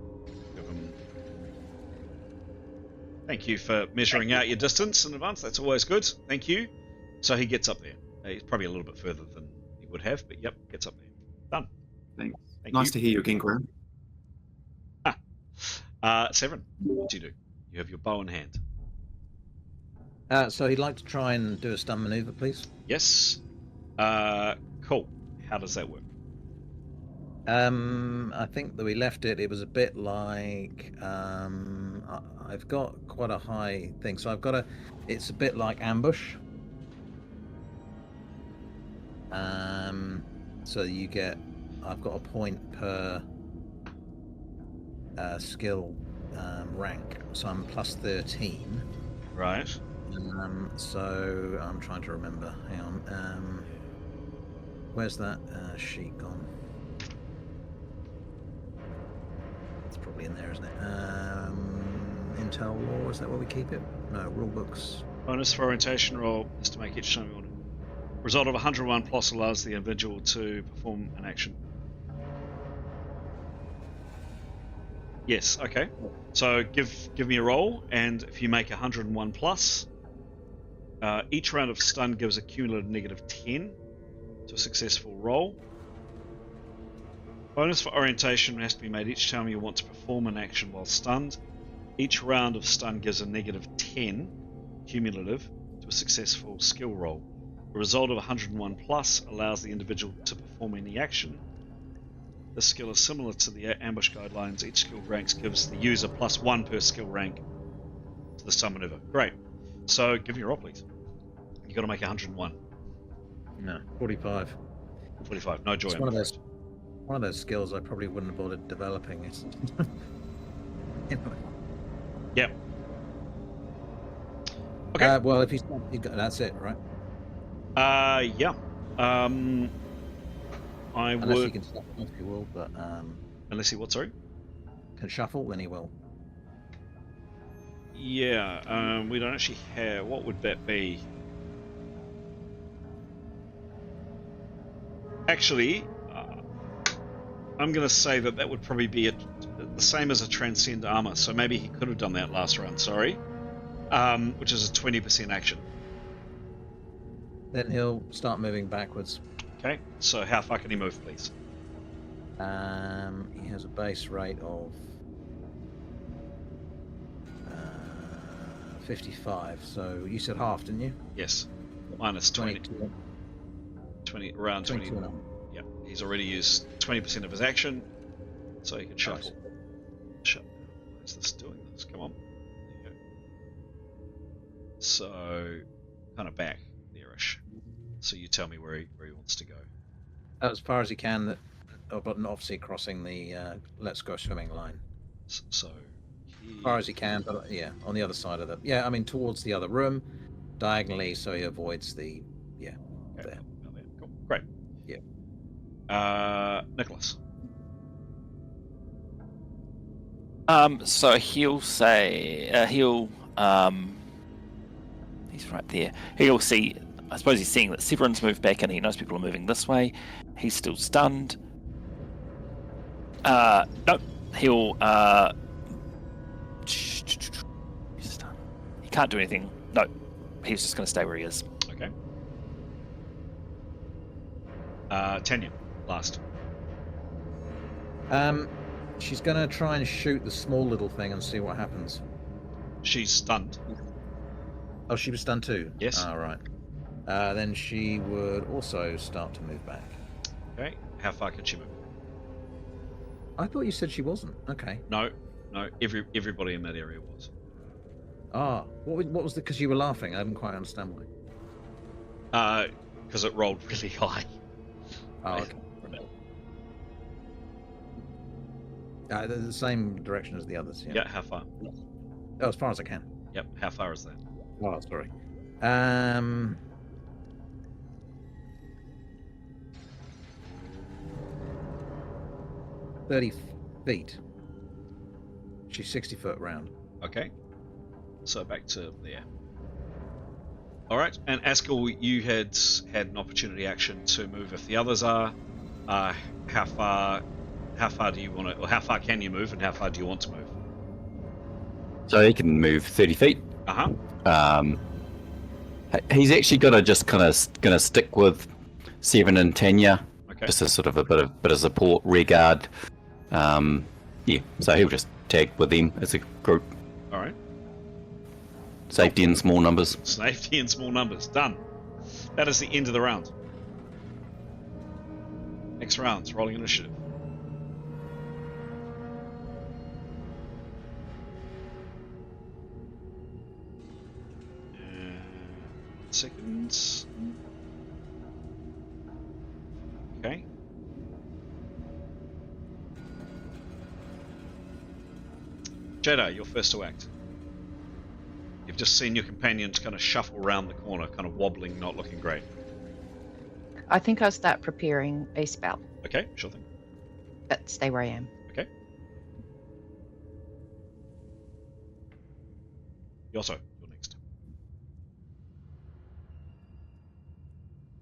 Thank you for measuring out your distance in advance. That's always good. Thank you. So he gets up there. He's probably a little bit further than he would have, but yep, gets up there. Done. Thanks. Thank Nice you. to hear you again, Graham. Severin, what do you do? You have your bow in hand. So he'd like to try and do a stun maneuver, please. Yes. Cool. How does that work? I think that we left it. It was a bit like I've got quite a high thing, so I've got a. It's a bit like ambush. So you get. I've got a point per skill rank, so I'm plus 13. Right. So I'm trying to remember. Hang on. Where's that sheet gone? It's probably in there, isn't it? Intel law, is that where we keep it? No, rule books. Bonus for orientation roll is to make each time you want to. Result of 101 plus allows the individual to perform an action. Yes, okay. So give me a roll, and if you make 101 plus, each round of stun gives a cumulative negative 10 to a successful roll. Bonus for orientation has to be made each time you want to perform an action while stunned. Each round of stun gives a negative 10 cumulative to a successful skill roll. The result of 101 plus allows the individual to perform any action. This skill is similar to the ambush guidelines. Each skill rank gives the user +1 per skill rank to the stun maneuver. Great. So give me a roll, please. You got to make 101. No, 45. 45. No joy. It's one of those skills I probably wouldn't have bothered developing. It's Yep. Okay. Well, if he's that's it, right? Yeah. I Unless he would. can shuffle, if he will, but Unless he what? Sorry. can shuffle, then he will. Yeah. We don't actually have. What would that be? Actually, I'm going to say that would probably be the same as a transcend armor. So maybe he could have done that last round. Sorry. Which is a 20% action. Then he'll start moving backwards. Okay. So how far can he move, please? He has a base rate of 55. So you said half, didn't you? Yes. Minus 20. 20 around 20. 22. Yeah. He's already used 20% of his action, so he can shuffle. Why is this doing this? Come on. There you go. So, kind of back nearish. So you tell me where he wants to go. As far as he can, but obviously crossing the let's go swimming line. So, As far as he can, but yeah, on the other side of the I mean towards the other room, diagonally, so he avoids the okay, there. about there. Cool. Great. Yeah. Nicholas. So he'll say he's right there. He'll see. I suppose he's seeing that Severin's moved back and he knows people are moving this way. He's still stunned. No, he'll he's stunned. He can't do anything. No, he's just going to stay where he is. Okay. Tanya, last. She's going to try and shoot the small little thing and see what happens. She's stunned. Oh, she was stunned too? Yes. All right. Then she would also start to move back. Okay. How far can she move? I thought you said she wasn't. Okay. No. Everybody in that area was. Ah, what was the? Because you were laughing. I didn't quite understand why. because it rolled really high. Oh, okay. They're the same direction as the others. Yeah. Yeah, how far? Oh, as far as I can. Yep, how far is that? Oh, sorry. 30 feet. She's 60 foot round. Okay. So back to there. All right, and Askell, you had an opportunity action to move if the others are. How far do you want to, or how far can you move, and how far do you want to move? So he can move 30 feet. He's actually gonna stick with 7 and Tanya, Okay. just as sort of a bit of support, rear guard. Yeah, so he'll just tag with them as a group. All right. Safety in small numbers. Safety in small numbers. Done. That is the end of the round. Next round's rolling initiative. Seconds. Okay. Jaeda, you're first to act. You've just seen your companions kind of shuffle around the corner, kind of wobbling, not looking great. I think I'll start preparing a spell, Okay, sure thing. but stay where I am. Okay. Yosso, you're next.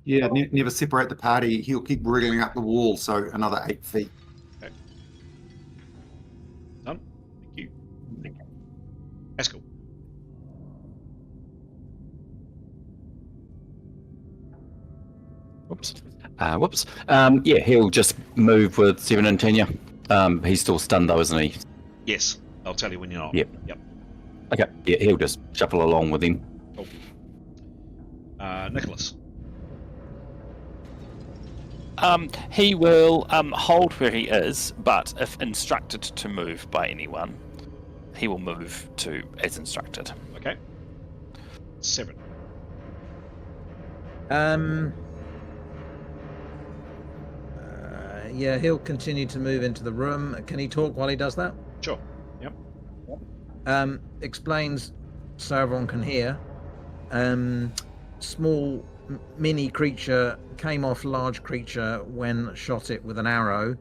Yeah, never separate the party. He'll keep wriggling up the wall, so another 8 feet. Okay. Done. Thank you. Askell. Whoops. Yeah, he'll just move with 7 and Tanya. He's still stunned though, isn't he? Yes, I'll tell you when you're not. Yep. Yep. Okay, yeah, he'll just shuffle along with him. Cool. Nicholas. He will hold where he is, but if instructed to move by anyone, he will move to as instructed. Okay. 7. Yeah, he'll continue to move into the room. Can he talk while he does that? Sure. Yep. Explains so everyone can hear. Small mini creature came off large creature when shot it with an arrow.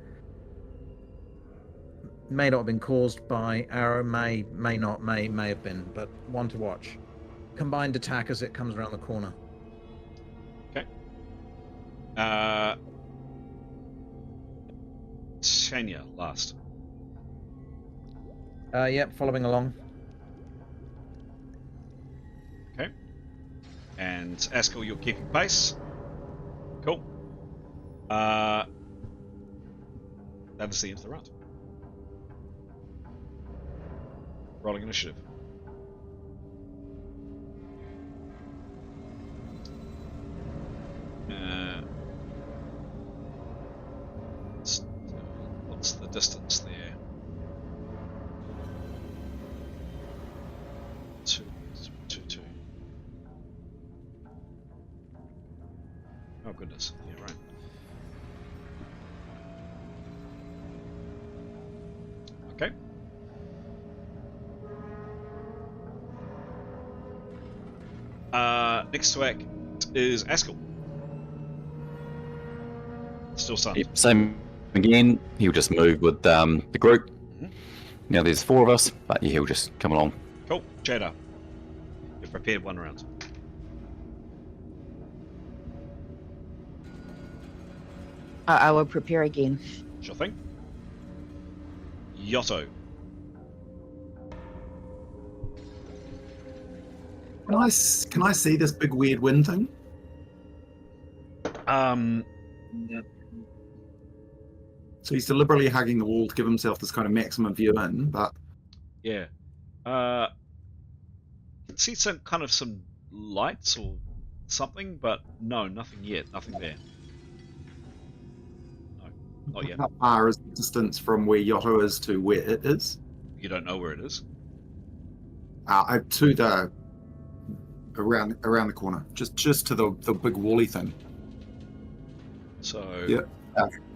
May not have been caused by arrow, may not, may have been, but one to watch. Combined attack as it comes around the corner. Okay. Tanya, last. Yep, following along. Okay. And Askell, you're keeping pace. Cool. That is the end of the round. Rolling initiative. What's the distance there? 2. Oh goodness, yeah, right. Okay. Next to act is Askell. Still stunned. Yep, same again. He'll just move with the group. Mhm. Now there's 4 of us, but yeah, he'll just come along. Cool. Jaeda, you've prepared 1 round. I will prepare again. Sure thing. Yotto. Can I see this big weird wind thing? So he's deliberately hugging the wall to give himself this kind of maximum view in, but Yeah. I can see some lights or something, but no, nothing yet. Nothing there. No, not yet. how far is the distance from where Yotto is to where it is? You don't know where it is. To the around the corner, just to the big wally thing. So Yeah,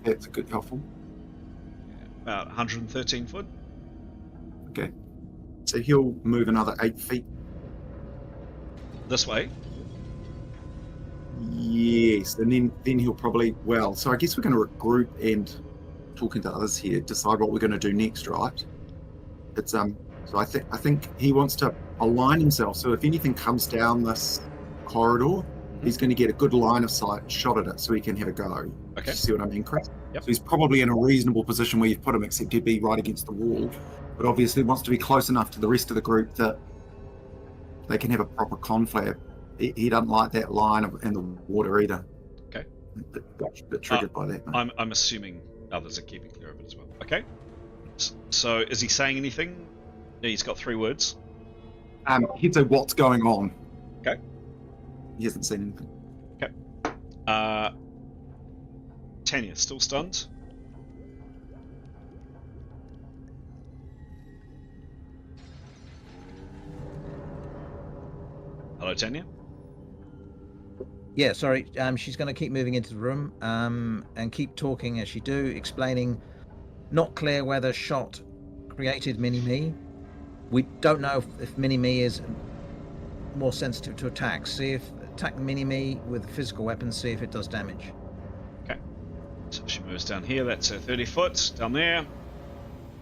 that's a good helpful. about 113 foot. Okay. So he'll move another 8 feet. This way. Yes, and then he'll probably, well, so I guess we're going to regroup and talking to others here, decide what we're going to do next, right? It's so I think he wants to align himself. So if anything comes down this corridor, he's going to get a good line of sight shot at it, so he can have a go. Okay. Do you see what I mean, Chris? Yep. So he's probably in a reasonable position where you've put him, except he'd be right against the wall. But obviously wants to be close enough to the rest of the group that they can have a proper conflab. He doesn't like that line in the water either. Okay. Bit triggered by that. Mate. I'm assuming others are keeping clear of it as well. Okay. So is he saying anything? Yeah, he's got 3 words. He'd say, "What's going on?" Okay. He hasn't seen anything. Okay. Tanya, still stunned? Hello, Tanya? Yeah, sorry. She's going to keep moving into the room and keep talking as she do, explaining. Not clear whether shot created Mini-Me. We don't know if Mini-Me is more sensitive to attacks. See if attack Mini-Me with a physical weapon, see if it does damage. Okay. So she moves down here. That's her 30 foot down there.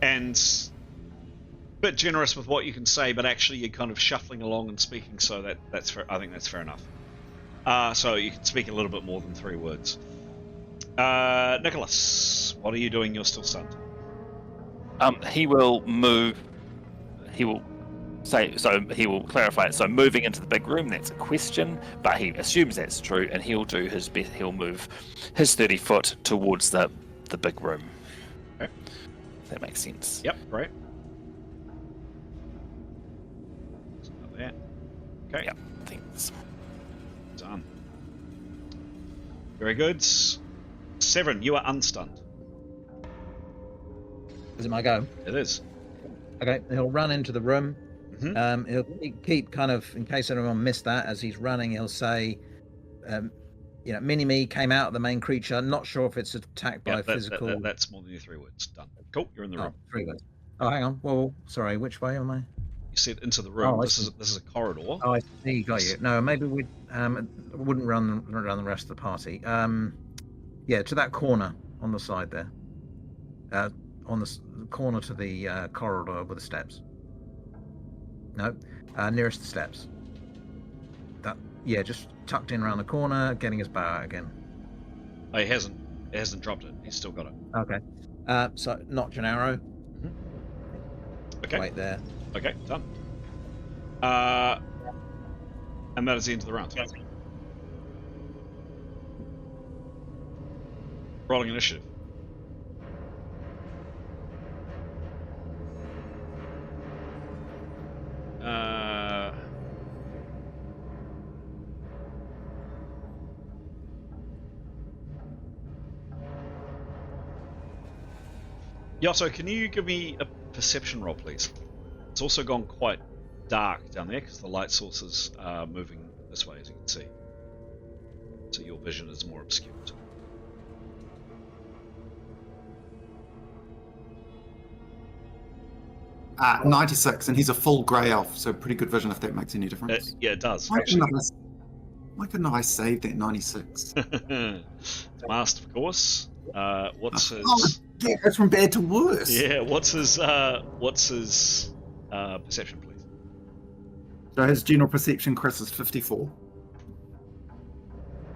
And a bit generous with what you can say, but actually you're kind of shuffling along and speaking, so that's fair. I think that's fair enough. So you can speak a little bit more than 3 words. Nicholas, what are you doing? You're still stunned. He will move. He will say. So he will clarify it. So moving into the big room, that's a question, but he assumes that's true, and he'll do his best. He'll move his 30 foot towards the big room. Okay. If that makes sense. Yep. Right. Like that. Okay. Yep. Thanks. Done. Very good. Severin, you are unstunned. Is it my go? It is. Okay, he'll run into the room. Mhm. He'll keep kind of, in case anyone missed that, as he's running, he'll say, Mini-Me came out of the main creature. Not sure if it's attacked by physical. That's more than your 3 words. Done. Cool. You're in the room. 3 words. Oh, hang on. Well, sorry. Which way am I? You said into the room. Oh, this is a corridor. Oh, I see. Got you. No, maybe we wouldn't run the rest of the party. To that corner on the side there. On the corner to the corridor with the steps. No, nearest the steps. Just tucked in around the corner, getting his bow out again. Oh, he hasn't dropped it. He's still got it. Okay. So notch an arrow. Okay. Right there. Okay, done. And that is the end of the round. Rolling initiative. Yotto, can you give me a perception roll, please? It's also gone quite dark down there because the light sources are moving this way, as you can see. So your vision is more obscured. Uh, 96, and he's a full grey elf, so pretty good vision if that makes any difference. Yeah, it does. Why couldn't I save that 96? Masked, of course. What's his? Oh, yeah, that's from bad to worse. Yeah, what's his perception, please? So his general perception, Chris, is 54.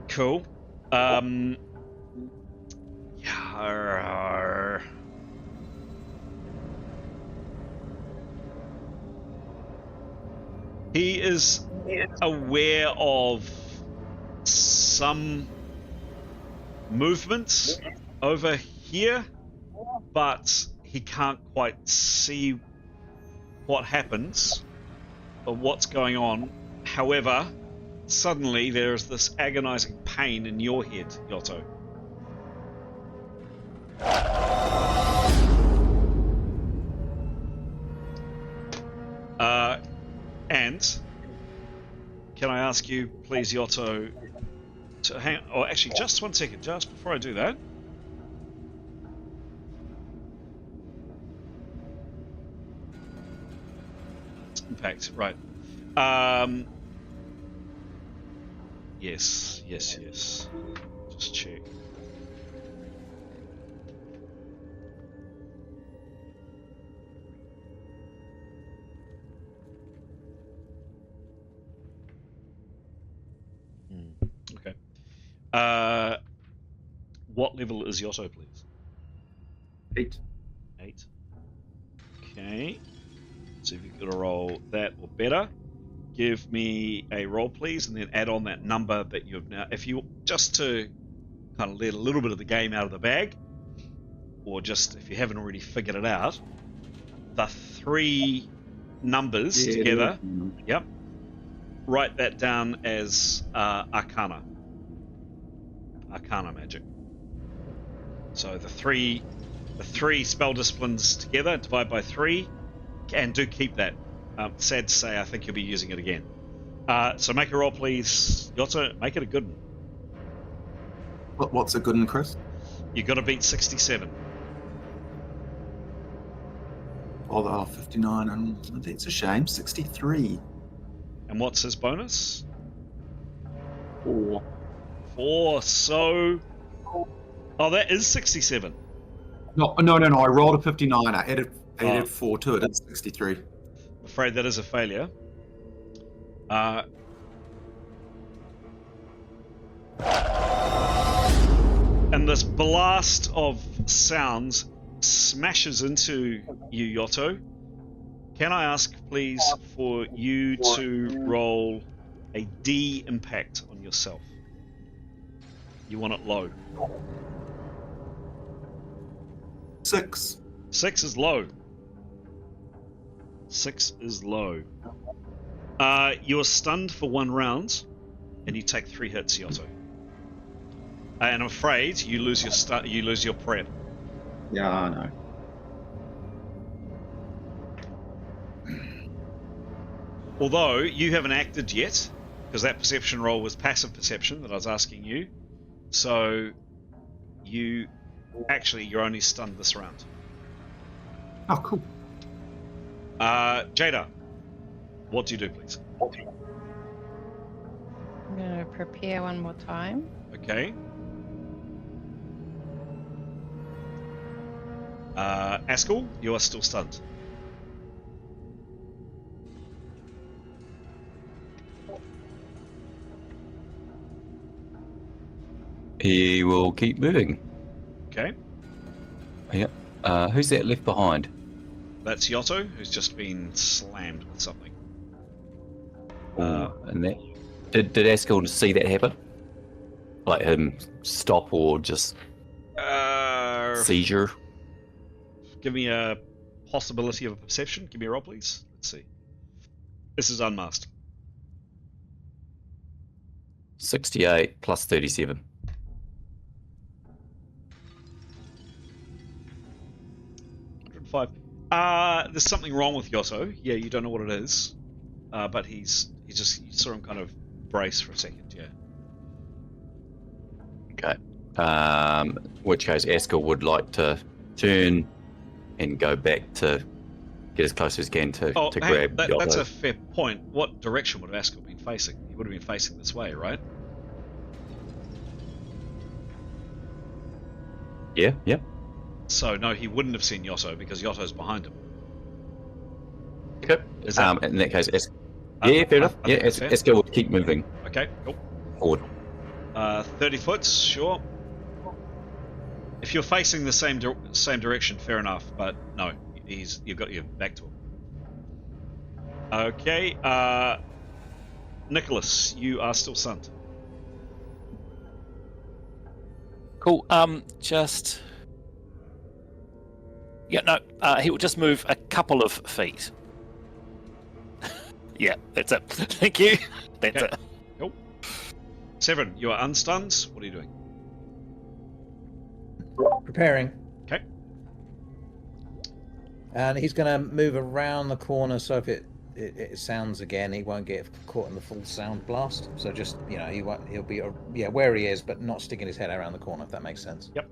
Cool. He is aware of some movements over here, but he can't quite see what happens or what's going on. However, suddenly there is this agonizing pain in your head, Yotto. And can I ask you, please, Yotto, So hang. Oh, actually, just 1 second. Just before I do that. Impact. Right. Yes. Just check. Okay. What level is Yotto, please? 8. 8. Okay. So if you've got to roll that or better, give me a roll, please, and then add on that number that you've now. If you just to kind of let a little bit of the game out of the bag, or just if you haven't already figured it out, the 3 numbers together. Yep. Write that down as Arcana magic. So the three spell disciplines together, divide by 3, and do keep that. Sad to say, I think you'll be using it again. So make a roll, please. Yotto, make it a good one. What's a good one, Chris? You've got to beat 67. Oh, 59, and that's a shame. 63. And what's his bonus? 4. 4. So, that is 67. No. I rolled a 59. I added 4 to it. It's 63. I'm afraid that is a failure. And this blast of sounds smashes into you, Yotto. Can I ask, please, for you to roll a D impact on yourself? You want it low. 6. 6 is low. 6 is low. You are stunned for 1 round, and you take 3 hits, Yotto. And I'm afraid you lose your prep. Yeah, I know. Although you haven't acted yet, because that perception roll was passive perception that I was asking you. So you're only stunned this round. Oh, cool. Jaeda, what do you do, please? I'm going to prepare one more time. Okay. Askell, you are still stunned. He will keep moving. Okay. Yep. Who's that left behind? That's Yotto, who's just been slammed with something. And that did Askell see that happen? Like him stop or just seizure? Give me a possibility of a perception. Give me a roll, please. Let's see. This is unmasked. 68 plus 37. 105. There's something wrong with Yotto. Yeah, you don't know what it is. But you saw him kind of brace for a second, yeah. Okay. In which case Askell would like to turn and go back to get as close as he can to grab Yotto. That's a fair point. What direction would Askell been facing? He would have been facing this way, right? Yeah. So no, he wouldn't have seen Yotto because Yotto's behind him. Okay. Is that in that case, fair enough. Yeah, Askell would keep moving okay? Cool. forward. 30 foot, sure. If you're facing the same direction, fair enough. But no, you've got your back to him. Okay, Nicholas, you are still stunned. Cool. He will just move a couple of feet. Yeah, that's it. Thank you. That's Okay. it. Cool. Severin, you are unstunned. What are you doing? Preparing. Okay. And he's going to move around the corner, so if it it sounds again, he won't get caught in the full sound blast. So just he'll be where he is, but not sticking his head around the corner. If that makes sense. Yep.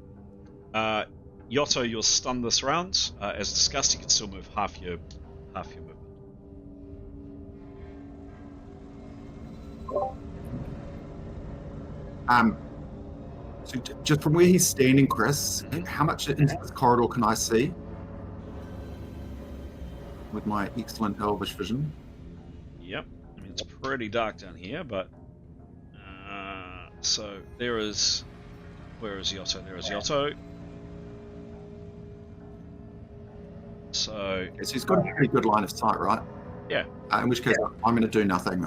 Yotto, you're stunned this round. As discussed, you can still move half your movement. So just from where he's standing, Chris, how much into this corridor can I see with my excellent elvish vision? Yep. I mean, it's pretty dark down here, but so there is. Where is Yotto? There is Yotto. So He's got a pretty good line of sight, right? yeah. In which case, I'm going to do nothing.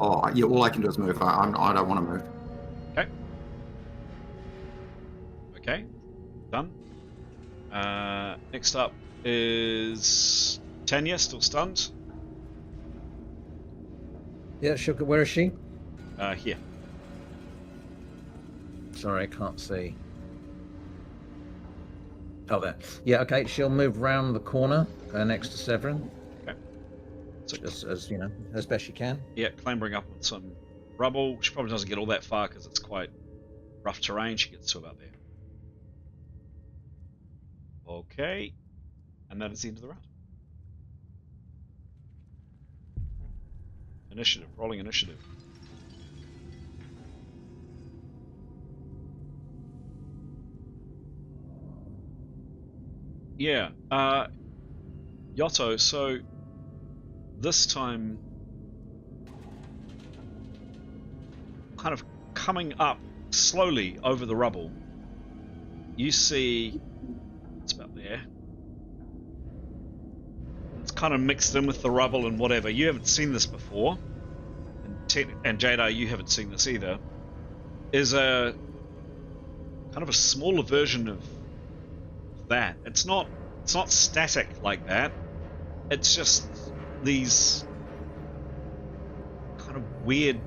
Oh yeah, all I can do is move. I don't want to move. Okay. Done. Next up is Tanya, still stunned. Yeah, Sugar. Where is she? Here. Sorry, I can't see. Oh, there. Yeah, okay. She'll move round the corner next to Severin. Okay. So, as as best she can. yeah, clambering up on some rubble. She probably doesn't get all that far because it's quite rough terrain. She gets to about there. Okay. And that is the end of the round. Initiative. Rolling initiative. Yeah. Yotto, so this time kind of coming up slowly over the rubble, you see it's about there. It's kind of mixed in with the rubble and whatever. You haven't seen this before, and Jaeda, you haven't seen this either. Is a kind of a smaller version of that. It's not static like that. It's just these kind of weird.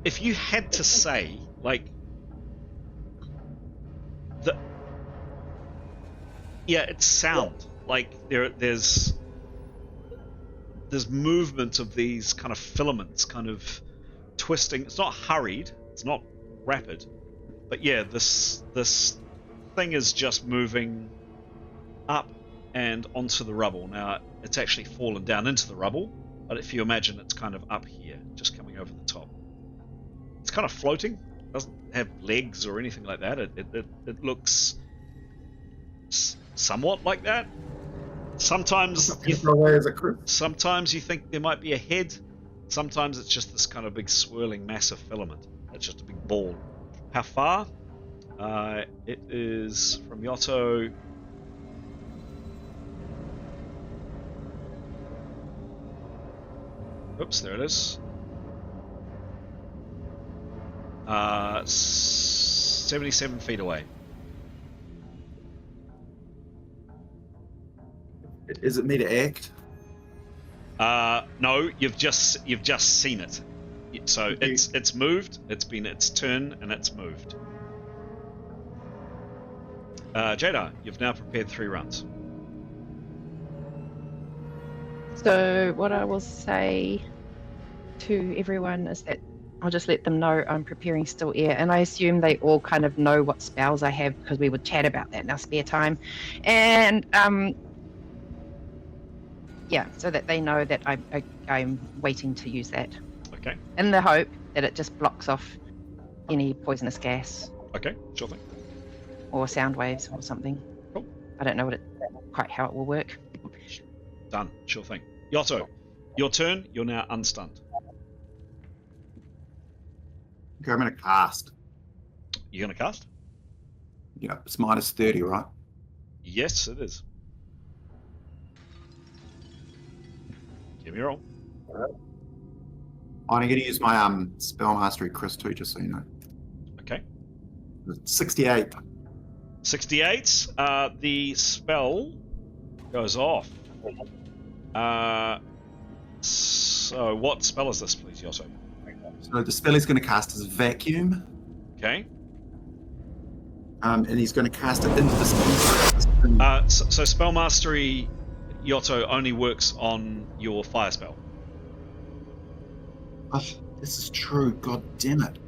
If you had to say, like, it's sound. Like there's movement of these kind of filaments, kind of twisting. It's not hurried. It's not rapid. But yeah, this thing is just moving up and onto the rubble. Now it's actually fallen down into the rubble, but if you imagine it's kind of up here, just coming over the top. It's kind of floating. It doesn't have legs or anything like that. It looks somewhat like that. Sometimes you think there might be a head. Sometimes it's just this kind of big swirling mass of filament. It's just a big ball. How far? It is from Yotto. Oops, there it is. 77 feet away. Is it me to act? No, you've just seen it. So it's moved. It's been its turn and it's moved. Jaeda, you've now prepared 3 rounds. So what I will say to everyone is that I'll just let them know I'm preparing still air, and I assume they all kind of know what spells I have because we would chat about that in our spare time, and so that they know that I'm waiting to use that. Okay. In the hope that it just blocks off any poisonous gas. Okay, sure thing. Or sound waves or something. Cool. I don't know quite how it will work. Done. Sure thing. Yotto, your turn. You're now unstunned. Okay, I'm going to cast. You're going to cast? Yeah, it's minus 30, right? Yes, it is. Give me a roll. I'm going to use my spell mastery, Chris, too, just so you know. Okay. 68. 68. The spell goes off. So what spell is this, please, Yotto? So the spell he's going to cast is Vacuum. Okay. And he's going to cast it into the spell. So spell mastery, Yotto only works on your fire spell. Oh, this is true. God damn it.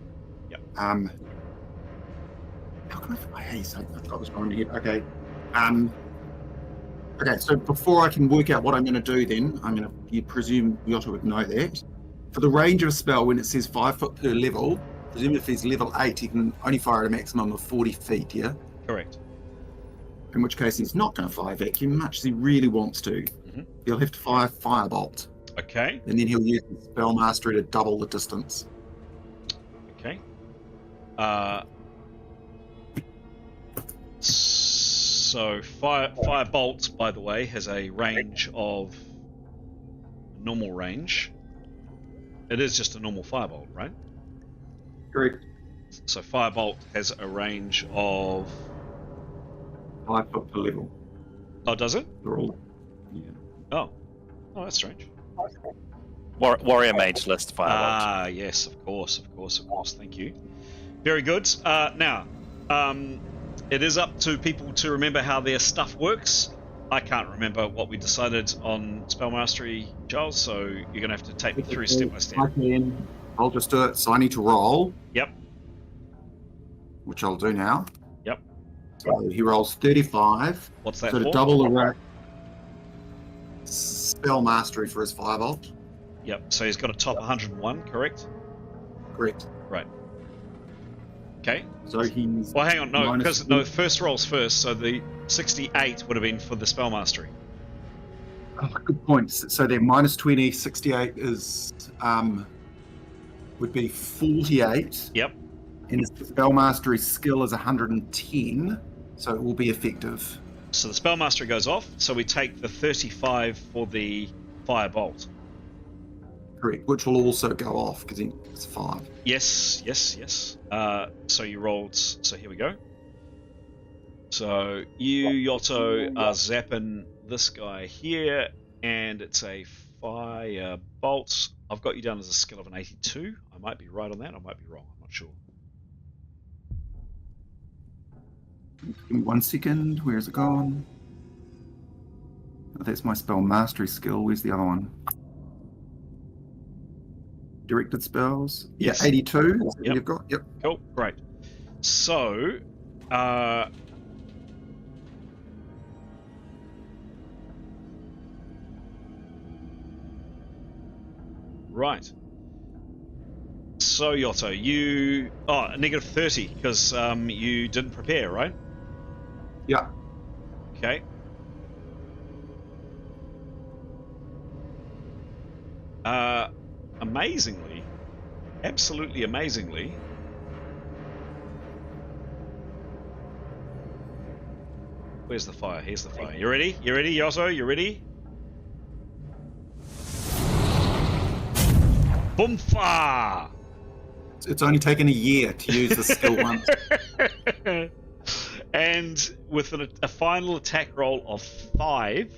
Yep. How can I? Hey, so I've got this wrong here. Okay. Okay. So before I can work out what I'm going to do, then you presume Yotto would know that. For the range of a spell, when it says 5 foot per level, presume if he's level 8, he can only fire at a maximum of 40 feet. Yeah. Correct. In which case, he's not going to fire vacuum much as he really wants to. Mhm. He'll have to fire firebolt, Okay. and then he'll use his spell mastery to double the distance. Okay. So firebolt, by the way, has a range of normal range. It is just a normal firebolt, right? Correct. So firebolt has a range of. 5 foot per level. Oh, does it? They're all. Yeah. Oh, that's strange. Warrior mage list firebolt. Ah, yes, of course. Thank you. Very good. Now, it is up to people to remember how their stuff works. I can't remember what we decided on spell mastery, Giles. So you're going to have to take me through step by step. I'll just do it. So I need to roll. Yep. Which I'll do now. Yep. So he rolls 35. What's that So to for? double the rack. Spell mastery for his firebolt. Yep. So he's got a top 101, correct? Correct. Right. Okay. So he's. Well, hang on. No, minus because no, first rolls first. So the 68 would have been for the spell mastery. Oh, good point. So they're minus 20. 68 is would be 48. Yep. And his spell mastery skill is 110, so it will be effective. So the spell mastery goes off. So we take the 35 for the firebolt. Correct, which will also go off because it's 5. Yes. So you rolled. So here we go. So you, Yotto, are zapping this guy here, and it's a fire bolt. I've got you down as a skill of an 82. I might be right on that. I might be wrong. I'm not sure. Give me 1 second. Where's it gone? Oh, that's my spell mastery skill. Where's the other one? Directed spells. Yes. Yeah, 82. That's what Yep. you've got. Yep. Cool. Great. So, right. So, Yotto, you... Oh, a negative 30, because you didn't prepare, right? Yeah. Okay. Amazingly, absolutely amazingly, where's the fire? Here's the fire. You ready? You ready, Yotto? You ready? Boomfa! It's only taken a year to use the skill once. And with a final attack roll of 5,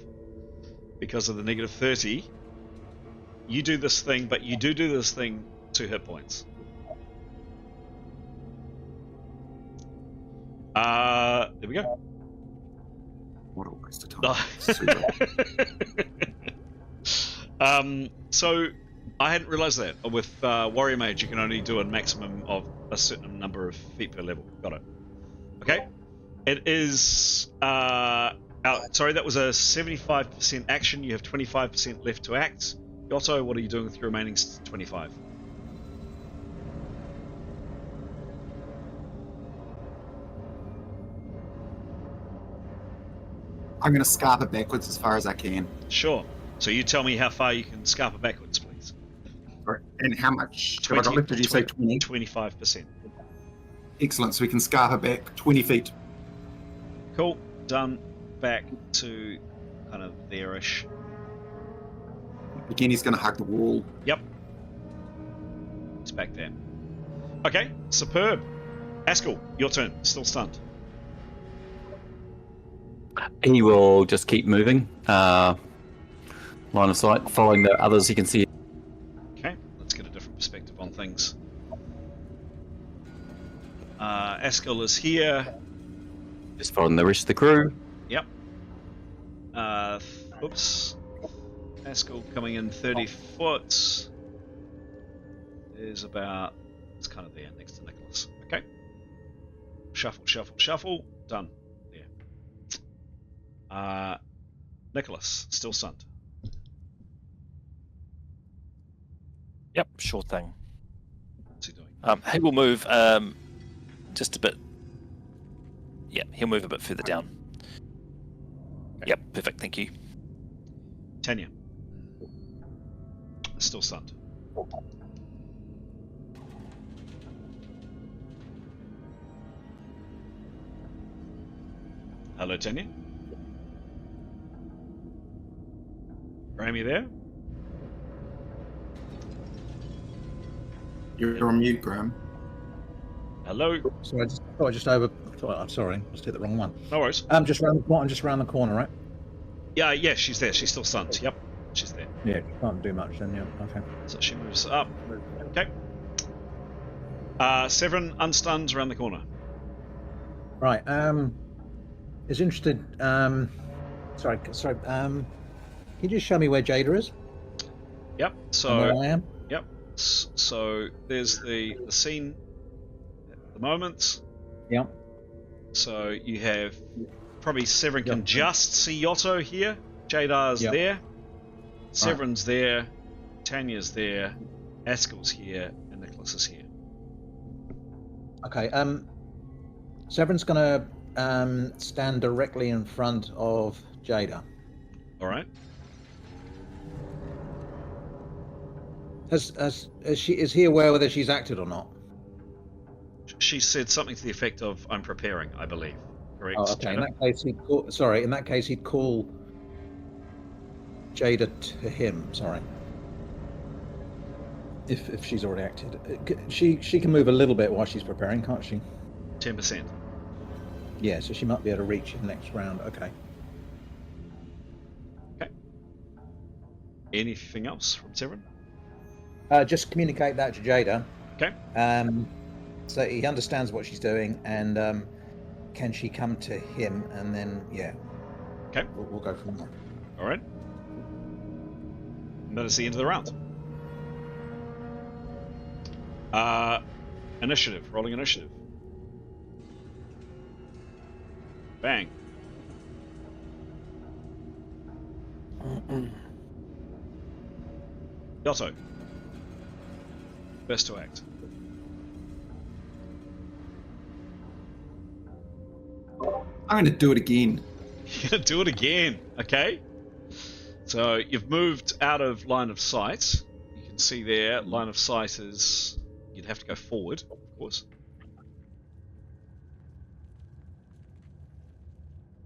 because of the negative 30, you do this thing, but you do this thing 2 hit points. There we go. What a waste of time. So I hadn't realized that with Warrior Mage you can only do a maximum of a certain number of feet per level. Got it. Okay. It is sorry, that was a 75% action. You have 25% left to act. Yotto, what are you doing with your remaining 25? I'm going to scarp it backwards as far as I can. Sure. So you tell me how far you can scarp it backwards, please. Right. And how much? Have I got left? Did you say 20? 25%. Excellent. So we can scarp it back 20 feet. Cool. Done. Back to kind of there-ish. Again, he's going to hug the wall. Yep. It's back there. Okay. Superb. Haskell, your turn. Still stunned. He will just keep moving. Line of sight, following the others he can see. Okay. Let's get a different perspective on things. Haskell is here. Just following the rest of the crew. Yep. Oops. Haskell coming in 30 foot. Is about. It's kind of there next to Nicholas. Okay. Shuffle, shuffle, shuffle. Done. There. Nicholas, still stunned. Yep, sure thing. What's he doing? He will move just a bit. Yeah, he'll move a bit further down. Okay. Yep, perfect. Thank you. Tanya. Still stunned. Hello, Tanya. Graham, you there? You're on mute, Graham. Hello. So I just over. I'm sorry, I just hit the wrong one. No worries. Just round the corner. Just around the corner, right? Yeah, she's there. She's still stunned. Yep, she's there. Yeah, can't do much then. Yeah, okay. So she moves up. Okay. Severin unstunned around the corner. Right. Is interested. Sorry. Can you just show me where Jaeda is? Yep. And So. where I am. Yep. So there's the scene at the moment. Yep. So you have probably Severin can Yep. just see Yotto here. Jaeda's Yep. there. Severin's there. Tanya's there. Askell's here, and Nicholas is here. Okay. Severin's gonna stand directly in front of Jaeda. All right. Is he aware whether she's acted or not? She said something to the effect of "I'm preparing," I believe. Correct. Oh, okay. In Jaeda? that case, he'd call Jaeda to him. Sorry. If she's already acted, she can move a little bit while she's preparing, can't she? 10%. Yeah, so she might be able to reach in the next round. Okay. Okay. Anything else from Severin? Just communicate that to Jaeda. Okay. So he understands what she's doing, and can she come to him, and then Okay. we'll go from there. All right. And that is the end of the round. Initiative. Rolling initiative. Bang. Yotto. Best to act. I'm going to do it again. You're gonna do it again, okay? So you've moved out of line of sight. You can see there, line of sight is you'd have to go forward, of course.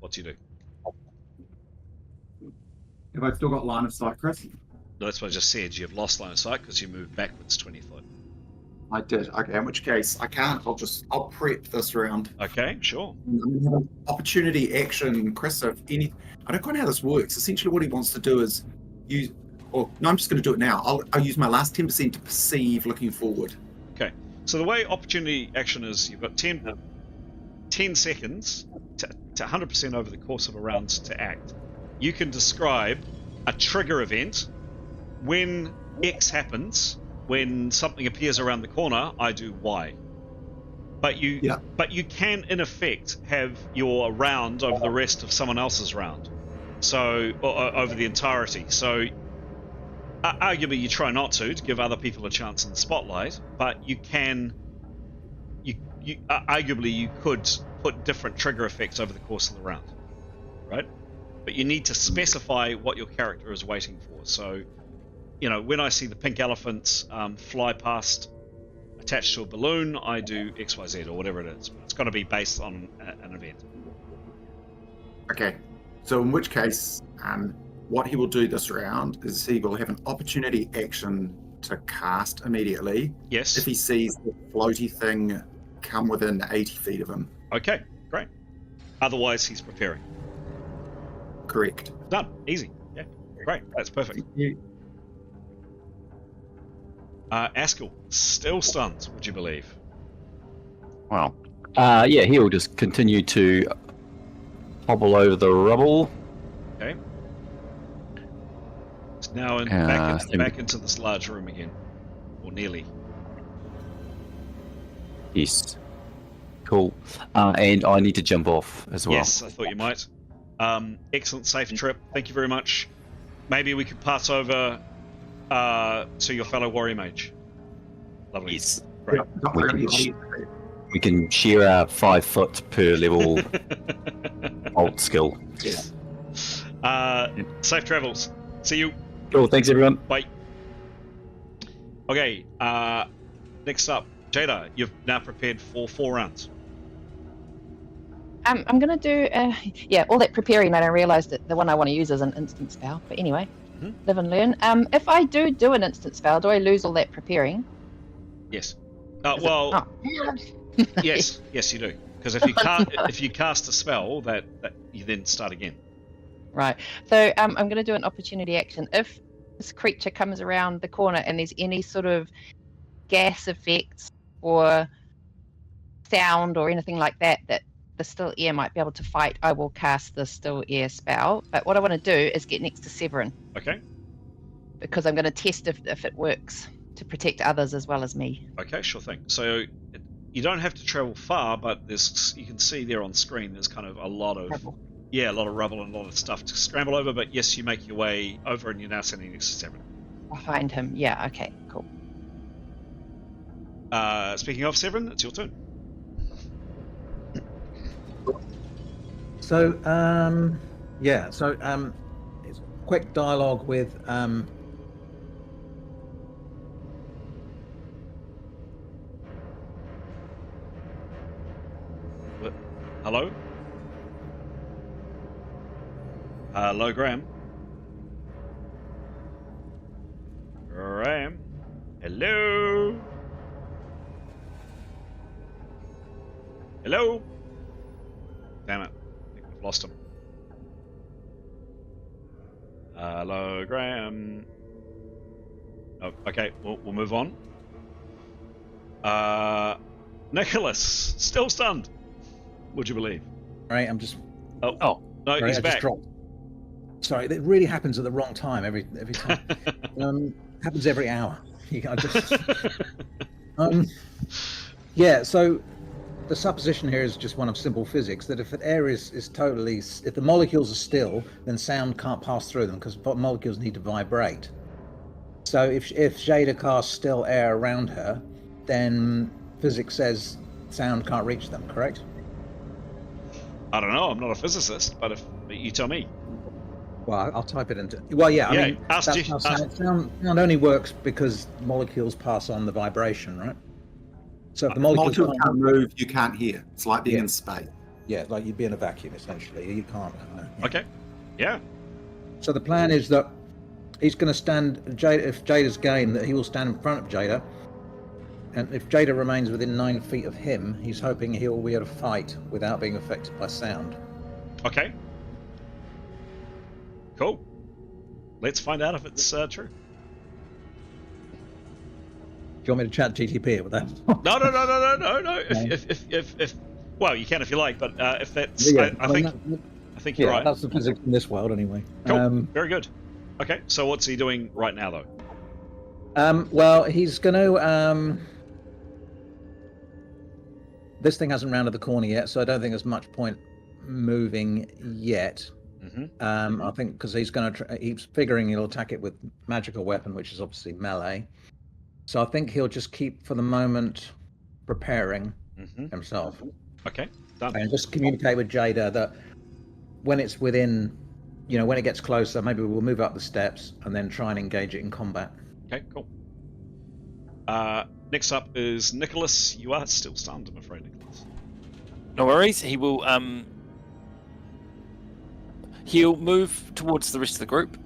What do you do? Have I still got line of sight, Chris? No, that's what I just said. You've lost line of sight because you moved backwards 20 foot. I did. Okay, in which case I can't. I'll prep this round. Okay, sure. I'm going to have an opportunity action, Chris. If any, I don't quite know how this works. Essentially, what he wants to do is use. Or no, I'm just going to do it now. I'll use my last 10% to perceive looking forward. Okay. So the way opportunity action is, you've got 10 seconds to 100% over the course of a round to act. You can describe a trigger event. When X happens, when something appears around the corner, I do Y. But you can, in effect, have your round over the rest of someone else's round. So, or over the entirety. So, arguably, you try not to give other people a chance in the spotlight, but you can. Arguably, you could put different trigger effects over the course of the round, right? But you need to specify what your character is waiting for. So, when I see the pink elephants fly past attached to a balloon, I do XYZ or whatever it is. But it's got to be based on an event. Okay. So in which case, what he will do this round is he will have an opportunity action to cast immediately. Yes. If he sees the floaty thing come within 80 feet of him. Okay, great. Otherwise, he's preparing. Correct. Done. Easy. Yeah, great. That's perfect. Askell, still stunned, would you believe? Wow. Yeah, he'll just continue to hobble over the rubble. Okay. now back into this large room again, or nearly. Yes. Cool. And I need to jump off as well. Yes, I thought you might. Excellent, safe trip. Thank you very much. Maybe we could pass over to your fellow warrior mage. Lovely. Yes. Great. We can share our 5 foot per level alt skill. Safe travels. See you. Cool. Thanks, everyone. Bye. Okay. Next up, Jaeda. You've now prepared for 4 rounds. I'm going to do, all that preparing, and I realised that the one I want to use is an instant spell. But anyway, live and learn. If I do an instant spell, do I lose all that preparing? Yes. Yes, you do. Because if you cast a spell, that you then start again. Right. So I'm going to do an opportunity action. If this creature comes around the corner and there's any sort of gas effects or sound or anything like that the still air might be able to fight, I will cast the still air spell. But what I want to do is get next to Severin. Okay. Because I'm going to test if it works to protect others as well as me. Okay, sure thing. So you don't have to travel far, but you can see there on screen there's kind of a lot of rubble. Yeah, a lot of rubble and a lot of stuff to scramble over. But yes, you make your way over, and you're now standing next to Severin. Behind him, yeah. Okay, cool. Speaking of Severin, it's your turn. So, it's a quick dialogue with Hello? Hello, Graham. Graham? Hello? Hello? Damn it. I think we've lost him. Hello, Graham. Oh, okay, we'll move on. Nicholas, still stunned. Would you believe? Right, I'm just. Oh no, sorry, he's I back. Just dropped. Sorry, it really happens at the wrong time every time. Happens every hour. So the supposition here is just one of simple physics, that if an air is totally, if the molecules are still, then sound can't pass through them because molecules need to vibrate. So if Jaeda casts still air around her, then physics says sound can't reach them, correct? I don't know, I'm not a physicist, but you tell me. Well, I'll type it into. Well, yeah. I mean, sound only works because molecules pass on the vibration, right? So if the molecules can't move, you can't hear. It's like being in space. Yeah, like you'd be in a vacuum essentially. You can't. Okay. Yeah. So the plan is that he's going to stand. If Jade's game, that he will stand in front of Jaeda, and if Jaeda remains within 9 feet of him, he's hoping he'll be able to fight without being affected by sound. Okay. Cool. Let's find out if it's true. Do you want me to chat GTP with that? No. If well, you can if you like, but if that's, I think you're right. That's the physics in this world, anyway. Cool. Very good. Okay, so what's he doing right now, though? Well, he's going to. This thing hasn't rounded the corner yet, so I don't think there's much point moving yet. Mm-hmm. I think because he's going to. He's figuring he'll attack it with magical weapon, which is obviously melee. So I think he'll just keep, for the moment, preparing himself. Okay, done. And just communicate with Jaeda that when it's within, when it gets closer, maybe we'll move up the steps and then try and engage it in combat. Okay, cool. Next up is Nicholas. You are still stunned, I'm afraid, Nicholas. No worries. He will. He'll move towards the rest of the group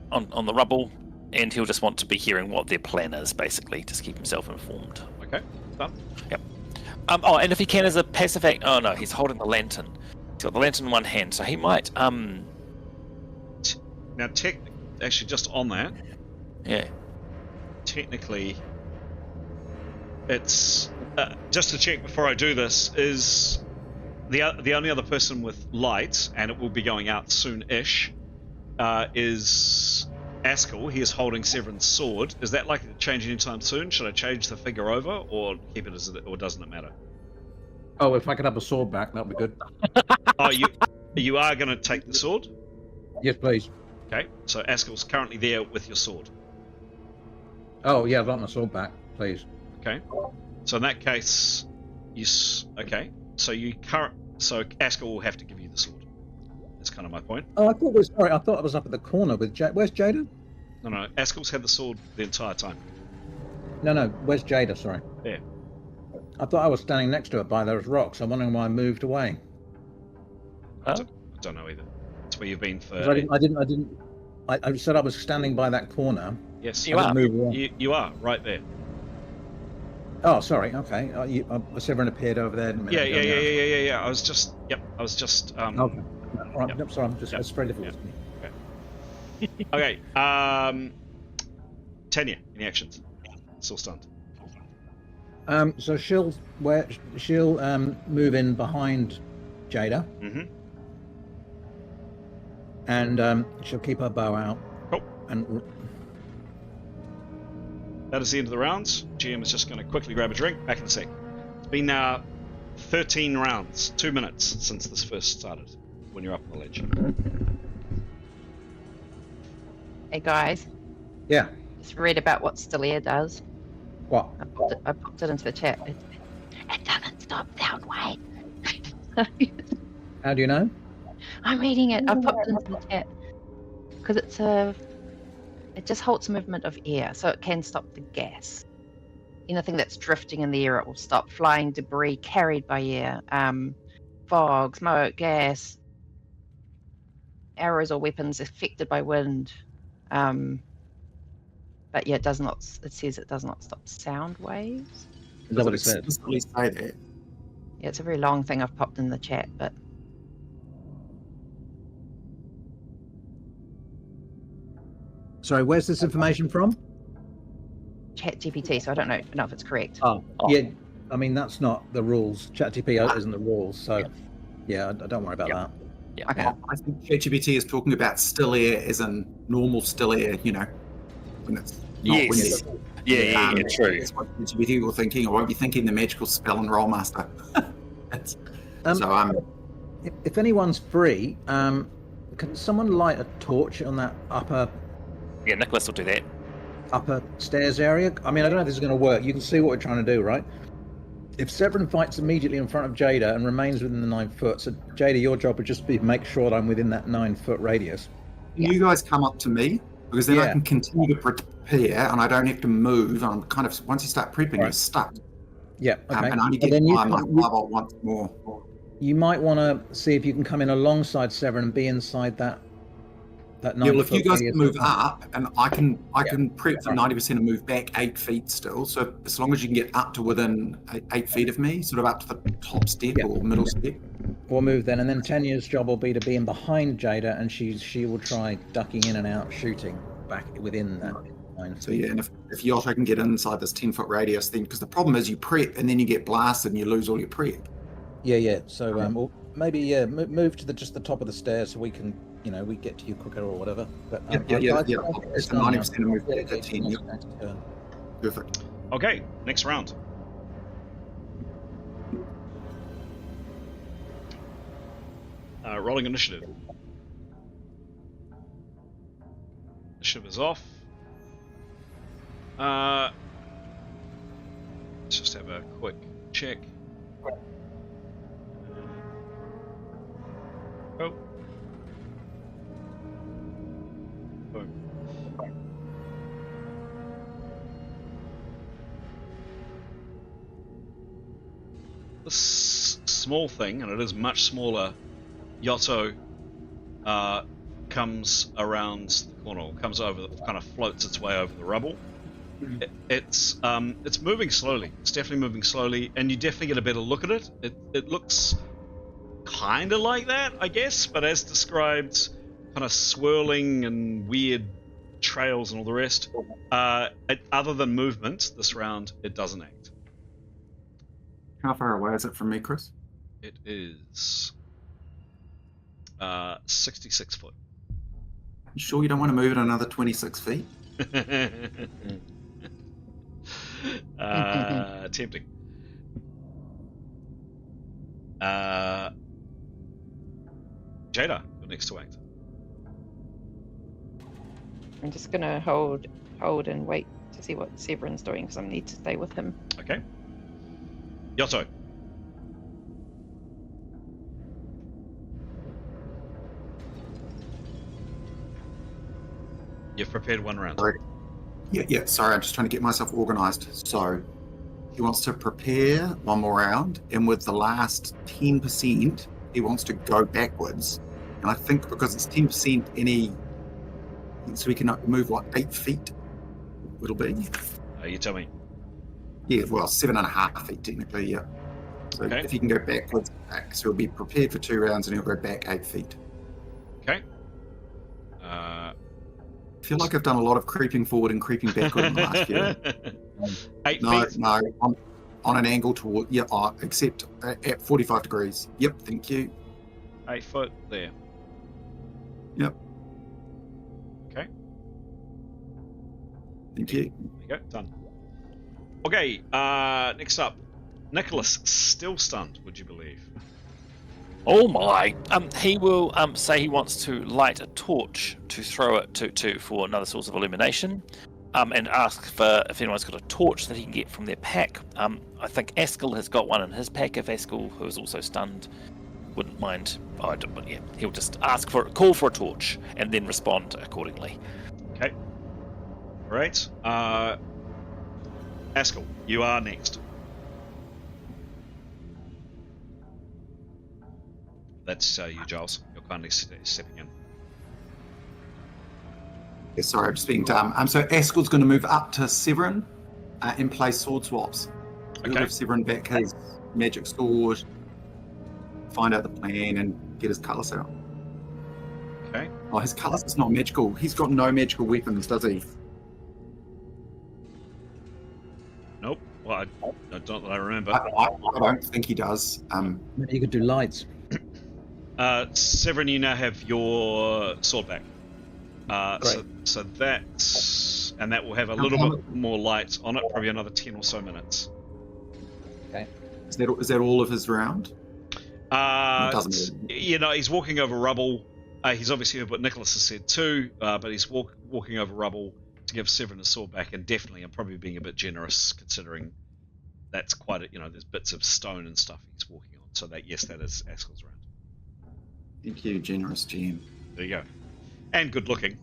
on the rubble. And he'll just want to be hearing what their plan is, basically, just keep himself informed. Okay, done. Yep. And if he can, as a passive act... Oh, no, he's holding the lantern. He's got the lantern in one hand, so he might... Now, actually, just on that... Yeah. Technically, it's... just to check before I do this, is the only other person with light, and it will be going out soon-ish, is... Askell, he is holding Severin's sword. Is that likely to change anytime soon? Should I change the figure over, or keep it as it, or doesn't it matter? Oh, if I could have a sword back, that'd be good. Oh, you are going to take the sword? Yes, please. Okay, so Askell's currently there with your sword. Oh, yeah, I'd like my sword back, please. Okay, so in that case, okay, so so Askell will have to give you the sword. That's kind of my point. Oh, I thought I was up at the corner with Jada. Where's Jada? No, Askell's had the sword the entire time. No, where's Jada? Sorry. There. I thought I was standing next to her by those rocks. I'm wondering why I moved away. I don't know either. It's where you've been for. I said I was standing by that corner. Yes, You are. You are right there. Oh, sorry. Okay. Severin appeared over there. Yeah. I was just. Okay. All right. Yep. Sorry. It's very difficult. Okay. Tanya, any actions? Still stunned. So she'll move in behind Jada. Mm-hmm. And she'll keep her bow out. Cool. And that is the end of the rounds. GM is just going to quickly grab a drink. Back in a sec. It's been now 13 rounds, 2 minutes since this first started. When you're up on the ledge. Hey guys, yeah. just read about what Stelia does. What? I popped it into the chat. It doesn't stop sound wave. How do you know? I'm reading it. I popped it into the chat because it just halts movement of air, so it can stop the gas. Anything that's drifting in the air, it will stop. Flying debris carried by air, fog, smoke, gas, arrows or weapons affected by wind. But yeah, it does not. It says it does not stop sound waves. Is that what it says? Explicitly say that. Yeah, it's a very long thing I've popped in the chat, but Sorry, where's this information from? Chat GPT, so I don't know if it's correct. Oh, yeah. I mean, that's not the rules. ChatGPT isn't the rules, so yeah, I don't worry about that. Yeah. Okay. I think ChatGPT is talking about still air as in normal still air, when it's not Yes. windy. Yeah, true. That's what ChatGPT were thinking. I won't be thinking the magical spell and Rolemaster. If anyone's free, can someone light a torch on that upper Yeah, Nicholas will do that. stairs area? I mean, I don't know if this is going to work. You can see what we're trying to do, right? If Severin fights immediately in front of Jaeda and remains within the 9 foot, so Jaeda, your job would just be make sure that I'm within that 9 foot radius. You guys come up to me, because then I can continue to prepare and I don't have to move. I'm kind of, once you start prepping, you're stuck. Yeah, okay. And I only get my 5-volt once more. You might want to see if you can come in alongside Severin and be inside that 9 Yeah, well, if foot you guys radius. can move up, and I can prep for 90% and move back 8 feet still. So as long as you can get up to within 8 feet of me, sort of up to the top step or middle step. We'll move then, and then Tanya's job will be to be in behind Jaeda, and she will try ducking in and out, shooting back within that line. So yeah, and if Yotto can get inside this 10-foot radius, then because the problem is you prep and then you get blasted and you lose all your prep. Yeah. So we'll maybe move to just the top of the stairs so we can we get to you quicker or whatever. But Yeah. It's 90% and move back to 10. Yep. Perfect. Okay, next round. Rolling initiative. Initiative is off. Let's just have a quick check. Oh. Boom. This small thing, and it is much smaller, Yotto comes around the corner, comes over, kind of floats its way over the rubble. It's moving slowly. It's definitely moving slowly, and you definitely get a better look at it. It looks kind of like that, I guess, but as described, kind of swirling and weird trails and all the rest. Other than movement, this round, it doesn't act. How far away is it from me, Chris? It is 66 foot. You sure you don't want to move it another 26 feet? Tempting. Jaeda, you're next to act. I'm just gonna hold and wait to see what Severin's doing because I need to stay with him. Okay. Yoto. You've prepared one round. Sorry. Yeah, sorry, I'm just trying to get myself organised. So, he wants to prepare one more round, and with the last 10%, he wants to go backwards. And I think because it's 10%, so we can move, 8 feet? It'll be? You tell me. Yeah, well, 7.5 feet technically, yeah. So Okay. if he can go backwards, so he'll be prepared for 2 rounds and he'll go back 8 feet. Okay. I feel like I've done a lot of creeping forward and creeping backward in the last few. 8 No, feet. no, on an angle toward, except at 45 degrees. Yep, thank you. 8 foot there. Yep. Okay. Thank you. There you go. Done. Okay. Next up, Nicholas, still stunned. Would you believe? Oh my! He will say he wants to light a torch to throw it to for another source of illumination, and ask for if anyone's got a torch that he can get from their pack. I think Askell has got one in his pack. If Askell, who is also stunned, wouldn't mind, but yeah, he'll just call for a torch and then respond accordingly. Okay. All right. Askell, you are next. That's you, Giles. You're kindly stepping in. Yeah, sorry, I'm just being dumb. So Askell's going to move up to Severin and play sword swaps. He'll Okay. give Severin back his magic sword, find out the plan, and get his cutlass out. Okay. Oh, his cutlass is not magical. He's got no magical weapons, does he? Nope. Well, I don't that I remember. I don't think he does. Maybe you could do lights. Severin, you now have your sword back. Great. So that's, and that will have a little bit more light on it, probably another 10 or so minutes. Okay. Is that all of his round? Doesn't really. He's walking over rubble. He's obviously heard what Nicholas has said too, but he's walking over rubble to give Severin a sword back, and definitely, I'm probably being a bit generous considering that's quite there's bits of stone and stuff he's walking on. So that is Askell's round. Thank you, generous GM. There you go. And good looking.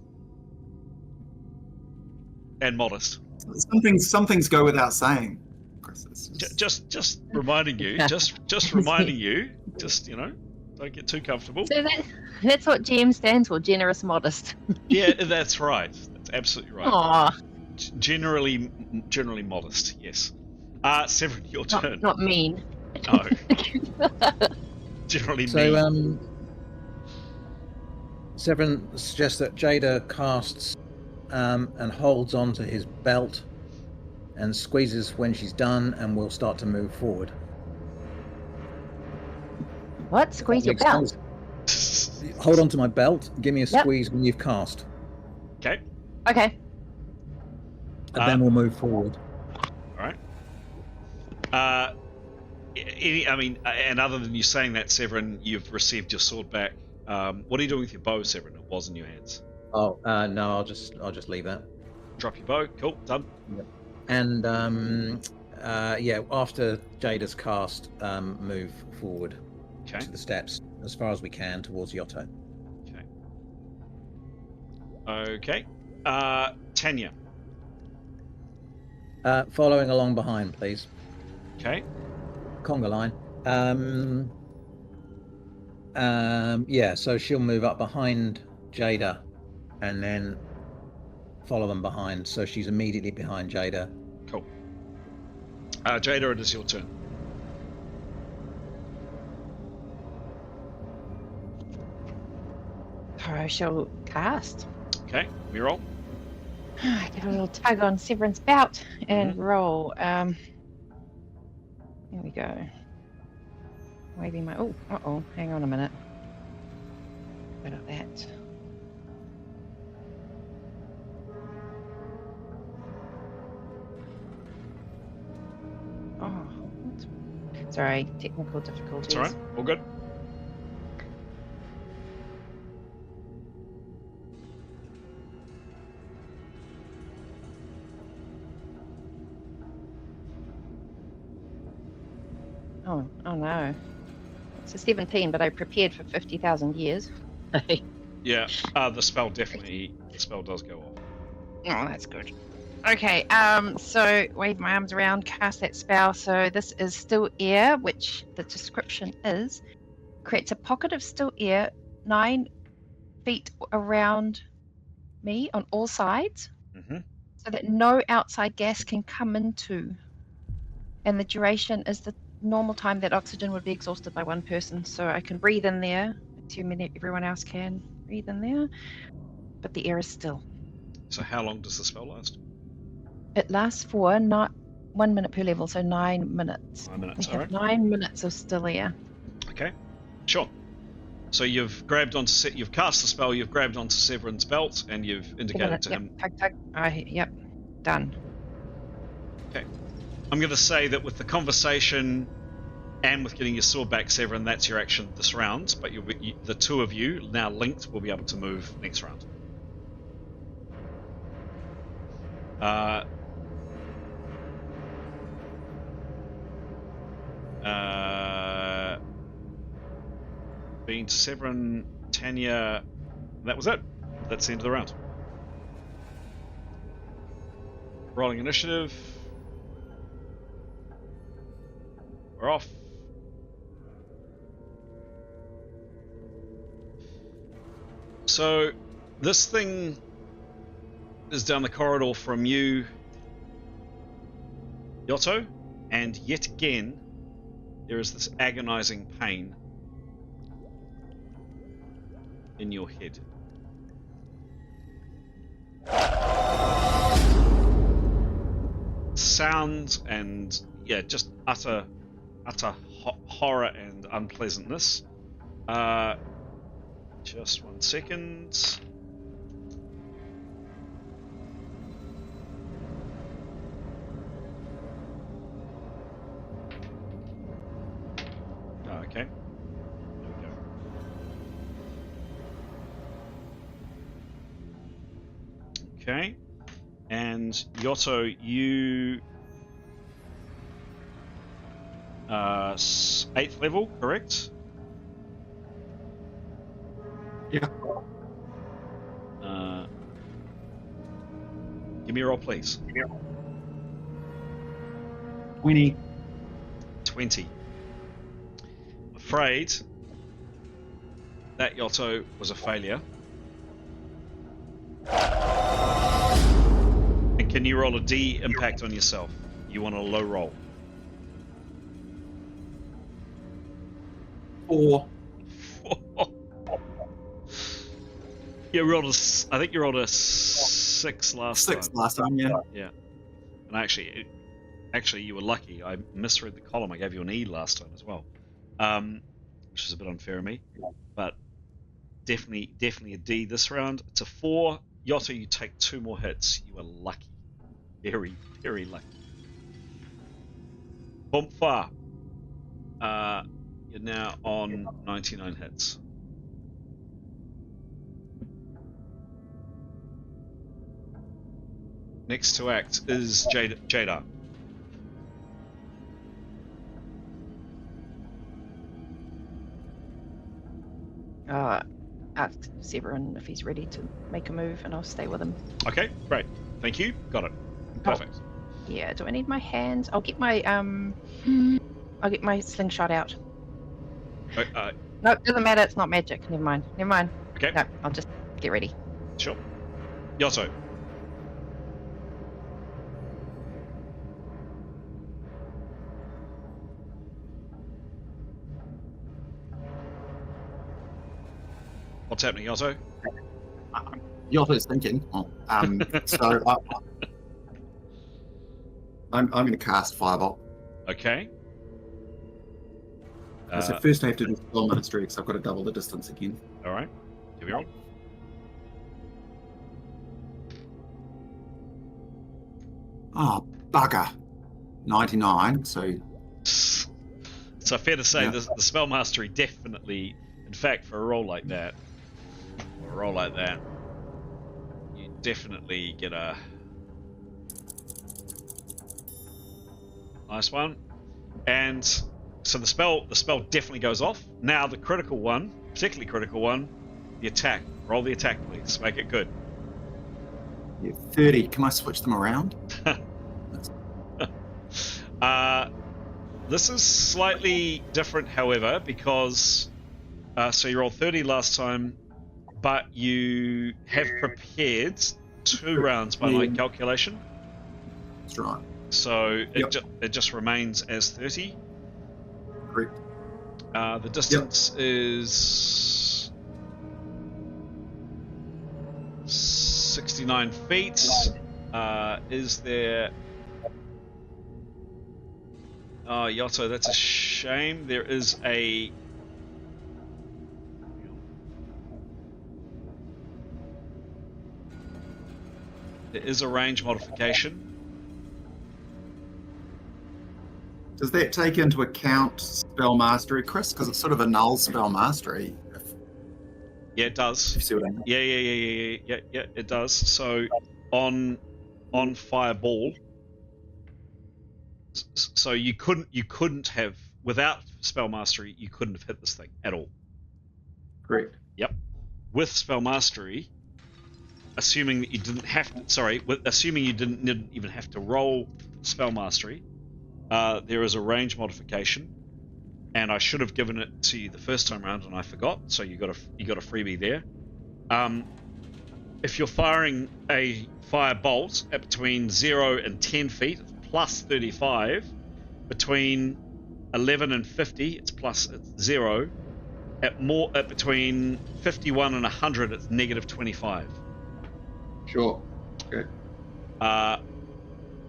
And modest. Some things go without saying. Chris, Just reminding you, just reminding you, don't get too comfortable. So that's what GM stands for, generous, modest. Yeah, that's right. That's absolutely right. Aw, Generally modest, yes. Severin, your turn. not mean. No. Generally So, mean. Severin suggests that Jaeda casts and holds onto his belt and squeezes when she's done, and we'll start to move forward. What? Squeeze your belt? Hold on to my belt. Give me a Yep. squeeze when you've cast, Okay. Okay. and then we'll move forward. All right. And other than you saying that, Severin, you've received your sword back. What are you doing with your bow, Severin? It was in your hands. Oh no, I'll just leave that. Drop your bow. Cool. Done. And after Jade's cast, move forward Okay. to the steps as far as we can towards Yoto. Okay. Tanya. Following along behind, please. Okay. Conga line. So she'll move up behind Jaeda and then follow them behind. So she's immediately behind Jaeda. Cool. Jaeda, it is your turn. I shall cast. Okay. We roll. Give a little tug on Severin's belt and roll. Here we go. Maybe my. Oh, hang on a minute. About that. difficult. Sorry, technical difficulties. It's all right. All good. Oh no. It's a 17, but I prepared for 50,000 years. Yeah. The spell does go off. Oh, that's good. Okay, so wave my arms around, cast that spell. So this is still air, which the description is creates a pocket of still air 9 feet around me on all sides, Mm-hmm. so that no outside gas can come into. And the duration is the normal time that oxygen would be exhausted by one person. So I can breathe in there, assuming that everyone else can breathe in there, but the air is still. So how long does the spell last? It lasts for not 1 minute per level, so 9 minutes. 9 minutes. We All have right. 9 minutes of still air. Okay. Sure. So you've you've cast the spell. You've grabbed onto Severin's belt, and you've indicated to him. Tug, tug. Yep. Done. I'm going to say that with the conversation and with getting your sword back, Severin, that's your action this round. But the two of you now linked will be able to move next round. Being to Severin, Tanya, that was it. That's the end of the round. Rolling initiative. We're off. So, this thing is down the corridor from you, Yotto, and yet again, there is this agonizing pain in your head. Sound and, just utter horror and unpleasantness. Just 1 second. Okay. There we go. Okay. And Yotto, you 8th level, correct? Yeah. Give me a roll, please. 20. 20. Afraid that Yotto was a failure. And can you roll a D impact on yourself? You want a low roll. 4. I think you rolled a 6 last time. 6 last time, yeah. Yeah. And actually, you were lucky. I misread the column. I gave you an E last time as well, which is a bit unfair of me. But definitely a D this round. It's a 4. Yotto, you take 2 more hits. You are lucky. Very, very lucky. Bumpfa. You're now on 99 hits. Next to act is Jaeda. Ask Severin if he's ready to make a move, and I'll stay with him. Okay, great. Thank you. Got it. Perfect. Yeah. Do I need my hands? I'll get my slingshot out. No, it doesn't matter. It's not magic. Never mind. Okay. No, I'll just get ready. Sure. Yotto. What's happening, Yotto? Yotto's thinking. So I'm going to cast Firebolt. Okay. So first I have to do spell ministry because I've got to double the distance again. All right. Here we go. Oh, bugger. 99, so So fair to say Yeah. the spell mastery definitely, in fact, for a roll like that, you definitely get a nice one. And so the spell definitely goes off. Now the critical one, particularly critical one, the attack. Roll the attack, please. Make it good. Yeah, 30. Can I switch them around? This is slightly different, however, because so you rolled 30 last time, but you have prepared 2 rounds by my calculation. That's right. So Yep. it just remains as 30. Correct. The distance is 69 feet. Is there... Oh, Yotto, that's a shame. There is a... There is a range modification. Does that take into account spell mastery, Chris? Because it's sort of a null spell mastery. Yeah, it does. You see what I mean? Yeah, it does. So on Fireball, so you couldn't have, without spell mastery, you couldn't have hit this thing at all. Correct. Yep. With spell mastery, assuming that you didn't have to, assuming you didn't even have to roll spell mastery, there is a range modification, and I should have given it to you the first time around, and I forgot. So you got a freebie there. If you're firing a fire bolt at between 0 and 10 feet, it's plus 35. Between 11 and 50, it's 0. At between 51 and 100, it's negative 25. Sure. Okay.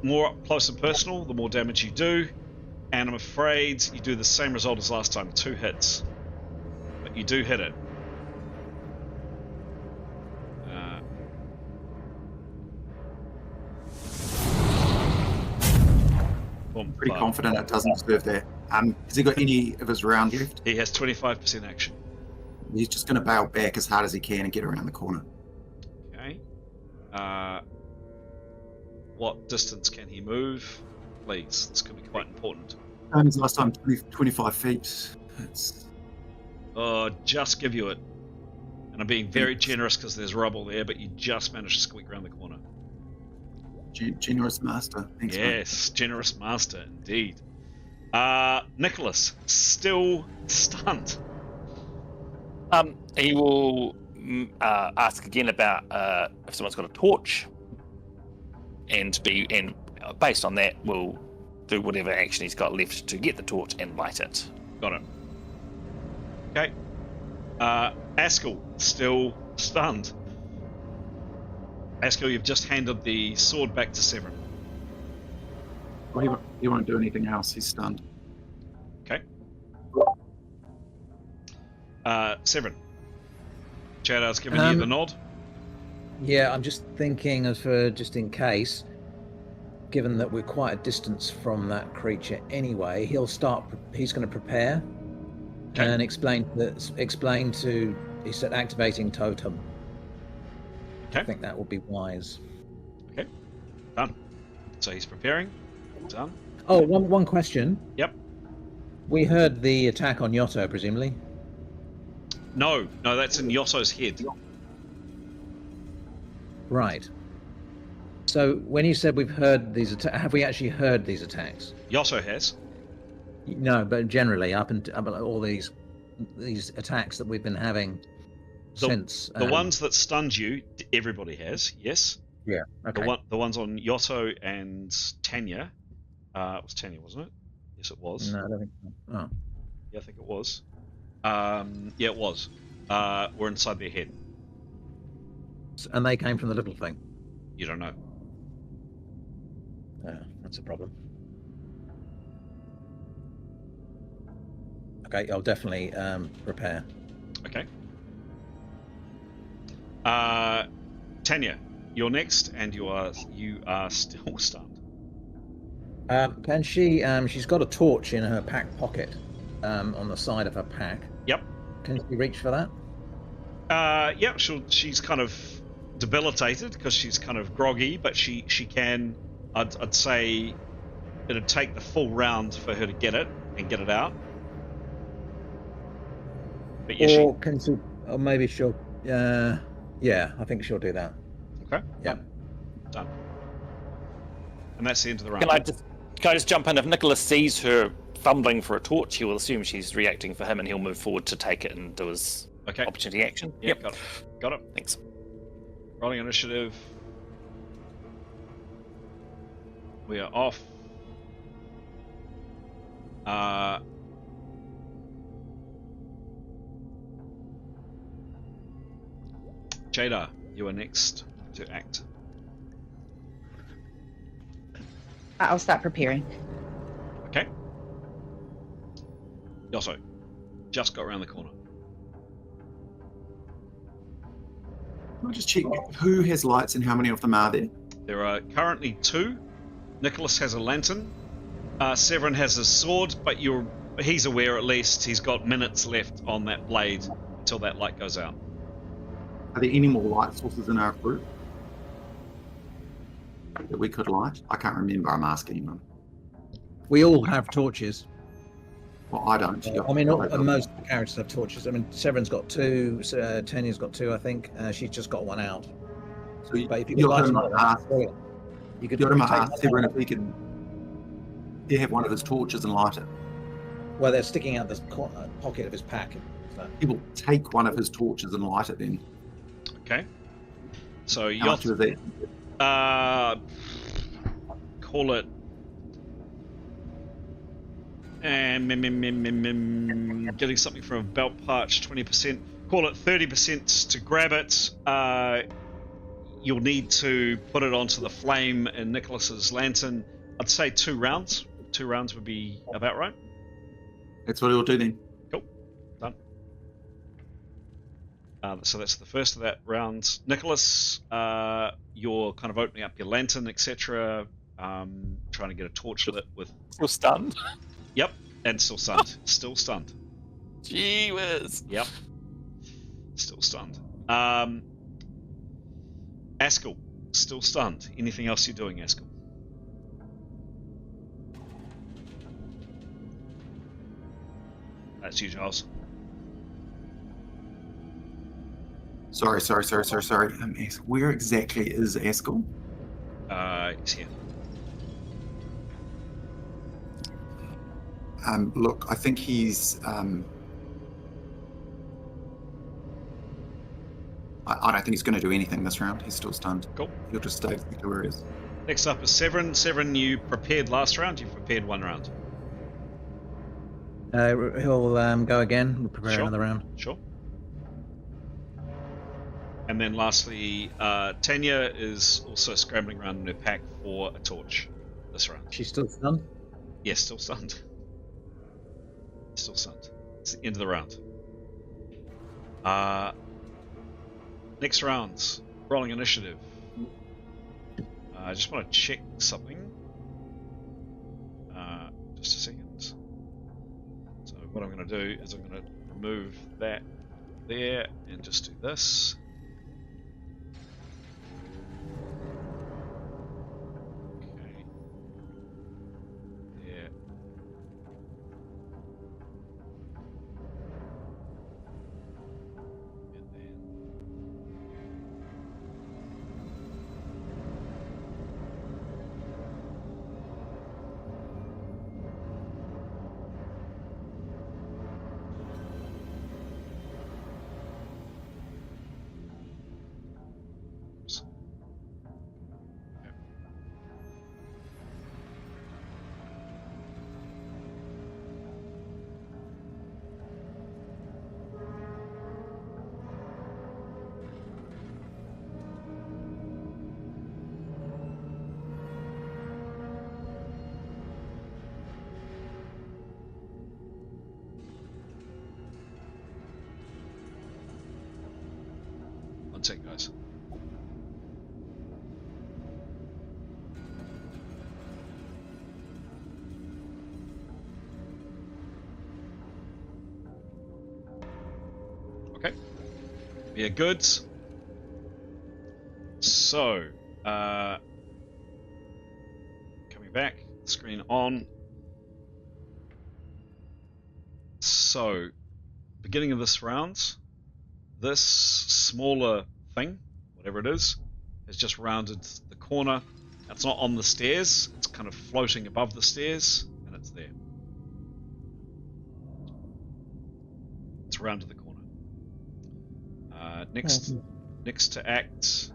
More up close and personal, the more damage you do. And I'm afraid you do the same result as last time, 2 hits. But you do hit it. Pretty confident it doesn't deserve that. Has he got any of his round left? He has 25% action. He's just going to bail back as hard as he can and get around the corner. Okay. What distance can he move? Please, this could be quite important. His last time, 25 feet. Just give you it. And I'm being very generous because there's rubble there, but you just managed to squeak around the corner. Generous master. Thanks, yes, mate. Generous master, indeed. Nicholas, still stunned. He will ask again about if someone's got a torch, and based on that, we'll do whatever action he's got left to get the torch and light it. Got it. Okay. Askell, still stunned. Askell, you've just handed the sword back to Severin. Well, he won't do anything else. He's stunned. Okay. Severin. Jaeda's given you the nod. Yeah, I'm just thinking of just in case, given that we're quite a distance from that creature anyway, he's going to prepare and explain to, he said activating totem. Okay. I think that would be wise. Okay. Done. So he's preparing. Done. Oh, one question. Yep. We heard the attack on Yotto, presumably. No, that's in Yotto's head. Right. So when you said we've heard these attacks, have we actually heard these attacks? Yotto has. No, but generally up all these attacks that we've been having since the ones that stunned you, everybody has. Yes. Yeah. Okay. The ones on Yotto and Tanya. It was Tanya, wasn't it? Yes, it was. No, I don't think so. Oh. Yeah, I think it was. Yeah, it was. Were inside their head. And they came from the little thing. You don't know. That's a problem. Okay, I'll definitely prepare. Okay. Tanya, you're next, and you are still stunned. Can she? She's got a torch in her pack pocket. on the side of her pack. Yep. Can she reach for that? Yeah, she's kind of debilitated because she's kind of groggy, but she can. I'd say it'd take the full round for her to get it and get it out. But yeah, Or can she? Or maybe she'll. Yeah, I think she'll do that. Okay. Yeah. Done. And that's the end of the round. Can I just jump in? If Nicholas sees her fumbling for a torch, he will assume she's reacting for him, and he'll move forward to take it and do his opportunity action. Yeah, got it. Thanks. Rolling initiative. We are off. Jaeda, you are next to act. I'll start preparing. Okay. Yosso, just got around the corner. Can I just check who has lights and how many of them are there? There are currently 2. Nicholas has a lantern. Severin has a sword, but he's aware at least he's got minutes left on that blade until that light goes out. Are there any more light sources in our group that we could light? I can't remember. I'm asking them. We all have torches. Well, I don't. I mean, most characters have torches. I mean, Severin's got 2. Tanya's got 2, I think. She's just got 1 out. So But if you could light another one, you could ask Severin if he can have one of his torches and light it. Well, they're sticking out this pocket of his pack. So. He will take one of his torches and light it then. Okay. So How much is that? Call it. Getting something from a belt pouch, 20%. Call it 30% to grab it. You'll need to put it onto the flame in Nicholas's lantern. I'd say 2 rounds. 2 rounds would be about right. That's what he'll do then. Cool. Done. So that's the first of that round. Nicholas, you're kind of opening up your lantern, etc. Trying to get a torch lit with... Still stunned? Yep, and still stunned. Still stunned. Gee whiz. Yep. Still stunned. Askell, still stunned. Anything else you're doing, Askell? That's you, Giles. Sorry. Where exactly is Askell? He's here. Look, I think he's... I don't think he's going to do anything this round. He's still stunned. Cool. He'll just stay where he is. Next up is Severin. Severin, you prepared last round. You've prepared 1 round. He'll go again. We'll prepare Sure. another round. Sure. And then lastly, Tanya is also scrambling around in her pack for a torch this round. She's still stunned? Yes, still stunned. Still stunned. It's the end of the round. Next round, rolling initiative. I just want to check something. Just a second. So what I'm going to do is I'm going to remove that there and just do this. Okay. There. And then oops. Okay. One sec, guys. Yeah, good. So, coming back, screen on. So, beginning of this round, this smaller thing, whatever it is, has just rounded the corner. It's not on the stairs, it's kind of floating above the stairs, and it's there. It's rounded the corner. Next to act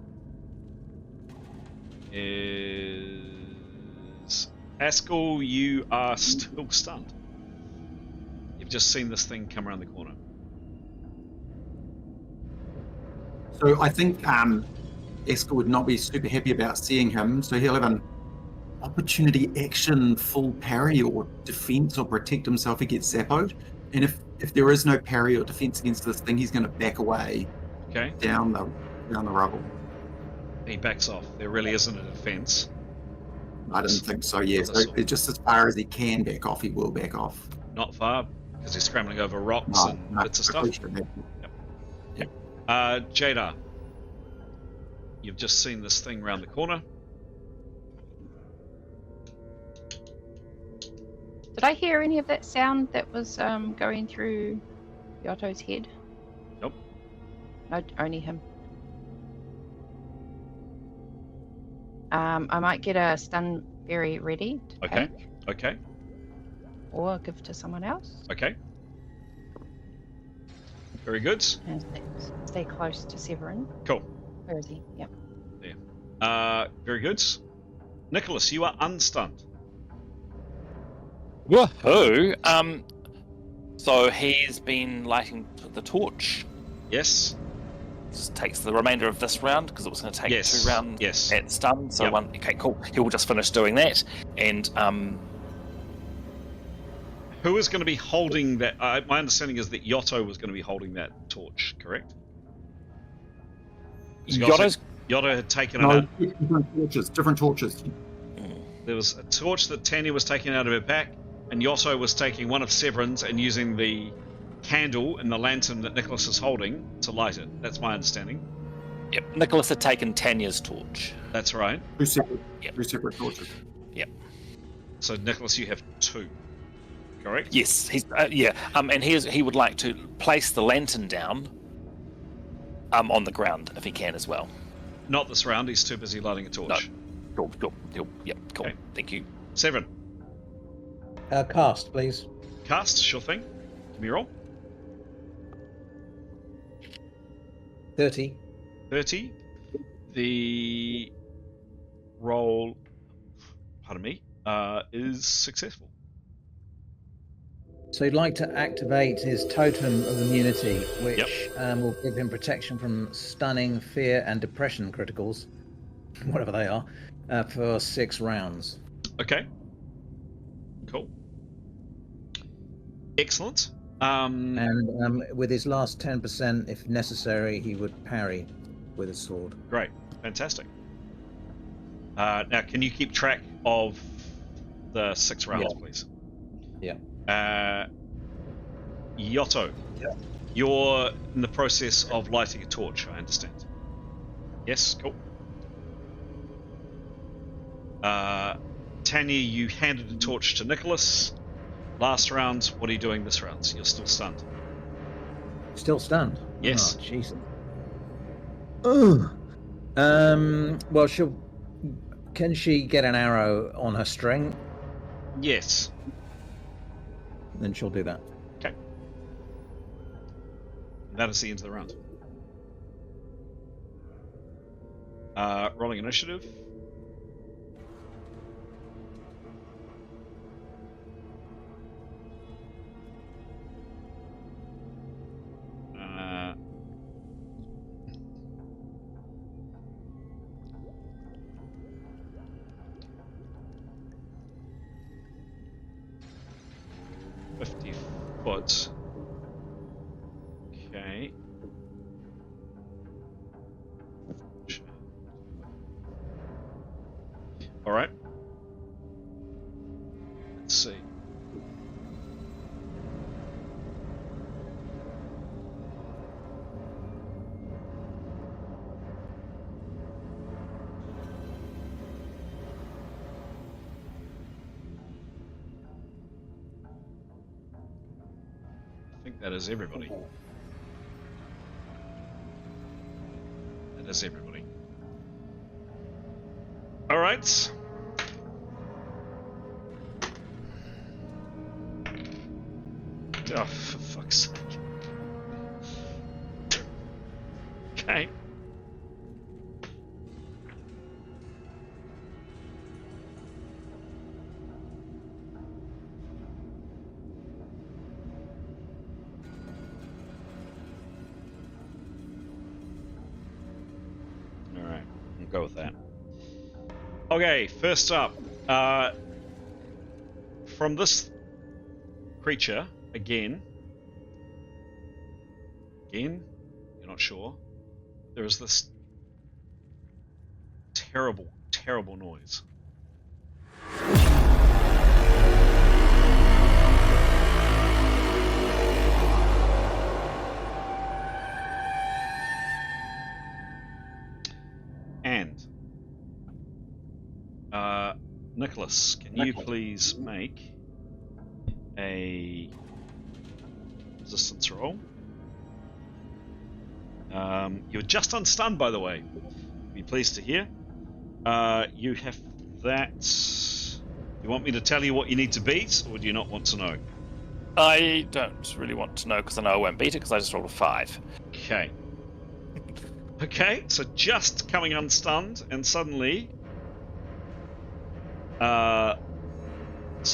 is Askell. You are still stunned. You've just seen this thing come around the corner. So I think Esker would not be super happy about seeing him, so he'll have an opportunity action full parry or defense or protect himself if he gets zappoed. And if there is no parry or defense against this thing, he's going to back away down the rubble. He backs off. There really isn't a defense. I didn't think so, yeah. So it's just as far as he can back off, he will back off. Not far, because he's scrambling over rocks and bits of stuff. Yep. Jaeda, you've just seen this thing round the corner. Did I hear any of that sound that was going through Yotto's head? Nope. No, only him. I might get a stun berry ready to take, Okay. or give to someone else. Okay. Very good. And stay close to Severin. Cool. Where is he? Yep. There. Very good. Nicholas, you are unstunned. Woohoo! So he's been lighting the torch. Yes. Just takes the remainder of this round because it was going to take 2 rounds at stun. So one. Okay, cool. He will just finish doing that, and who is going to be holding that? My understanding is that Yotto was going to be holding that torch, correct? Yotto had taken it out. Different torches. There was a torch that Tanya was taking out of her pack, and Yotto was taking one of Severin's and using the candle in the lantern that Nicholas is holding to light it. That's my understanding. Yep. Nicholas had taken Tanya's torch. That's right. Two separate torches. Yep. So Nicholas, you have 2. Correct? Yes. He's and he would like to place the lantern down on the ground if he can as well. Not this round. He's too busy lighting a torch. No. Cool. Yep. Cool. Okay. Thank you. Severin. Cast, please. Cast. Sure thing. Give me a roll. 30. 30. The roll, pardon me, is successful. So he'd like to activate his totem of immunity, which will give him protection from stunning, fear, and depression criticals, whatever they are, for 6 rounds. Okay. Cool. Excellent. And with his last 10%, if necessary, he would parry with his sword. Great. Fantastic. Now, can you keep track of the 6 rounds, please? Yeah. Yotto, you're in the process of lighting a torch, I understand. Yes, cool. Tanya, you handed a torch to Nicholas. Last round, what are you doing this round? You're still stunned. Still stunned? Yes. Oh, Jesus. Well, can she get an arrow on her string? Yes. Then she'll do that. Okay. That is the end of the round. Rolling initiative. Foot. Okay. All right. Let's see. think that is everybody. That is everybody. All right. Oh, for fuck's sake. Okay. Alright, we'll go with that. Okay, first up, from this creature, again, you're not sure, there is this terrible, terrible noise. And Nicholas, can you please make a resistance roll? You're just unstunned, by the way. Be pleased to hear. You have that. You want me to tell you what you need to beat, or do you not want to know? I don't really want to know because I know I won't beat it because I just rolled a 5. Okay. Okay, so just coming unstunned, and suddenly, so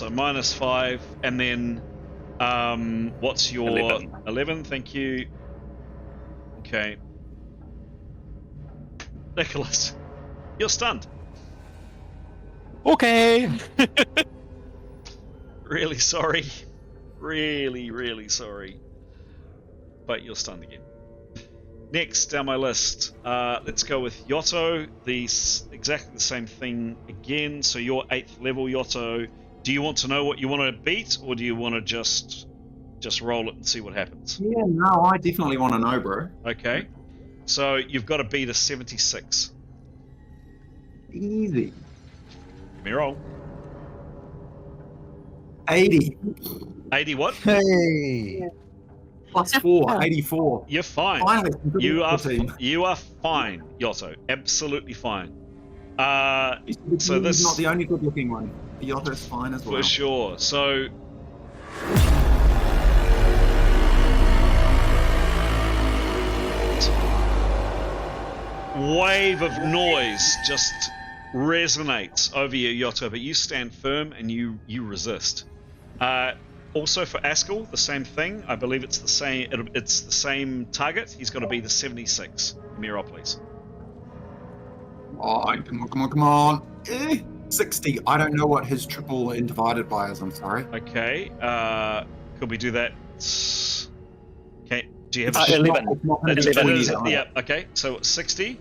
-5, and then, what's your 11? 11, thank you. Okay. Nicholas, you're stunned. Okay. Really sorry. Really, really sorry. But you're stunned again. Next down my list, let's go with Yotto. Exactly the same thing again. So you're 8th level, Yotto. Do you want to know what you want to beat, or do you want to just roll it and see what happens? Yeah, no, I definitely want to know, bro. Okay. So you've got to beat a 76. Easy. Give me a roll. 80. 80 what? Hey. +4, 84. You're fine. Finally, You are team. you are fine, Yotto. Absolutely fine. He's So this not the only good-looking one. Yotto's fine as well. for sure. So wave of noise just resonates over you, Yotto, but you stand firm and you resist. Also for Askell, the same thing. I believe it's the same. It's the same target. He's got to be the 76. M.E.R.P, please. Oh, come on. 60. I don't know what his triple and divided by is. I'm sorry. Okay. Could we do that? Okay. Do you have? It's 11. not gonna be It 20 is, either. yeah. Okay. So 60.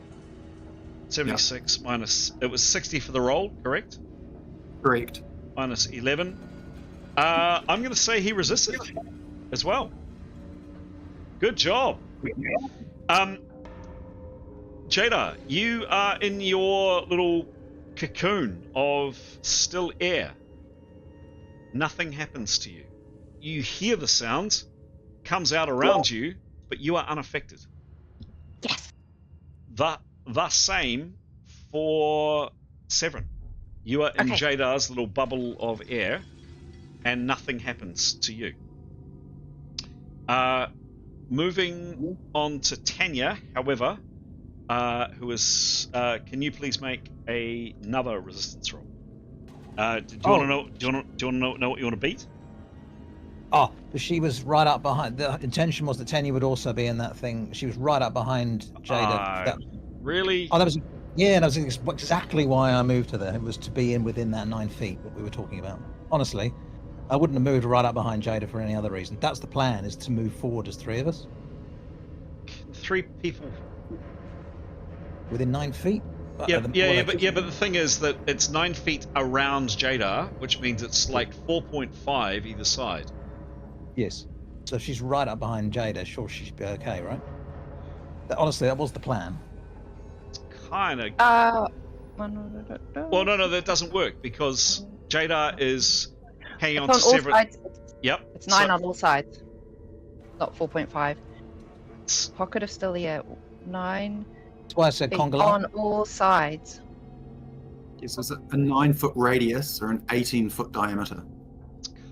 76 minus. It was 60 for the roll, correct? Correct. Minus 11. I'm going to say he resisted as well. Good job. Jaeda, you are in your little cocoon of still air. Nothing happens to you. You hear the sound, comes out around you, but you are unaffected. Yes. The same for Severin. You are in Okay. Jaeda's little bubble of air, and nothing happens to you. Moving on to Tanya, however, who is. Can you please make another resistance roll? Do you want to know? Do you want to know what you want to beat? Oh, but she was right up behind. The intention was that Tanya would also be in that thing. She was right up behind Jaeda. Really? Oh, that was exactly why I moved to there. It was to be within that 9 feet that we were talking about. Honestly, I wouldn't have moved right up behind Jaeda for any other reason. That's the plan: is to move forward as 3 of us. 3 people. Within 9 feet. But the thing is that it's 9 feet around Jaeda, which means it's like 4.5 either side. Yes. So if she's right up behind Jaeda, sure she should be okay, right? Honestly, that was the plan. It's kind of. Well, no, that doesn't work because Jaeda is hanging on to It's on all several. sides. Yep. It's 9 on all sides. not 4.5. It's- Pocket of still air, 9 That's why I said feet conga line. on all sides. Yes, it's a 9-foot radius or an 18-foot diameter.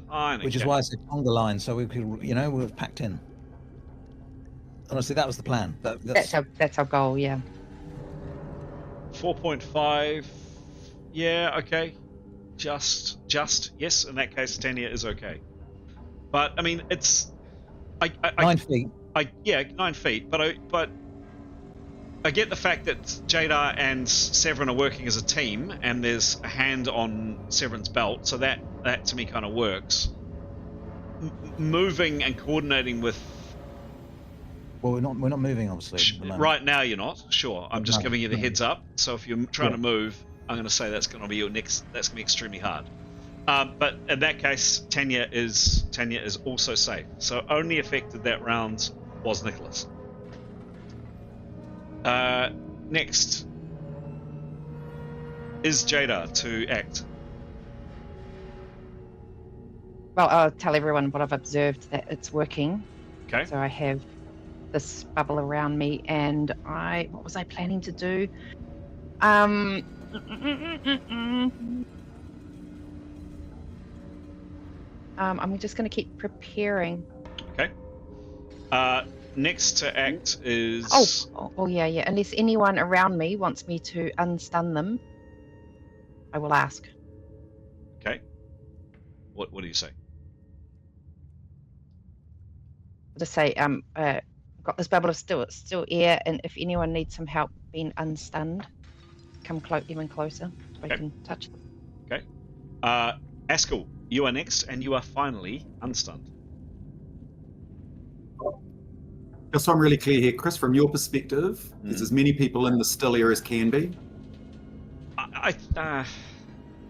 Kinda Which is why I said conga line, so we could, we've packed in. Honestly, that was the plan. That's our goal, yeah. 4.5. Yeah, okay. Just yes. In that case, Tanya is okay. But I mean, it's 9 feet. 9 feet. But I get the fact that Jaeda and Severin are working as a team, and there's a hand on Severin's belt, so that to me kind of works. Moving and coordinating with. Well, we're not moving, obviously. at the moment. Right now, you're not. Sure, I'm just No, giving you the no. heads up. So if you're trying Yeah. to move, I'm going to say that's going to be your next. That's going to be extremely hard. But in that case, Tanya is also safe. So only affected that round was Nicholas. Next is Jaeda to act. Well, I'll tell everyone what I've observed, that it's working. Okay. So I have this bubble around me, and what was I planning to do? I'm just going to keep preparing. Okay. Next to act is. Oh, yeah. Unless anyone around me wants me to unstun them, I will ask. Okay. What do you say? I'll just say, I've got this bubble of still air, and if anyone needs some help being unstunned, come even closer so I can touch them. Okay. Askell, you are next, and you are finally unstunned. Just so I'm really clear here, Chris, from your perspective, there's as many people in the still air as can be.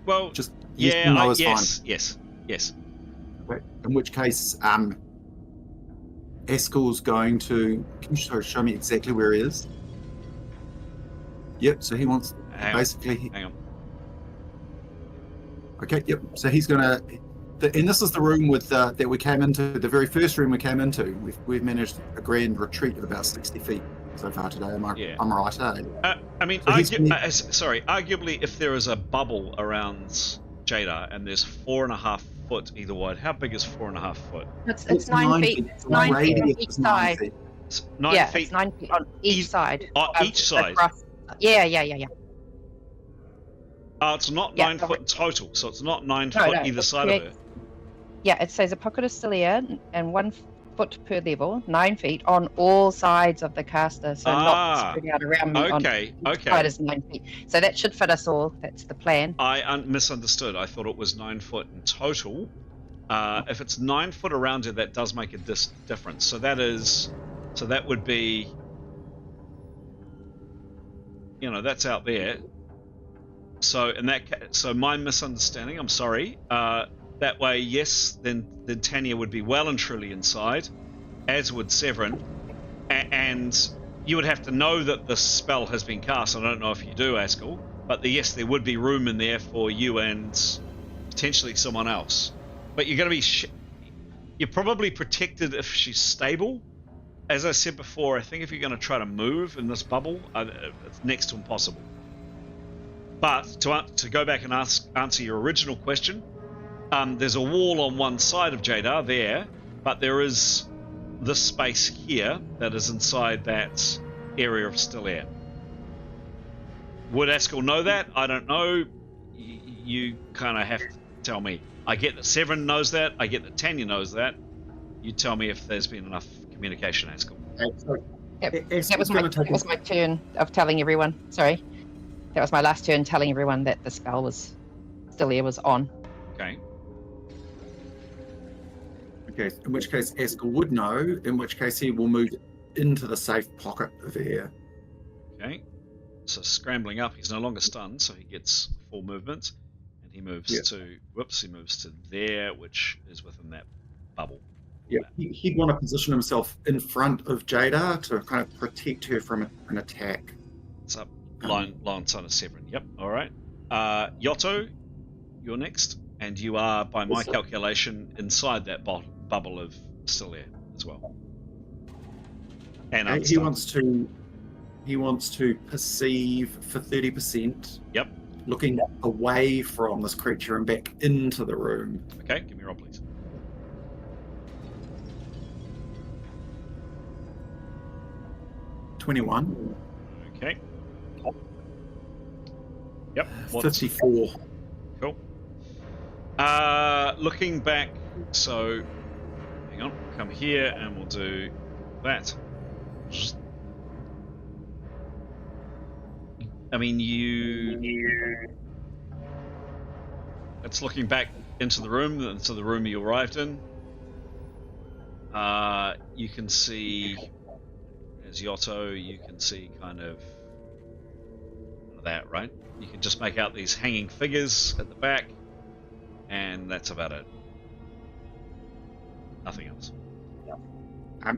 Well, Just yeah, no is fine. yes. Okay. In which case, Askell's going to. Can you show me exactly where he is? Yep. So he wants basically. Hang on. Okay. Yep. So he's going to. And this is the room that we came into. The very first room we came into. We've managed a grand retreat of about 60 feet so far today. I'm right, eh? I mean, So arguably, if there is a bubble around Jaeda and there's 4.5 foot either wide, how big is 4.5 foot? It's 9 feet. It's 9 feet on each side. It's 9 feet. It's 9 feet on each side. Each side. Across. Yeah. It's not 9 foot total, so it's not 9 foot either side of it. Yeah, it says a pocket of still air and 1 foot per level, 9 feet on all sides of the caster, so not spread out around me. Okay. Side is 9 feet, so that should fit us all. That's the plan. I misunderstood. I thought it was 9 foot in total. If it's 9 foot around it, that does make a difference. So that would be, that's out there. So so my misunderstanding. I'm sorry. That way, yes, then Tanya would be well and truly inside, as would Severin, and you would have to know that the spell has been cast. I don't know if you do, Askell, but yes, there would be room in there for you and potentially someone else. But you're going to be you're probably protected if she's stable. As I said before, I think if you're going to try to move in this bubble, it's next to impossible. But to go back and answer your original question, there's a wall on one side of Jaeda there, but there is this space here that is inside that area of still air. Would Askell know that? I don't know. You kind of have to tell me. I get that Severin knows that. I get that Tanya knows that. You tell me if there's been enough communication, Askell. That was my turn of telling everyone. Sorry. That was my last turn telling everyone that the spell was still air was on. Okay. Okay, in which case Askell would know, in which case he will move into the safe pocket of air. Okay. So scrambling up, he's no longer stunned, so he gets full movement. And he moves he moves to there, which is within that bubble. Yeah, he'd want to position himself in front of Jaeda to kind of protect her from an attack. It's up, line son of Severin. Yep, alright. Yotto, you're next. And you are, by my calculation, inside that bubble of still air as well. And He unstunned. wants to perceive for 30%. Yep. Looking away from this creature and back into the room. Okay, give me a roll, please. $21. Okay. Yep. 54. Cool. Looking back, so hang on, come here and we'll do that. I mean, it's looking back into the room you arrived in. You can see, as Yotto, you can see kind of that, right? You can just make out these hanging figures at the back, and that's about it. Nothing else.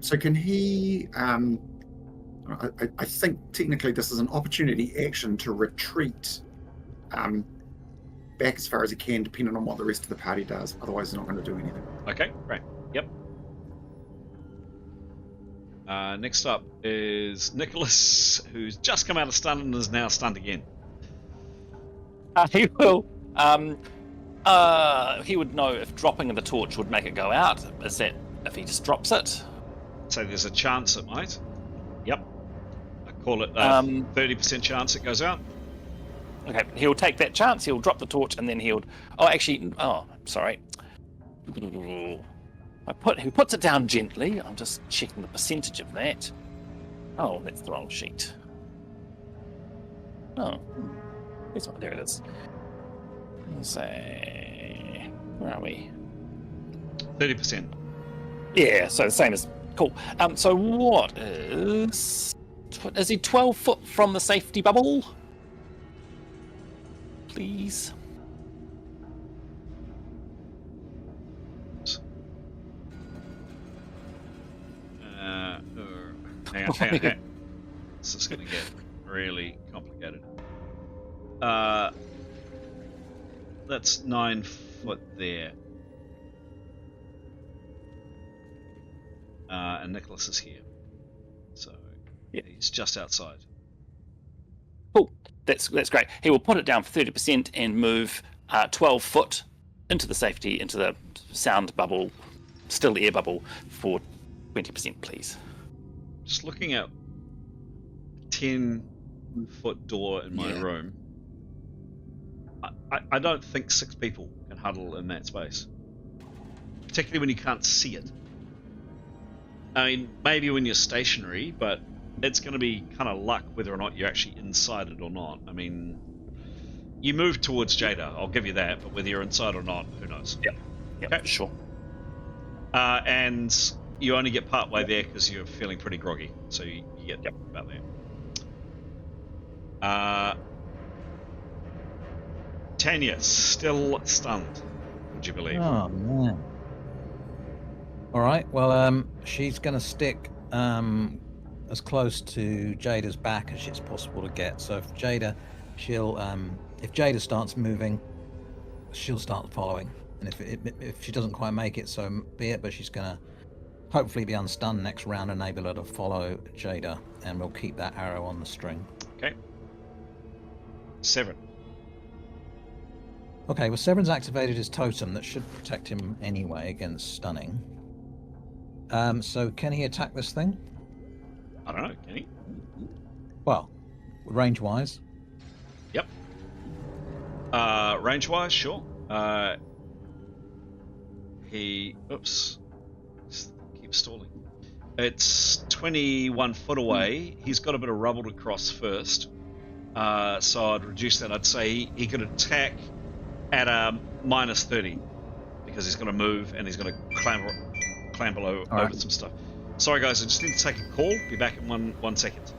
So can he? I think technically this is an opportunity action to retreat back as far as he can, depending on what the rest of the party does. Otherwise, he's not going to do anything. Okay, great. Yep. Next up is Nicholas, who's just come out of stun and is now stunned again. He will. He would know if dropping the torch would make it go out. Is that if he just drops it? So there's a chance it might. Yep. I call it 30% chance it goes out. Okay, he'll take that chance. He'll drop the torch, and then he'll. Oh, actually, sorry. He puts it down gently. I'm just checking the percentage of that. Oh, that's the wrong sheet. Oh, there it is. Let's say, where are we? 30%. Yeah, so the same as cool. So what is he 12 foot from the safety bubble? Please. Hang on. This is going to get really complicated. That's 9 foot there. And Nicholas is here. So he's just outside. Cool. That's great. He will put it down for 30% and move 12 foot into the safety, into the sound bubble, still air bubble, for 20%, please. Just looking at 10-foot door in my room. I don't think 6 people can huddle in that space. Particularly when you can't see it. I mean, maybe when you're stationary, but it's going to be kind of luck whether or not you're actually inside it or not. I mean, you move towards Jaeda, I'll give you that, but whether you're inside or not, who knows? Yep, okay. Sure. And you only get part way there because you're feeling pretty groggy, so you get about there. Tanya, still stunned, would you believe? Oh, man. All right, well, she's going to stick as close to Jade's back as it's possible to get. So if Jaeda starts moving, she'll start following. And if she doesn't quite make it, so be it, but she's going to hopefully be unstunned next round, enable her to follow Jaeda, and we'll keep that arrow on the string. Okay. Severin. Okay, well, Severin's activated his totem that should protect him anyway against stunning. So can he attack this thing? I don't know, can he? Well, range-wise. Yep. Range-wise, sure. Oops. Keep stalling. It's 21 foot away. He's got a bit of rubble to cross first. So I'd reduce that. I'd say he could attack at a minus 30 because he's going to move and he's going to clamber over some stuff. Sorry guys, I just need to take a call. Be back in one second.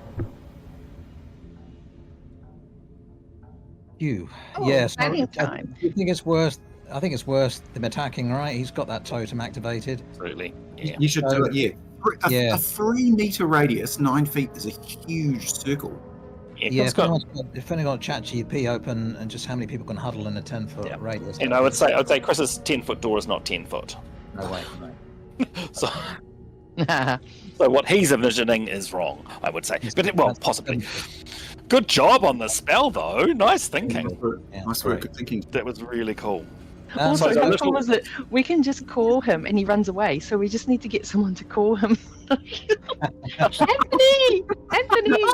Yes. Planning I time. think it's worth them attacking, right? He's got that totem activated. Absolutely. Yeah. You should do it, A 3-meter radius, 9 feet, is a huge circle. Yeah, if anyone's got ChatGPT open, and just how many people can huddle in a 10-foot radius. And I'd say Chris's 10-foot door is not 10 foot. No way. So So what he's envisioning is wrong, I would say. But well, possibly. Good job on the spell, though. Nice thinking. Yeah, Nice work. great. Good thinking. That was really cool. Also, so the how little- cool is it? We can just call him and he runs away. So we just need to get someone to call him. Anthony! Anthony!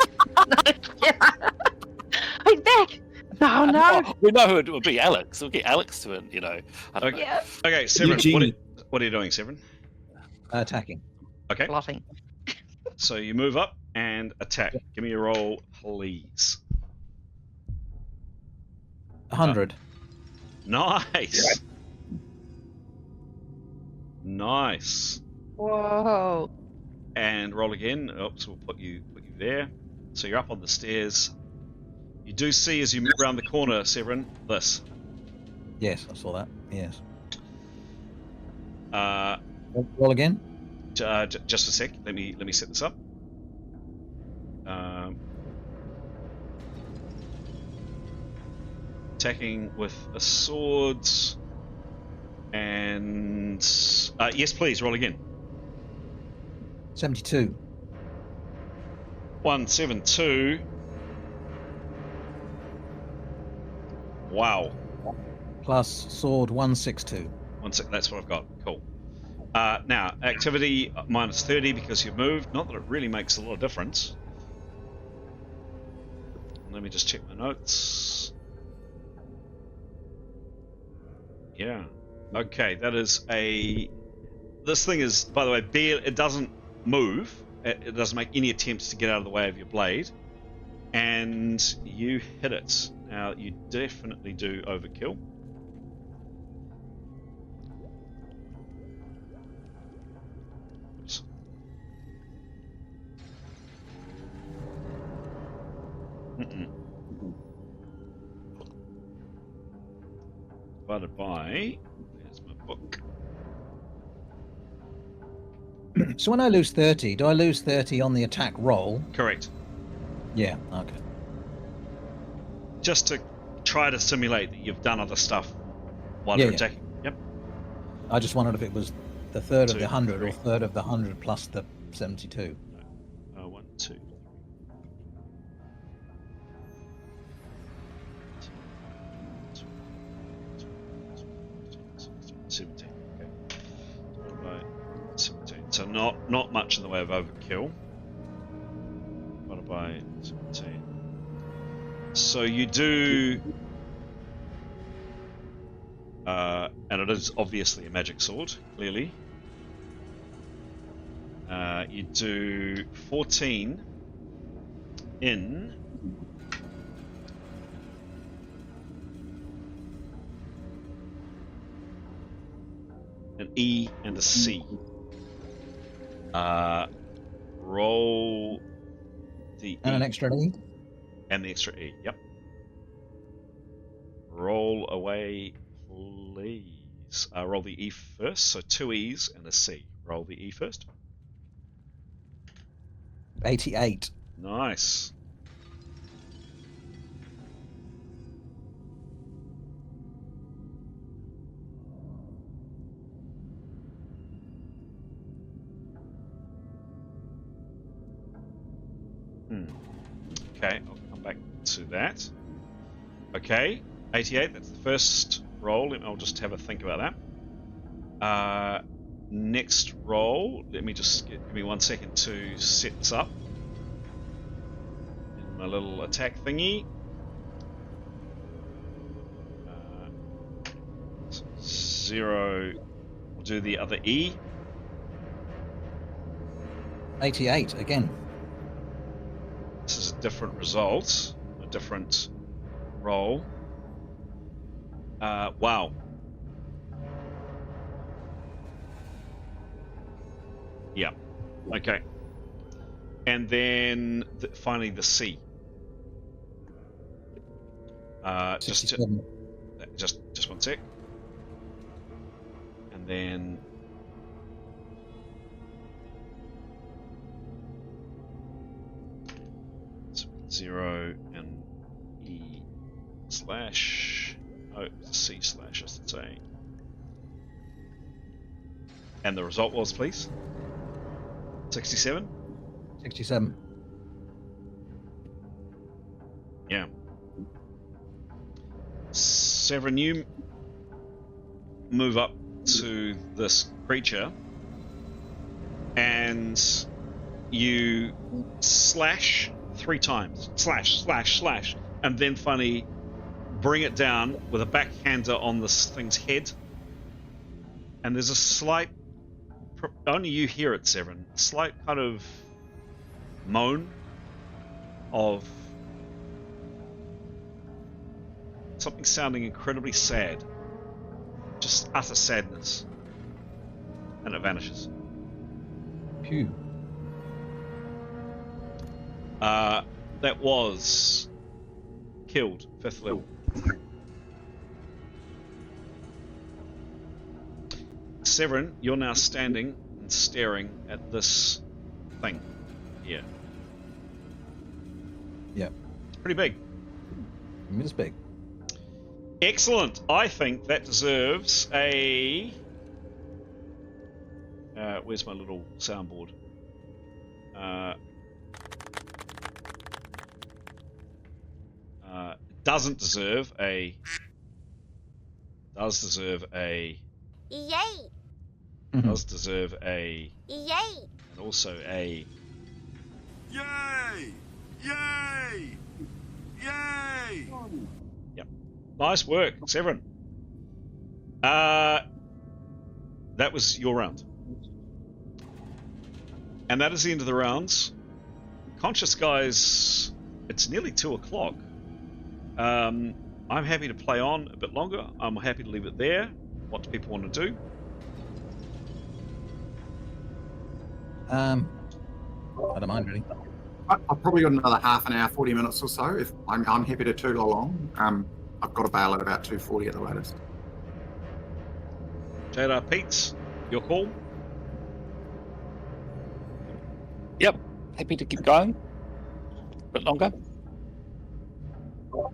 He's back! No, no! Oh, we know who it would be. Alex. We'll get Alex to it. You know. I don't know. Yeah. Okay, Severin, Eugene. what are you doing, Severin? Attacking. Okay, Plotting. so you move up and attack. Give me a roll, please. 100. Nice. Nice. Whoa. And roll again. Oops, we'll put you there. So you're up on the stairs. You do see as you move around the corner, Severin, this. Yes, I saw that. Yes. Uh, Roll again. just a sec. Let me set this up. Attacking with a sword. And yes, please roll again. 72. 172. Wow. Plus sword 162. One sec, that's what I've got. Cool. Now, activity minus 30 because you've moved. Not that it really makes a lot of difference. Let me just check my notes. Yeah. Okay, that is a... This thing is, by the way, it doesn't move. It doesn't make any attempts to get out of the way of your blade. And you hit it. Now, you definitely do overkill. Oops. Divided by... There's my book. So when I lose 30, do I lose 30 on the attack roll? Correct. Yeah, okay. Just to try to simulate that you've done other stuff while Yeah, you're yeah. attacking. Yep. I just wondered if it was the third of Two, the 100 three. or third of the 100 plus the 72. 1, 2, 17. Okay. Divided by 17. So not much in the way of overkill. Divided by 17. So you do, and it is obviously a magic sword, clearly. You do 14 in an E and a C. Roll the And E an extra E? and the extra E. Yep. Roll away, please. Roll the E first. So 2 E's and a C. Roll the E first. 88. Nice. Okay, I'll come back to that. Okay, 88, that's the first roll. I'll just have a think about that. Next roll, let me just give me 1 second to set this up. In my little attack thingy. 0, we'll do the other E. 88 again. This is a different result, a different roll. Wow. Yeah. Okay. And then finally the C. Just 67. just 1 sec. And then 0 and E slash, C slash, I should say. And the result was, please? 67? 67. Yeah. Severin, you move up to this creature and you slash 3 times. Slash, slash, slash. And then finally bring it down with a backhander on this thing's head. And there's a slight, only you hear it, Severin, a slight kind of moan of something sounding incredibly sad. Just utter sadness. And it vanishes. Phew. That was killed, 5th level. Severin, you're now standing and staring at this thing here. Yeah. It's pretty big. It's big. Excellent. I think that deserves a... where's my little soundboard? Doesn't deserve a... Does deserve a... Yay! Does deserve a... Yay! And also a... Yay! Yay! Yay! Yep. Nice work, Severin. That was your round. And that is the end of the rounds. Conscious guys, it's nearly 2 o'clock. I'm happy to play on a bit longer. I'm happy to leave it there. What do people want to do? I don't mind really. I've probably got another half an hour, 40 minutes or so. If I'm happy to toot along. I've got to bail at about 2:40 at the latest. Jaeda, Pete, your call? Yep. Happy to keep going. A bit longer.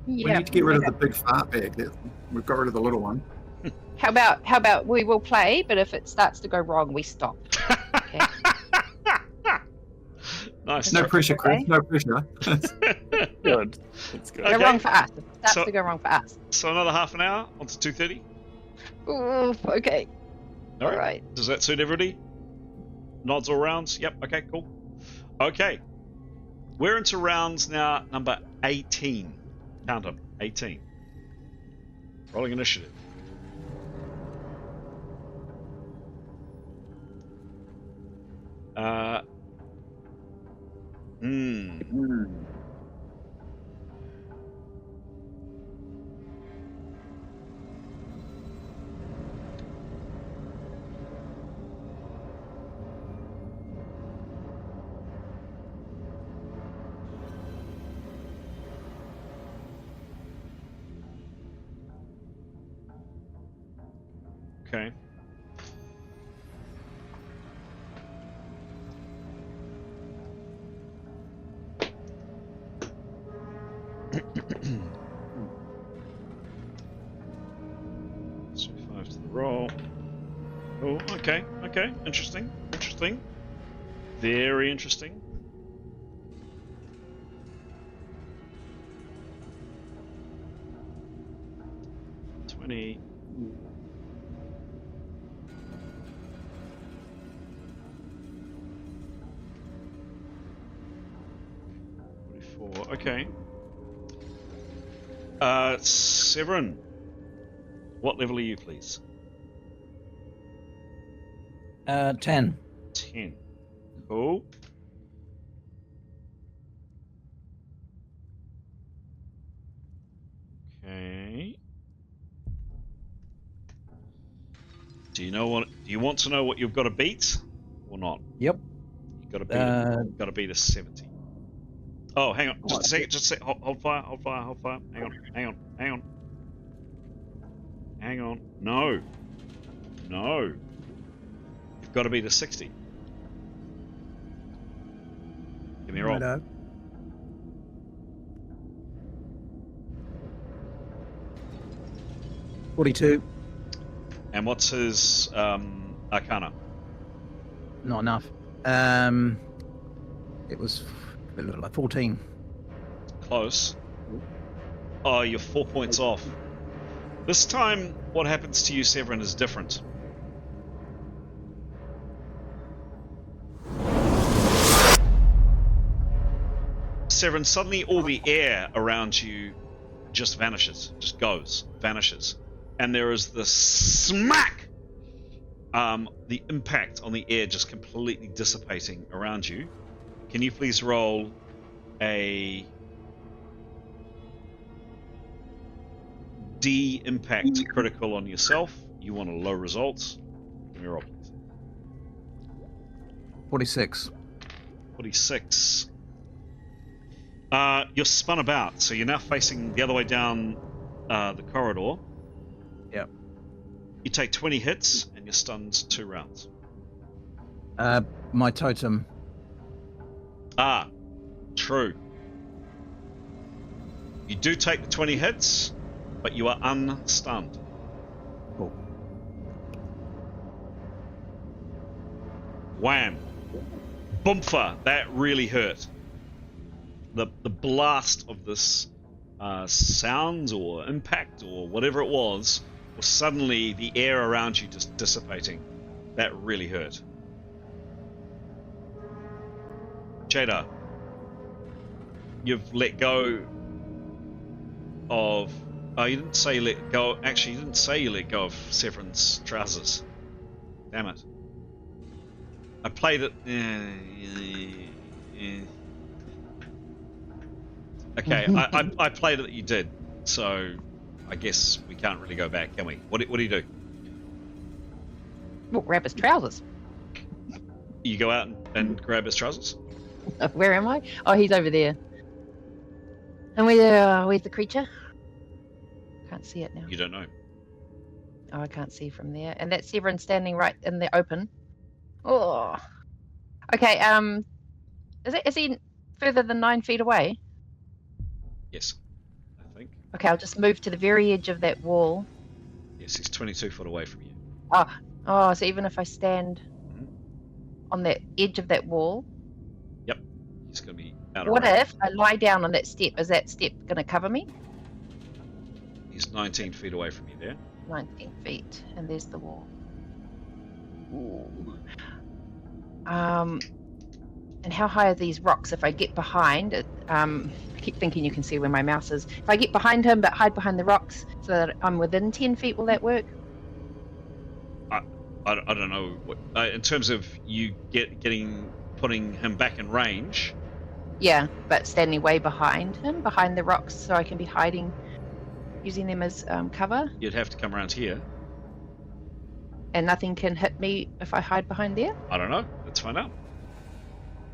We need to get rid of the big fart bag. We've got rid of the little one. How about we will play, but if it starts to go wrong, we stop. Okay. Nice. No pressure, Chris. No pressure. Good. That's good. Go Okay. wrong for us. It starts So- to go wrong for us. So another half an hour, on to 2:30. Ooh, okay. All All right. Does that suit everybody? Nods all rounds? Yep, okay, cool. Okay. We're into rounds now, number 18. Count them, 18. Rolling initiative. Okay. So 5 to the roll. Oh, okay, okay. Interesting, interesting. Very interesting. $20. Okay. Severin, what level are you, please? 10. 10. Cool. Okay. Do you want to know what you've got to beat or not? Yep. You've got to beat a 70. Oh, hang on. Just a second. Just a second. Hold fire. Hold fire. Hold fire. Hang on. No. You've got to beat a 60. Give me a roll. Righto. $42. And what's his Arcana? Not enough. It was 14. Close. Oh, you're 4 points off. This time, what happens to you, Severin, is different. Severin, suddenly all the air around you just vanishes, just goes, vanishes. And there is this smack! The impact on the air just completely dissipating around you. Can you please roll a D impact critical on yourself? You want a low result. Give me a roll, please. 46. 46. You're spun about, so you're now facing the other way down the corridor. Yep. You take 20 hits and you're stunned 2 rounds. My totem. Ah, true. You do take the 20 hits, but you are unstunned. Cool. Wham! Boomfa! That really hurt. The blast of this sound or impact or whatever it was suddenly the air around you just dissipating. That really hurt. Jaeda, you've let go of... Oh, you didn't say let go... Actually, you didn't say you let go of Severin's trousers. Damn it. I played it... Okay, I played it that you did, so I guess we can't really go back, can we? What do you do? Well, grab his trousers. You go out and grab his trousers? Where am I? Oh, he's over there. And where's the creature? Can't see it now. You don't know. Oh, I can't see from there. And that's Severin standing right in the open. Oh. Okay, is he further than 9 feet away? Yes, I think. Okay, I'll just move to the very edge of that wall. Yes, he's 22 foot away from you. Oh, so even if I stand on the edge of that wall. Yep, he's going to be out of What range. if I lie down on that step? Is that step going to cover me? He's 19 feet away from you there. 19 feet, and there's the wall. Ooh. And how high are these rocks? If I get behind it, I keep thinking you can see where my mouse is. If I get behind him but hide behind the rocks so that I'm within 10 feet, will that work? I don't know. In terms of you putting him back in range. Yeah, but standing way behind him, behind the rocks, so I can be hiding, using them as cover. You'd have to come around here. And nothing can hit me if I hide behind there? I don't know. Let's find out.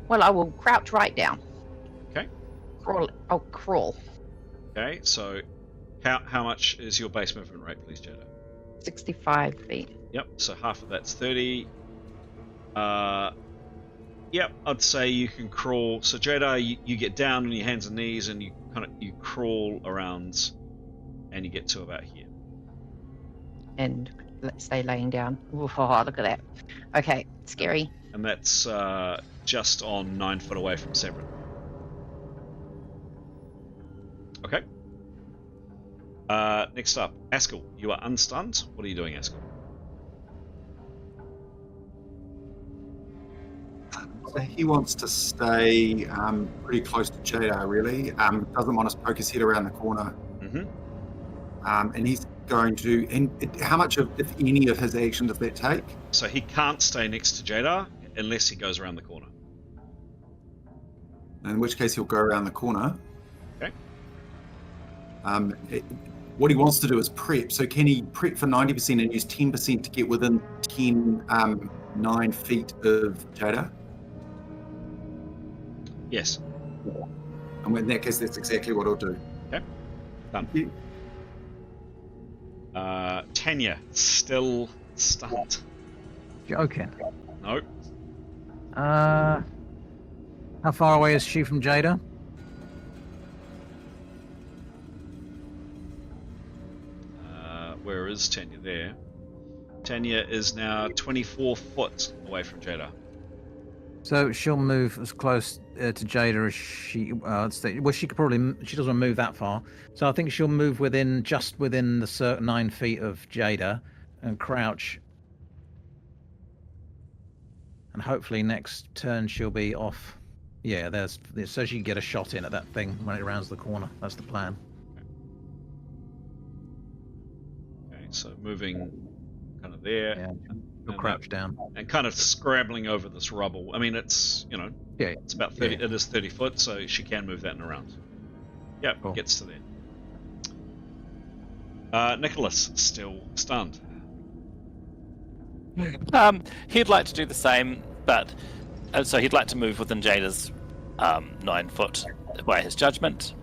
Well, I will crouch right down. Okay. I'll crawl. Okay, so how much is your base movement rate, please, Jaeda? 65 feet. Yep, so half of that's 30. Yep, I'd say you can crawl. So Jaeda, you get down on your hands and knees and you crawl around and you get to about here. And let's stay laying down. Ooh, oh, look at that. Okay, scary. And that's just on 9 foot away from Severin. Okay. Next up, Askell. You are unstunned. What are you doing, Askell? So he wants to stay pretty close to Jaeda, really. Doesn't want to poke his head around the corner. Mm-hmm. And he's going to... And how much of, if any, of his action does that take? So he can't stay next to Jaeda unless he goes around the corner. In which case he'll go around the corner. Okay. What he wants to do is prep. So can he prep for 90% and use 10% to get within 9 feet of Jaeda? Yes. And in that case, that's exactly what he'll do. Okay. Done. Thank you. Tanya, still stunned. Joking. No. How far away is she from Jaeda? Where is Tanya? There. Tanya is now 24 foot away from Jaeda. So she'll move as close to Jaeda as she. Well, she could probably. She doesn't move that far, so I think she'll move just within the 9 feet of Jaeda, and crouch. And hopefully next turn she'll be off. Yeah, so she can get a shot in at that thing when it rounds the corner. That's the plan. Okay, so moving kind of there. Yeah, she'll and crouch down. and kind of scrambling over this rubble. I mean, it's it's about 30. Yeah. It is 30 foot, so she can move that in around. Yep, Cool. gets to there. Nicholas still stunned. He'd like to do the same, but so he'd like to move within Jaeda's 9 foot by his judgment,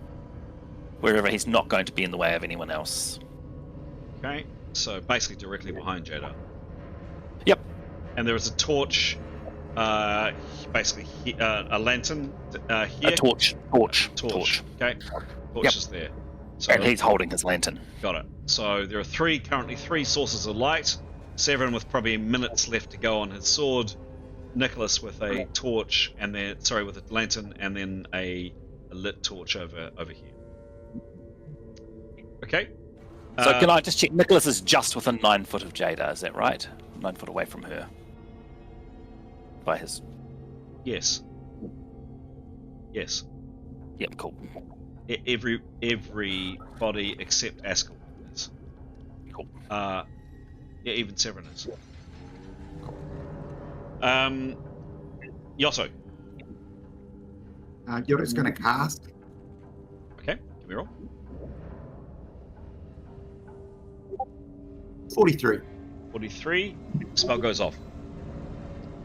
wherever he's not going to be in the way of anyone else. Okay, so basically directly behind Jaeda. Yep. And there is a torch, basically a lantern here. A torch. Okay, torch is there. So And he's holding his lantern. got it. So there are currently three sources of light. Severin with probably minutes left to go on his sword. Nicholas with a torch, and then with a lantern, and then a lit torch over here. Okay. So can I just check? Nicholas is just within 9 foot of Jaeda, is that right? 9 foot away from her. By his. Yes. Yes. Yep, cool. Everybody except Askell is. Cool. Yeah, even Severin is. Yotto. Yotto's going to cast. Okay, give me a roll. 43. 43. Spell goes off.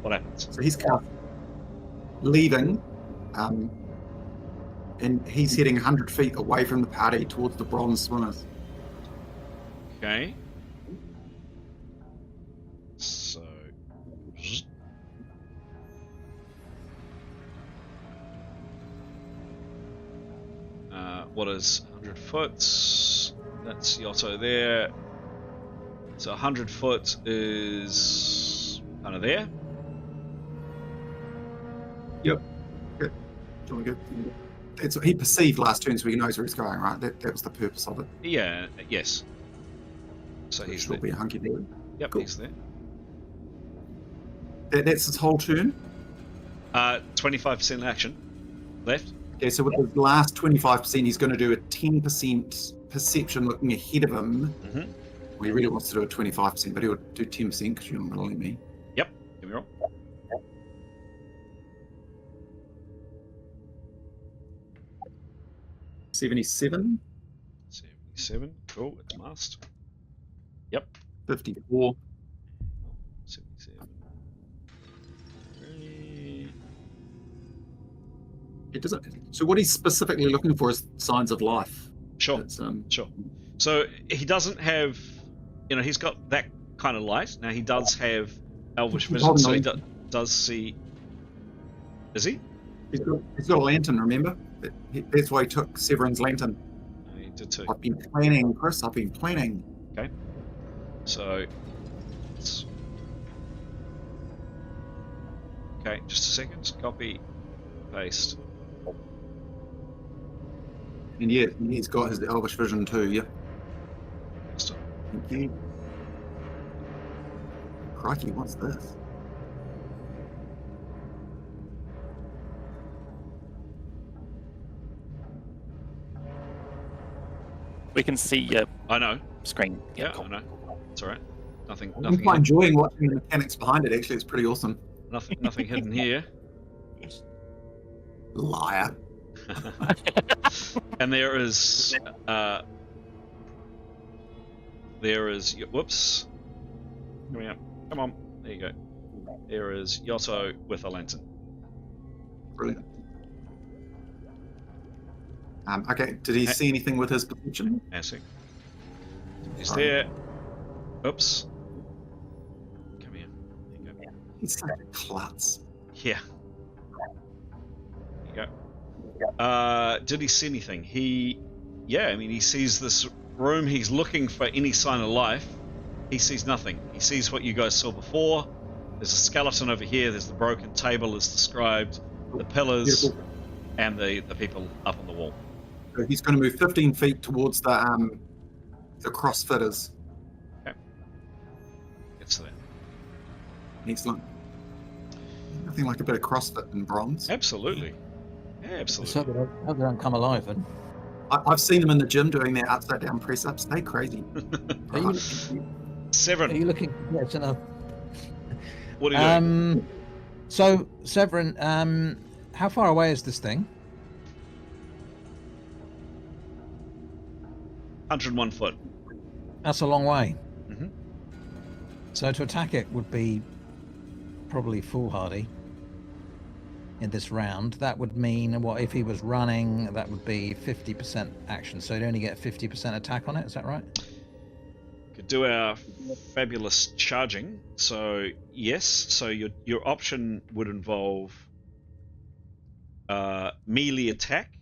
What happens? So he's cast, leaving, and he's heading 100 feet away from the party towards the bronze swimmers. Okay. So. What is 100 foot? That's Yotto there. So 100 foot is kind of there. Yep. Good. Jolly good. It's, he perceived last turn, so he knows where he's going, right? That was the purpose of it. Yeah, yes. So he's He'll there. be a hunky dory. Yep, Cool. he's there. That's his whole turn. 25% action left. Okay, so with the last 25%, he's going to do a 10% perception looking ahead of him. Mm-hmm. Well, he really wants to do a 25%, but he'll do 10% because you're not going to let me. Yep, give me a roll. $77, 77. Cool, it's must. Yep. 54. 77. It doesn't. So what he's specifically looking for is signs of life. Sure. It's, Sure. So he doesn't have, he's got that kind of light. Now he does have elvish vision, so he does see. Is he? He's got a lantern, remember? That's why he took Severin's lantern. He did too. I've been planning, Chris. I've been planning. Okay. So. Okay, just a second. Copy, paste. And yeah, he's got his elvish vision too, yeah. Stop. Thank you. Crikey, what's this? We can see your I know. screen. Yeah, cool. I know. It's all right. Nothing. I'm quite enjoying watching the mechanics behind it. Actually, it's pretty awesome. Nothing hidden here. Liar. And there is. Whoops. Coming up. Come on. There you go. There is Yotto with a lantern. Brilliant. Okay, did he see anything with his perception? Answering. He's there. Oops. Come here. There you go. He's such a klutz. Yeah. There you go. Did he see anything? He sees this room. He's looking for any sign of life. He sees nothing. He sees what you guys saw before. There's a skeleton over here. There's the broken table as described, the pillars, Beautiful. and the people up on the wall. So he's going to move 15 feet towards the CrossFitters. Okay. Gets there. Excellent. Nothing like a bit of CrossFit in bronze. Absolutely. Yeah, Let's absolutely. hope they don't come alive then. I've seen them in the gym doing their upside down press ups. They're crazy. Are you, Severin, are you looking? Yes, enough. what are you doing? So Severin, how far away is this thing? 101 foot. That's a long way. Mhm. So to attack it would be probably foolhardy in this round. That would mean, what if he was running? That would be 50% action. So he'd only get 50% attack on it. Is that right? Could do our fabulous charging. So yes. So your option would involve melee attack.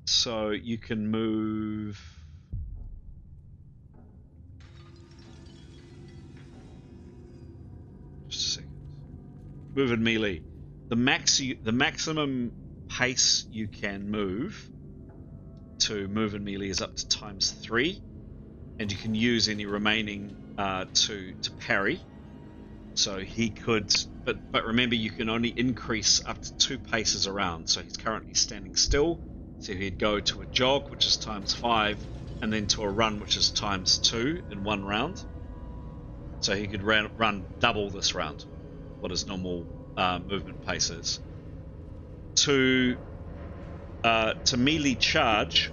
So you can move. Just a second. Move in melee. The maximum pace you can move to move in melee is up to ×3, and you can use any remaining to parry. So he could, but remember, you can only increase up to 2 paces around. So he's currently standing still. So he'd go to a jog, which is ×5, and then to a run, which is ×2 in one round. So he could run double this round, what his normal movement pace is. To melee charge,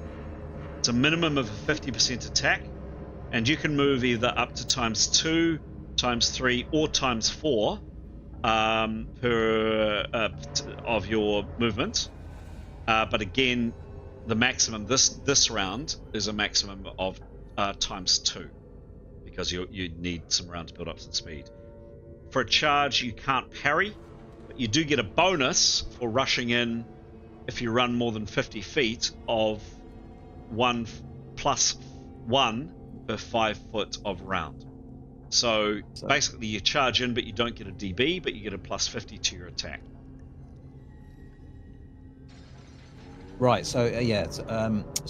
it's a minimum of a 50% attack, and you can move either up to ×2, ×3, or ×4 of your movement. But again, the maximum this round is a maximum of ×2, because you need some rounds to build up some speed. For a charge, you can't parry, but you do get a bonus for rushing in if you run more than 50 feet of 1 + 1 per 5 foot of round. So basically you charge in, but you don't get a DB, but you get a +50 to your attack. Right. So yeah. So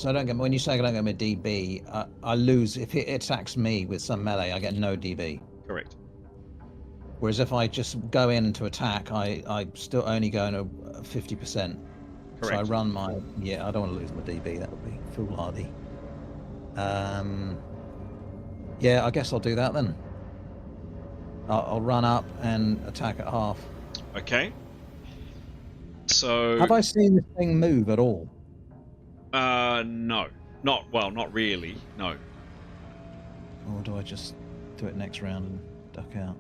I don't get, when you say I don't get my DB, I lose if it attacks me with some melee. I get no DB. Correct. Whereas if I just go in to attack, I still only go in a 50%. Correct. So I run my, I don't want to lose my DB. That would be foolhardy. Yeah, I guess I'll do that then. I'll run up and attack at half. Okay. So have I seen this thing move at all? No, not really. No. Or do I just do it next round and duck out?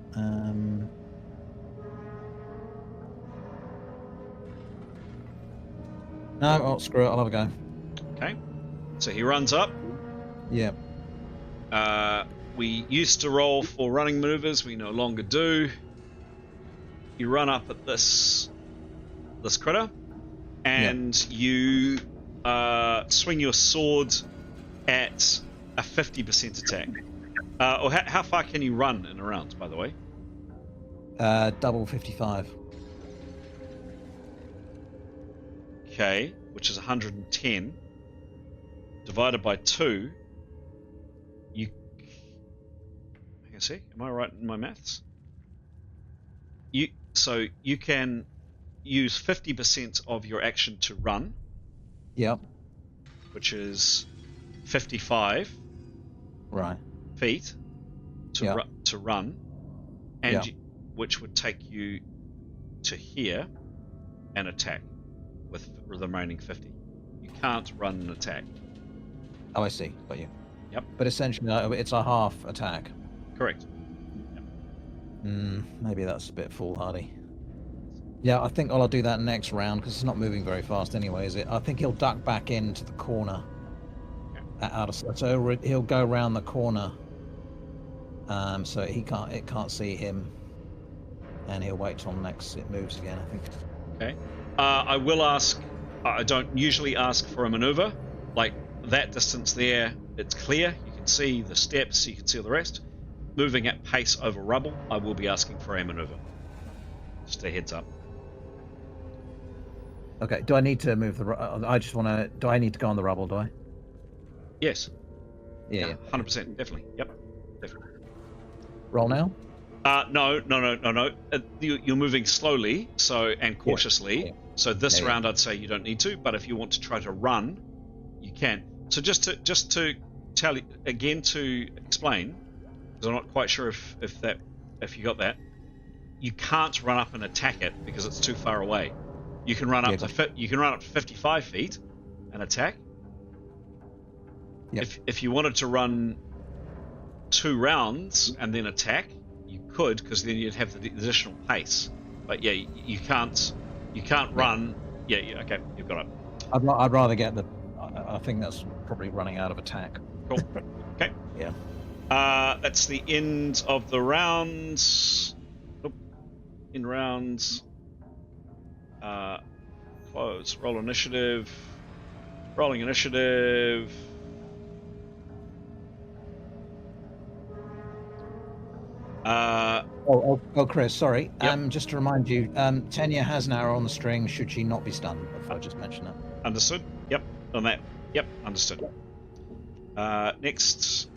No, screw it. I'll have a go. Okay. So he runs up. Yeah. We used to roll for running maneuvers. We no longer do. You run up at this critter, and you swing your sword at a 50% attack. Or how far can you run in a round, by the way? Double 55. Okay, which is 110 divided by 2. You can see. Am I right in my maths? So you can use 50% of your action to run. Yep. Which is 55 right feet to run, and which would take you to here and attack with the remaining 50. You can't run and attack. Oh, I see. Got you. Yep. But essentially, it's a half attack. Correct. Yep. Maybe that's a bit foolhardy. Yeah, I think I'll do that next round because it's not moving very fast anyway, is it? I think he'll duck back into the corner. So he'll go around the corner, so it can't see him, and he'll wait till next it moves again, I think. Okay. I will ask. I don't usually ask for a maneuver. Like that distance there, it's clear. You can see the steps. You can see all the rest. moving at pace over rubble, I will be asking for a maneuver. Just a heads up. Okay. Do I need to move the? I just want to. Do I need to go on the rubble? Do I? Yes. Yeah. 100%. Definitely. Yep. Definitely. Roll now. No. You're moving slowly, and cautiously. Yeah. So this Yeah. round, I'd say you don't need to. But if you want to try to run, you can. So just to tell you again, to explain, because I'm not quite sure if you got that. You can't run up and attack it because it's too far away. You can run up to 55 feet and attack. Yep. If you wanted to run 2 rounds and then attack, you could, because then you'd have the additional pace. But yeah, you can't run. Yeah, okay, you've got it. I'd rather get the. I think that's probably running out of attack. Cool. Okay. Yeah. That's the end of the rounds. In rounds. Close. Roll initiative. Rolling initiative. Chris, sorry. Yep. Just to remind you, Tanya has an arrow on the string should she not be stunned. If I just mentioned that. Understood. Yep. On that. Yep. Understood. Next.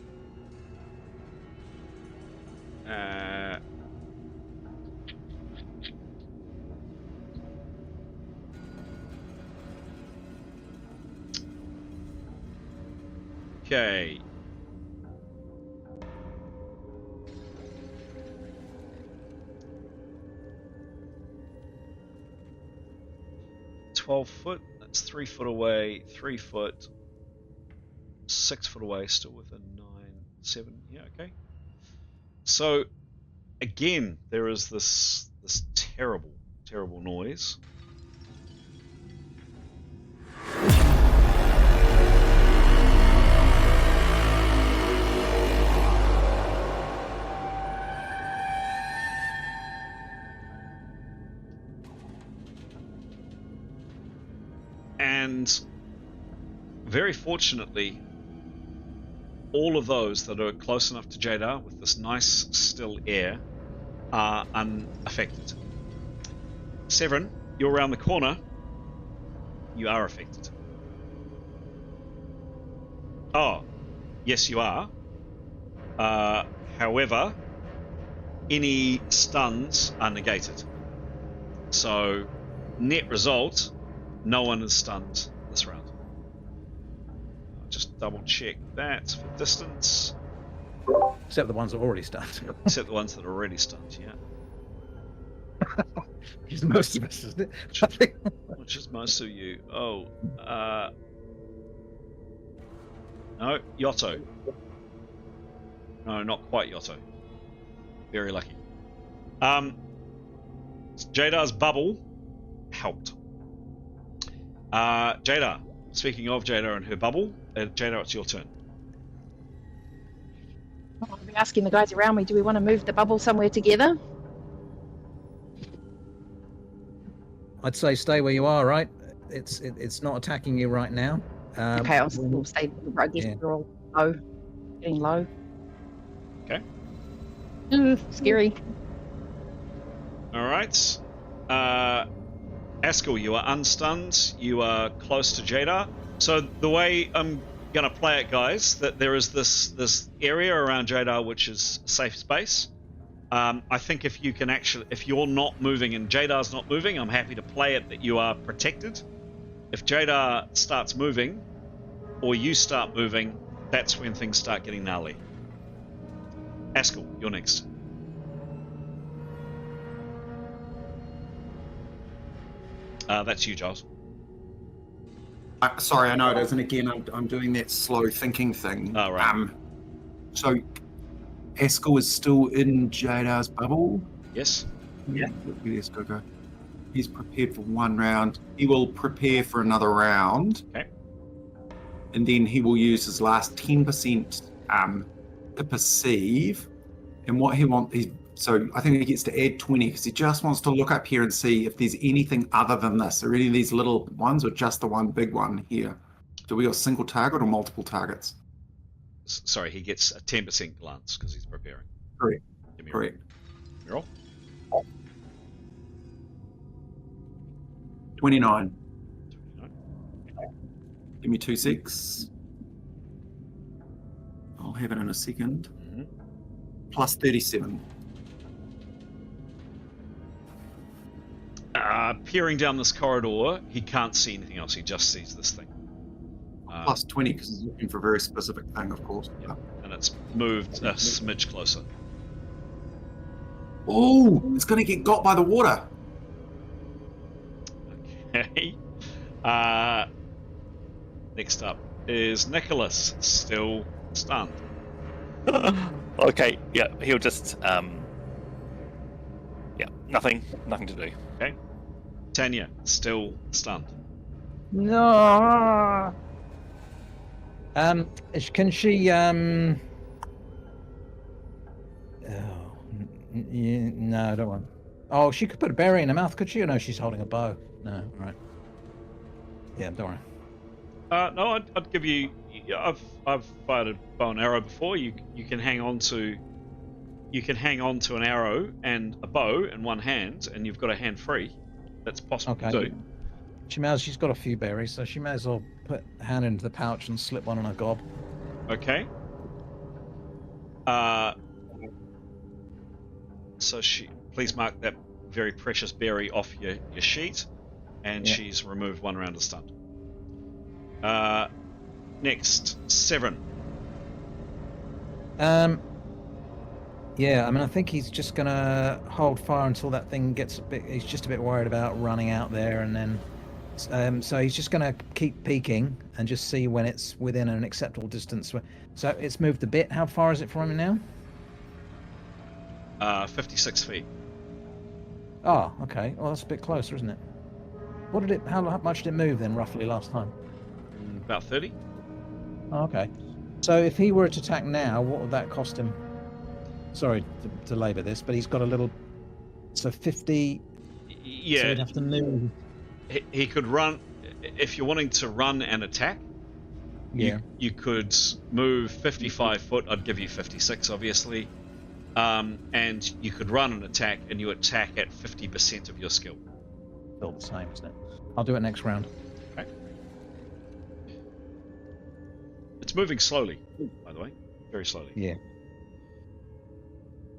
Okay. .12 that's 3 foot away, 3 foot, 6 foot away, still within 9, 7, yeah, okay. So, again, there is this terrible, terrible noise. And very fortunately, all of those that are close enough to Jaeda with this nice still air are unaffected. Severin, you're around the corner. You are affected. Oh, yes, you are. However, any stuns are negated. So, net result, no one is stunned this round. I'll just double check that for distance. Except the ones that are already stunned. Except the ones that are already stunned, yeah. Which is most of us, isn't it? Which is most of you. Oh, no, Yotto. No, not quite Yotto. Very lucky. Jaeda's bubble helped. Jaeda, speaking of Jaeda and her bubble, Jaeda, it's your turn. I'll be asking the guys around me, do we want to move the bubble somewhere together? I'd say stay where you are, right? It's not attacking you right now. Okay, we'll stay. I guess we're all low, getting low. Okay. Scary. All right. Askell, you are unstunned. You are close to Jaeda. So the way I'm gonna play it, guys, that there is this area around Jaeda which is safe space. I think if you're not moving and Jaeda's not moving, I'm happy to play it that you are protected. If Jaeda starts moving, or you start moving, that's when things start getting gnarly. Askell, you're next. That's you, Giles. Sorry, I know it is, and again, I'm doing that slow thinking thing. Oh, right. So, Askell is still in Jaeda's bubble? Yes. Yeah. Yes, go. He's prepared for 1 round. He will prepare for another round. Okay. And then he will use his last 10% to perceive. And what he wants, so I think he gets to add 20 because he just wants to look up here and see if there's anything other than this. Are any of these little ones or just the one big one here? Do we got a single target or multiple targets? Sorry, he gets a 10% glance because he's preparing. Correct. Give me Correct. a roll. 29. 29. Give me 2 secs. I'll have it in a second. Mm-hmm. Plus 37. Peering down this corridor, he can't see anything else. He just sees this thing. Plus 20 because he's looking for a very specific thing, of course. Yeah. And it's moved a smidge closer. Oh, it's going to get got by the water. Okay. Next up is Nicholas, still stunned. Okay, yeah, he'll just nothing to do. Okay. Tanya, still stunned. No. Can she? No, I don't want. Oh, she could put a berry in her mouth, could she? Or no, she's holding a bow. No, all right. Yeah, don't worry. No, I'd give you. I've fired a bow and arrow before. You can hang on to. You can hang on to an arrow and a bow in one hand, and you've got a hand free. That's possible to do. She's got a few berries, so she may as well put a hand into the pouch and slip one on her gob. Okay. So please mark that very precious berry off your sheet, and she's removed one round of stunt. Next, Severin. Yeah, I mean, I think he's just gonna hold fire until that thing gets a bit. He's just a bit worried about running out there, and then, so he's just gonna keep peeking and just see when it's within an acceptable distance. So it's moved a bit. How far is it from him now? 56 feet. Oh, okay. Well, that's a bit closer, isn't it? How much did it move then, roughly, last time? About 30. Oh, okay. So if he were to attack now, what would that cost him? Sorry to labour this, but he's got a little. So 50. Yeah. So he'd have to move. He could run. If you're wanting to run and attack, you could move 55 foot. I'd give you 56, obviously. And you could run and attack, and you attack at 50% of your skill. Still the same, isn't it? I'll do it next round. Okay. It's moving slowly, by the way. Very slowly. Yeah.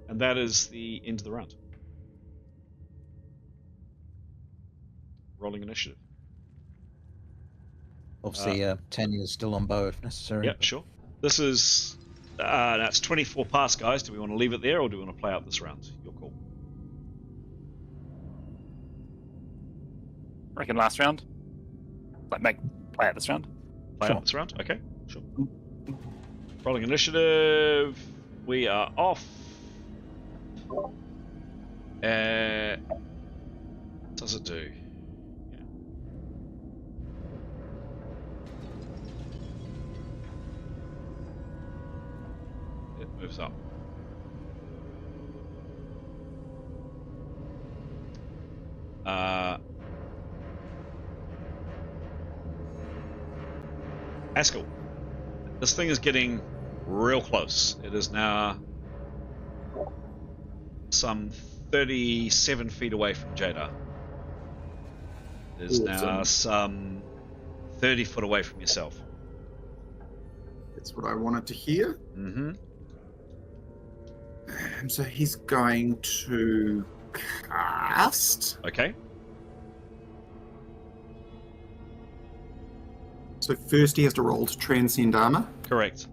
And that is the end of the round. Rolling initiative. Obviously, Tanya's still on bow if necessary. Yeah, sure. This is... that's 24 pass, guys. Do we want to leave it there, or do we want to play out this round? Your call. Reckon last round? Play out this round? Play out this round? Okay, sure. Rolling initiative. We are off. What does it do? Yeah. It moves up. Haskell. This thing is getting real close. It is now some 37 feet away from Jaeda. It is now some 30 foot away from yourself. That's what I wanted to hear. Mm-hmm. So he's going to cast. Okay. So first he has to roll to transcend armor. Correct.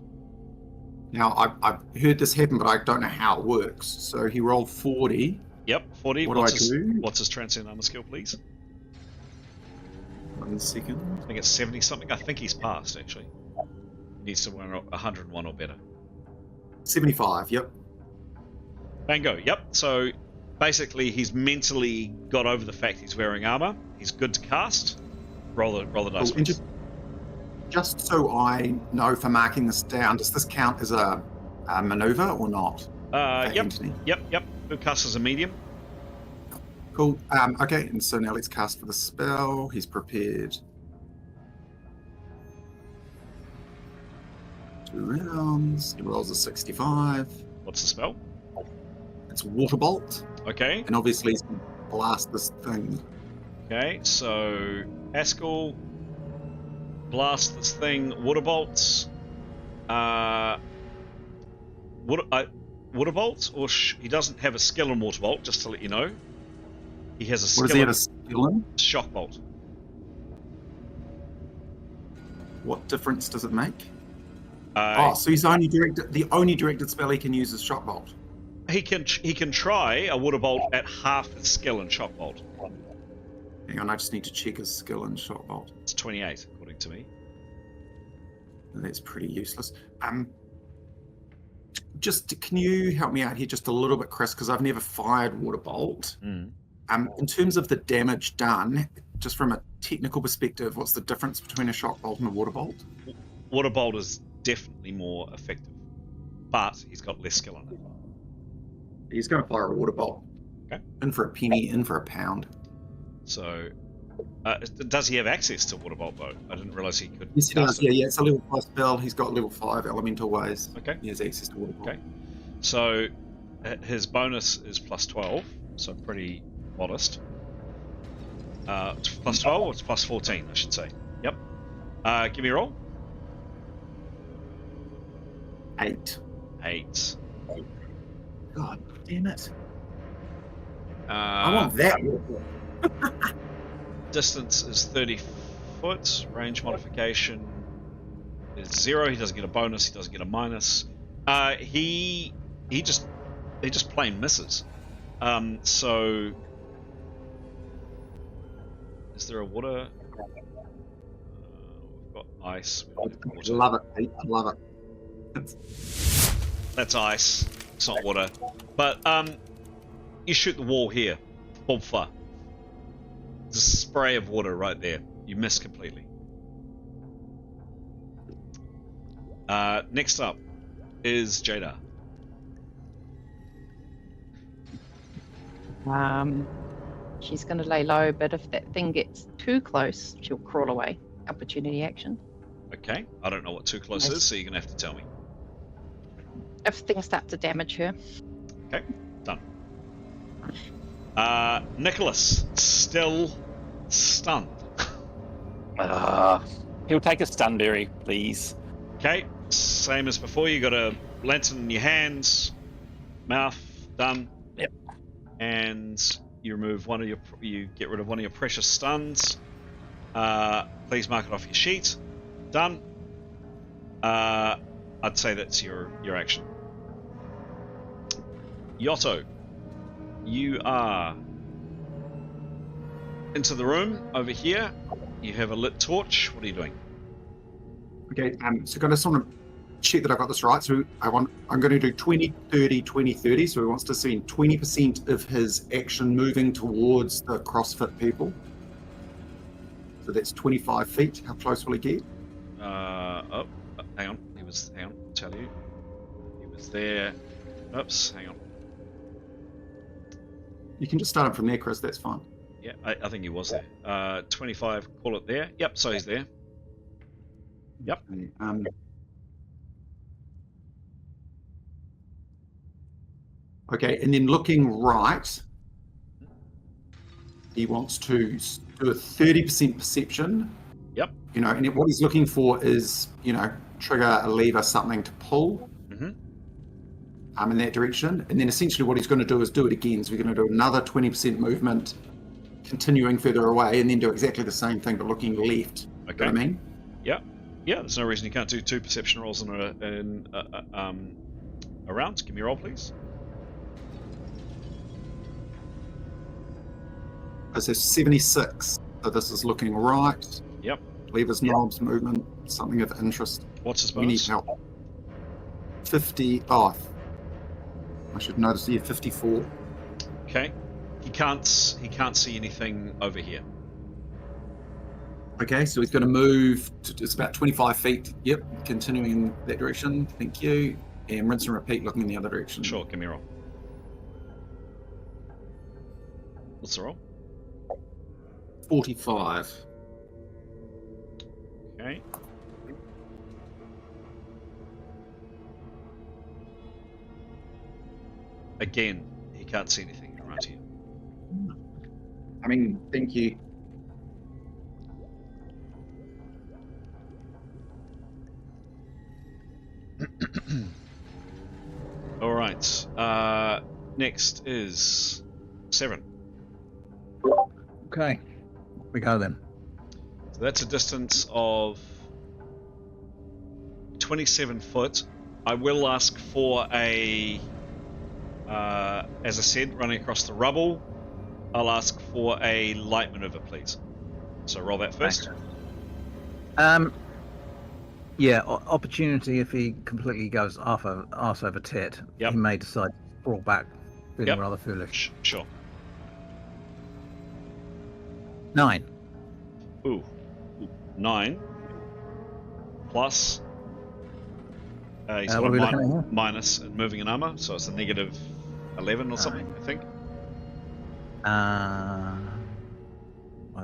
Now, I've heard this happen, but I don't know how it works. So he rolled 40. Yep, 40. What do I do? What's his transcend armor skill, please? 1 second. I think it's 70 something. I think he's passed, actually. He needs to win 101 or better. 75, yep. Bingo, yep. So basically he's mentally got over the fact he's wearing armor. He's good to cast. Roll the dice. Cool. And just so I know for marking this down, does this count as a maneuver or not? Yep. Who casts as a medium? Cool. Okay, and so now let's cast for the spell. He's prepared. 2 rounds. He rolls a 65. What's the spell? It's water bolt, Okay. and obviously he's going to blast this thing. Okay. So Haskell, blast this thing. Water bolts. Water bolt, or he doesn't have a skill in water bolt. Just to let you know, he has a What does skill he in have a skill in? shock bolt. What difference does it make? Uh, So he's only directed. The only directed spell he can use is shock bolt. he can try a water bolt at half his skill in shock bolt. Hang on, I just need to check his skill in shock bolt. It's 28 according to me. That's pretty useless. Can you help me out here just a little bit, Chris? Because I've never fired water bolt. In terms of the damage done, just from a technical perspective, what's the difference between a shock bolt and a water bolt? Water bolt is definitely more effective, but he's got less skill on it. He's going to fire a water bolt. Okay. In for a penny, in for a pound. So, does he have access to water bolt though? I didn't realize he could. Yes, he does. cast it. Yeah, it's a level 5 spell. He's got level 5 elemental ways. Okay. He has access to water bolt. Okay. So, his bonus is plus 12, so pretty modest. Plus 12 or it's plus 14, I should say. Yep. Give me a roll. 8. 8. God damn it. I I want that water bolt. Distance is 30 foot. Range modification is 0. He doesn't get a bonus. He doesn't get a minus. He just plain misses. So is there a water? We've got ice. We don't have water. Love it, Pete. I love it. That's ice. It's not water. But you shoot the wall here. Bobfa. There's a spray of water right there. You miss completely. Next up is Jaeda. She's going to lay low, but if that thing gets too close, she'll crawl away. Opportunity action. Okay. I don't know what too close is, so you're going to have to tell me. If things start to damage her. Okay. Done. Nicholas, still stunned. He'll take a stunberry, please. Okay. Same as before. You got a lantern in your hands. Mouth. Done. Yep. And you remove you get rid of one of your precious stuns. Please mark it off your sheet. Done. I'd say that's your action. Yotto, you are into the room over here. You have a lit torch. What are you doing? Okay, so I just want to check that I got this right. So I'm going to do 20, 30, 20, 30. So he wants to spend 20% of his action moving towards the CrossFit people. So that's 25 feet. How close will he get? Hang on. Hang on, I'll tell you. He was there. Oops, hang on. You can just start him from there, Chris. That's fine. Yeah, I think he was there. 25, call it there. Yep, so he's there. Yep. Okay, and then looking right, he wants to do a 30% perception. Yep. And what he's looking for is, trigger a lever, something to pull. In that direction. And then essentially what he's going to do is do it again. So we're going to do another 20% movement, continuing further away, and then do exactly the same thing, but looking left. Okay. You know what I mean? Yeah. Yeah, there's no reason you can't do 2 perception rolls in a round. Give me a roll, please. So 76. So this is looking right. Yep. Levers, knobs, movement, something of interest. What's his We need bonus? help. 50. Oh, I should notice here. 54. Okay. He can't see anything over here. Okay, so he's going to move to it's about 25 feet. Yep, continuing in that direction. Thank you. And rinse and repeat, looking in the other direction. Sure, give me a roll. What's the roll? 45. Okay. Again, can't see anything in front of you. I mean, thank you. All right. Next is 7. Okay, we go then. So that's a distance of 27 foot. I will ask for a, as I said, running across the rubble. I'll ask for a light maneuver, please. So roll that first. Yeah, opportunity if he completely goes arse over tit. Yep. He may decide to fall back, feeling Yep. rather foolish. Sure. 9. Ooh. 9 plus a what are we looking at here? minus and moving an armor, so it's a negative 11 or something, I think. I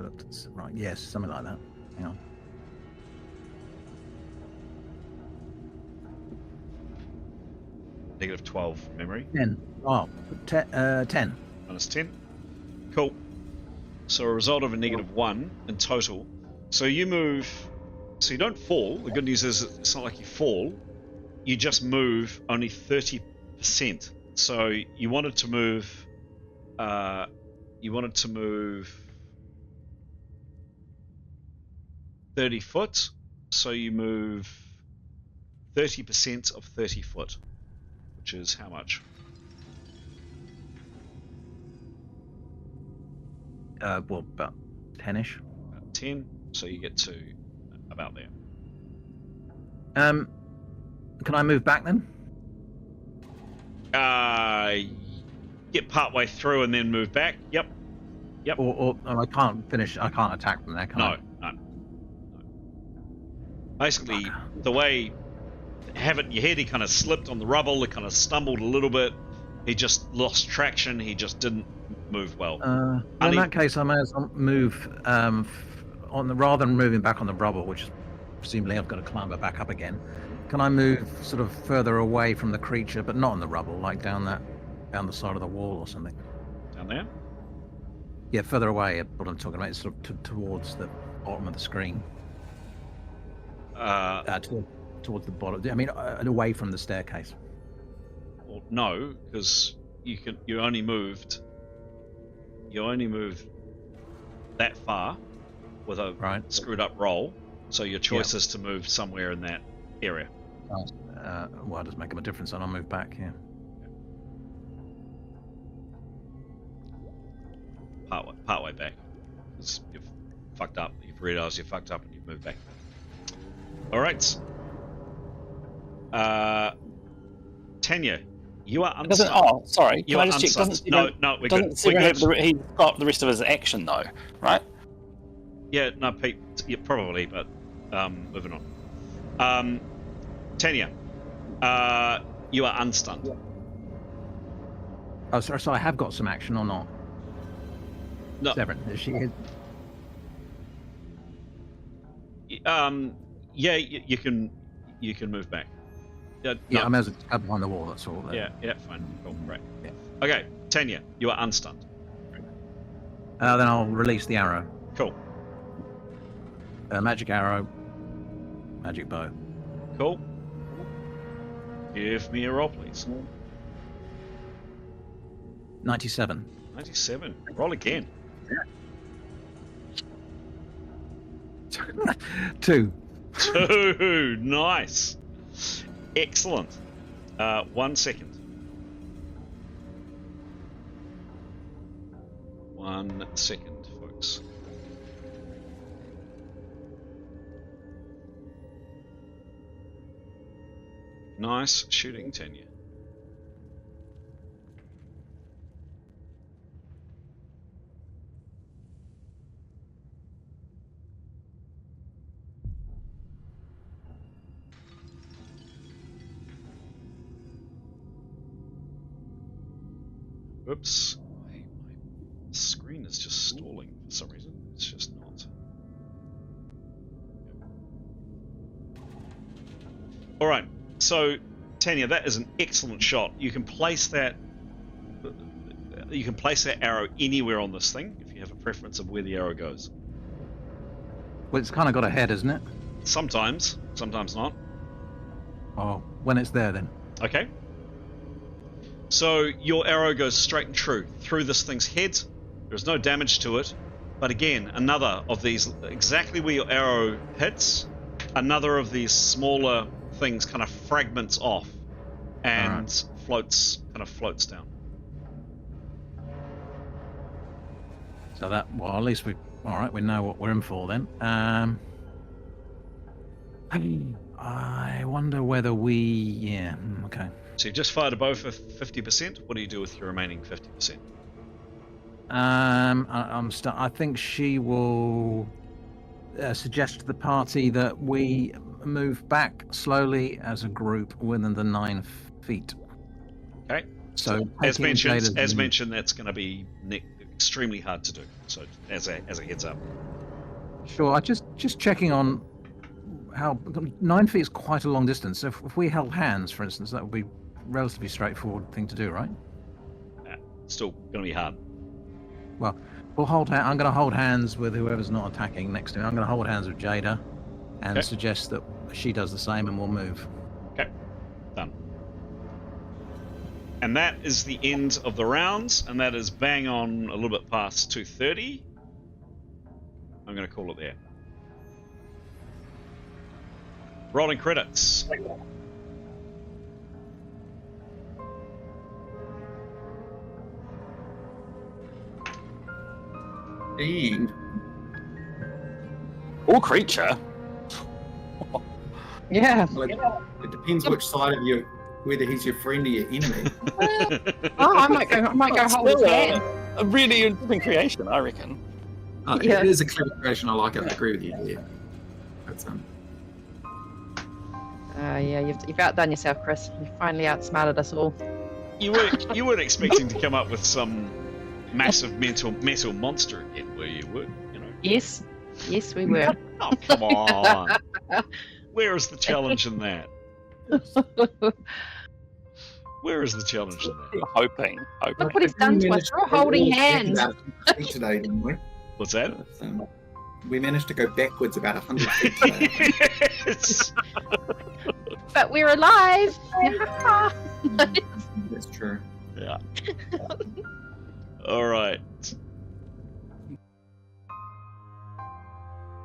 looked at right. Yes, something like that. Hang on. Negative 12 from memory. 10. Oh, 10. Minus 10. Cool. So a result of a negative 1 in total. So you move. So you don't fall. The good news is it's not like you fall. You just move only 30%. So you wanted to move. You wanted to move 30 foot. So you move 30% of 30 foot, which is how much? Well, about 10ish. About 10. So you get to about there. Can I move back then? Get part way through and then move back. Yep. Or I can't finish. I can't attack them there. Can I? No. Basically, the way your head, he kind of slipped on the rubble. He kind of stumbled a little bit. He just lost traction. He just didn't move well. In that case, I may as well move rather than moving back on the rubble, which is presumably I've got to climb it back up again. Can I move sort of further away from the creature, but not on the rubble, like down the side of the wall or something? Down there? Yeah, further away. What I'm talking about is sort of towards the bottom of the screen. Towards the bottom. I mean, away from the staircase. Well, no, because you only moved that far with a screwed up roll. So your choice is to move somewhere in that area. Well, it doesn't make a difference, and I'll move back here. Part way back, because you've fucked up. You've realised you fucked up, and you've moved back. All right. Tanya, you are unstuck. Oh, sorry. You Can I are just check? unstuck. No, we're good. He's got the rest of his action though, right? Yeah, no, Pete. Yeah, probably, but moving on. Tanya, you are unstunned. Yeah. Oh, sorry. So I have got some action or not? No. Severin, is she? Yeah, you can move back. No. Yeah, I may as well up behind the wall. That's all. Yeah, fine, cool, right. Yeah. Okay, Tanya, you are unstunned. Then I'll release the arrow. Cool. Magic arrow, magic bow. Cool. Give me a roll, please. 97. 97. Roll again. 2. 2. Nice. Excellent. 1 second. 1 second, folks. Nice shooting, Tanya. Oops. My screen is just stalling for some reason. It's just not. Alright, so Tanya, that is an excellent shot. You can place that. You can place that arrow anywhere on this thing if you have a preference of where the arrow goes. Well, it's kind of got a head, isn't it? Sometimes not. Oh, when it's there then. Okay. So your arrow goes straight and true through this thing's head. There's no damage to it. But again, another of these, exactly where your arrow hits, another of these smaller things kind of fragments off and floats down. So that, well, at least we know what we're in for then. I wonder whether okay. So you've just fired a bow for 50%. What do you do with your remaining 50%? I think she will suggest to the party that we move back slowly as a group within the 9 feet. Okay. So as mentioned, that's going to be extremely hard to do. So as a heads up. Sure. I just checking on how 9 feet is quite a long distance. So if we held hands, for instance, that would be a relatively straightforward thing to do, right? Still going to be hard. Well, we'll hold. I'm going to hold hands with whoever's not attacking next to me. I'm going to hold hands with Jaeda, and suggest that she does the same, and we'll move. Okay, done. And that is the end of the rounds, and that is bang on a little bit past 2:30. I'm going to call it there. Rolling credits. Or creature. Yeah. Well, it depends which side of you, whether he's your friend or your enemy. Oh, I might go hold his hand. A really interesting creation, I reckon. Yeah. It is a clever creation. I like it. I agree with you. Yeah. That's Yeah, you've outdone yourself, Chris. You finally outsmarted us all. You weren't expecting to come up with some massive metal monster again, were you? You know. Yes, we were. Oh, come on. Where is the challenge in that? Where is the challenge in that? Hoping. Look what he's done to us. We're holding hands. Today, didn't we? What's that? We managed to go backwards about 100 feet today. Yes. But we're alive. That's true. Yeah. All right.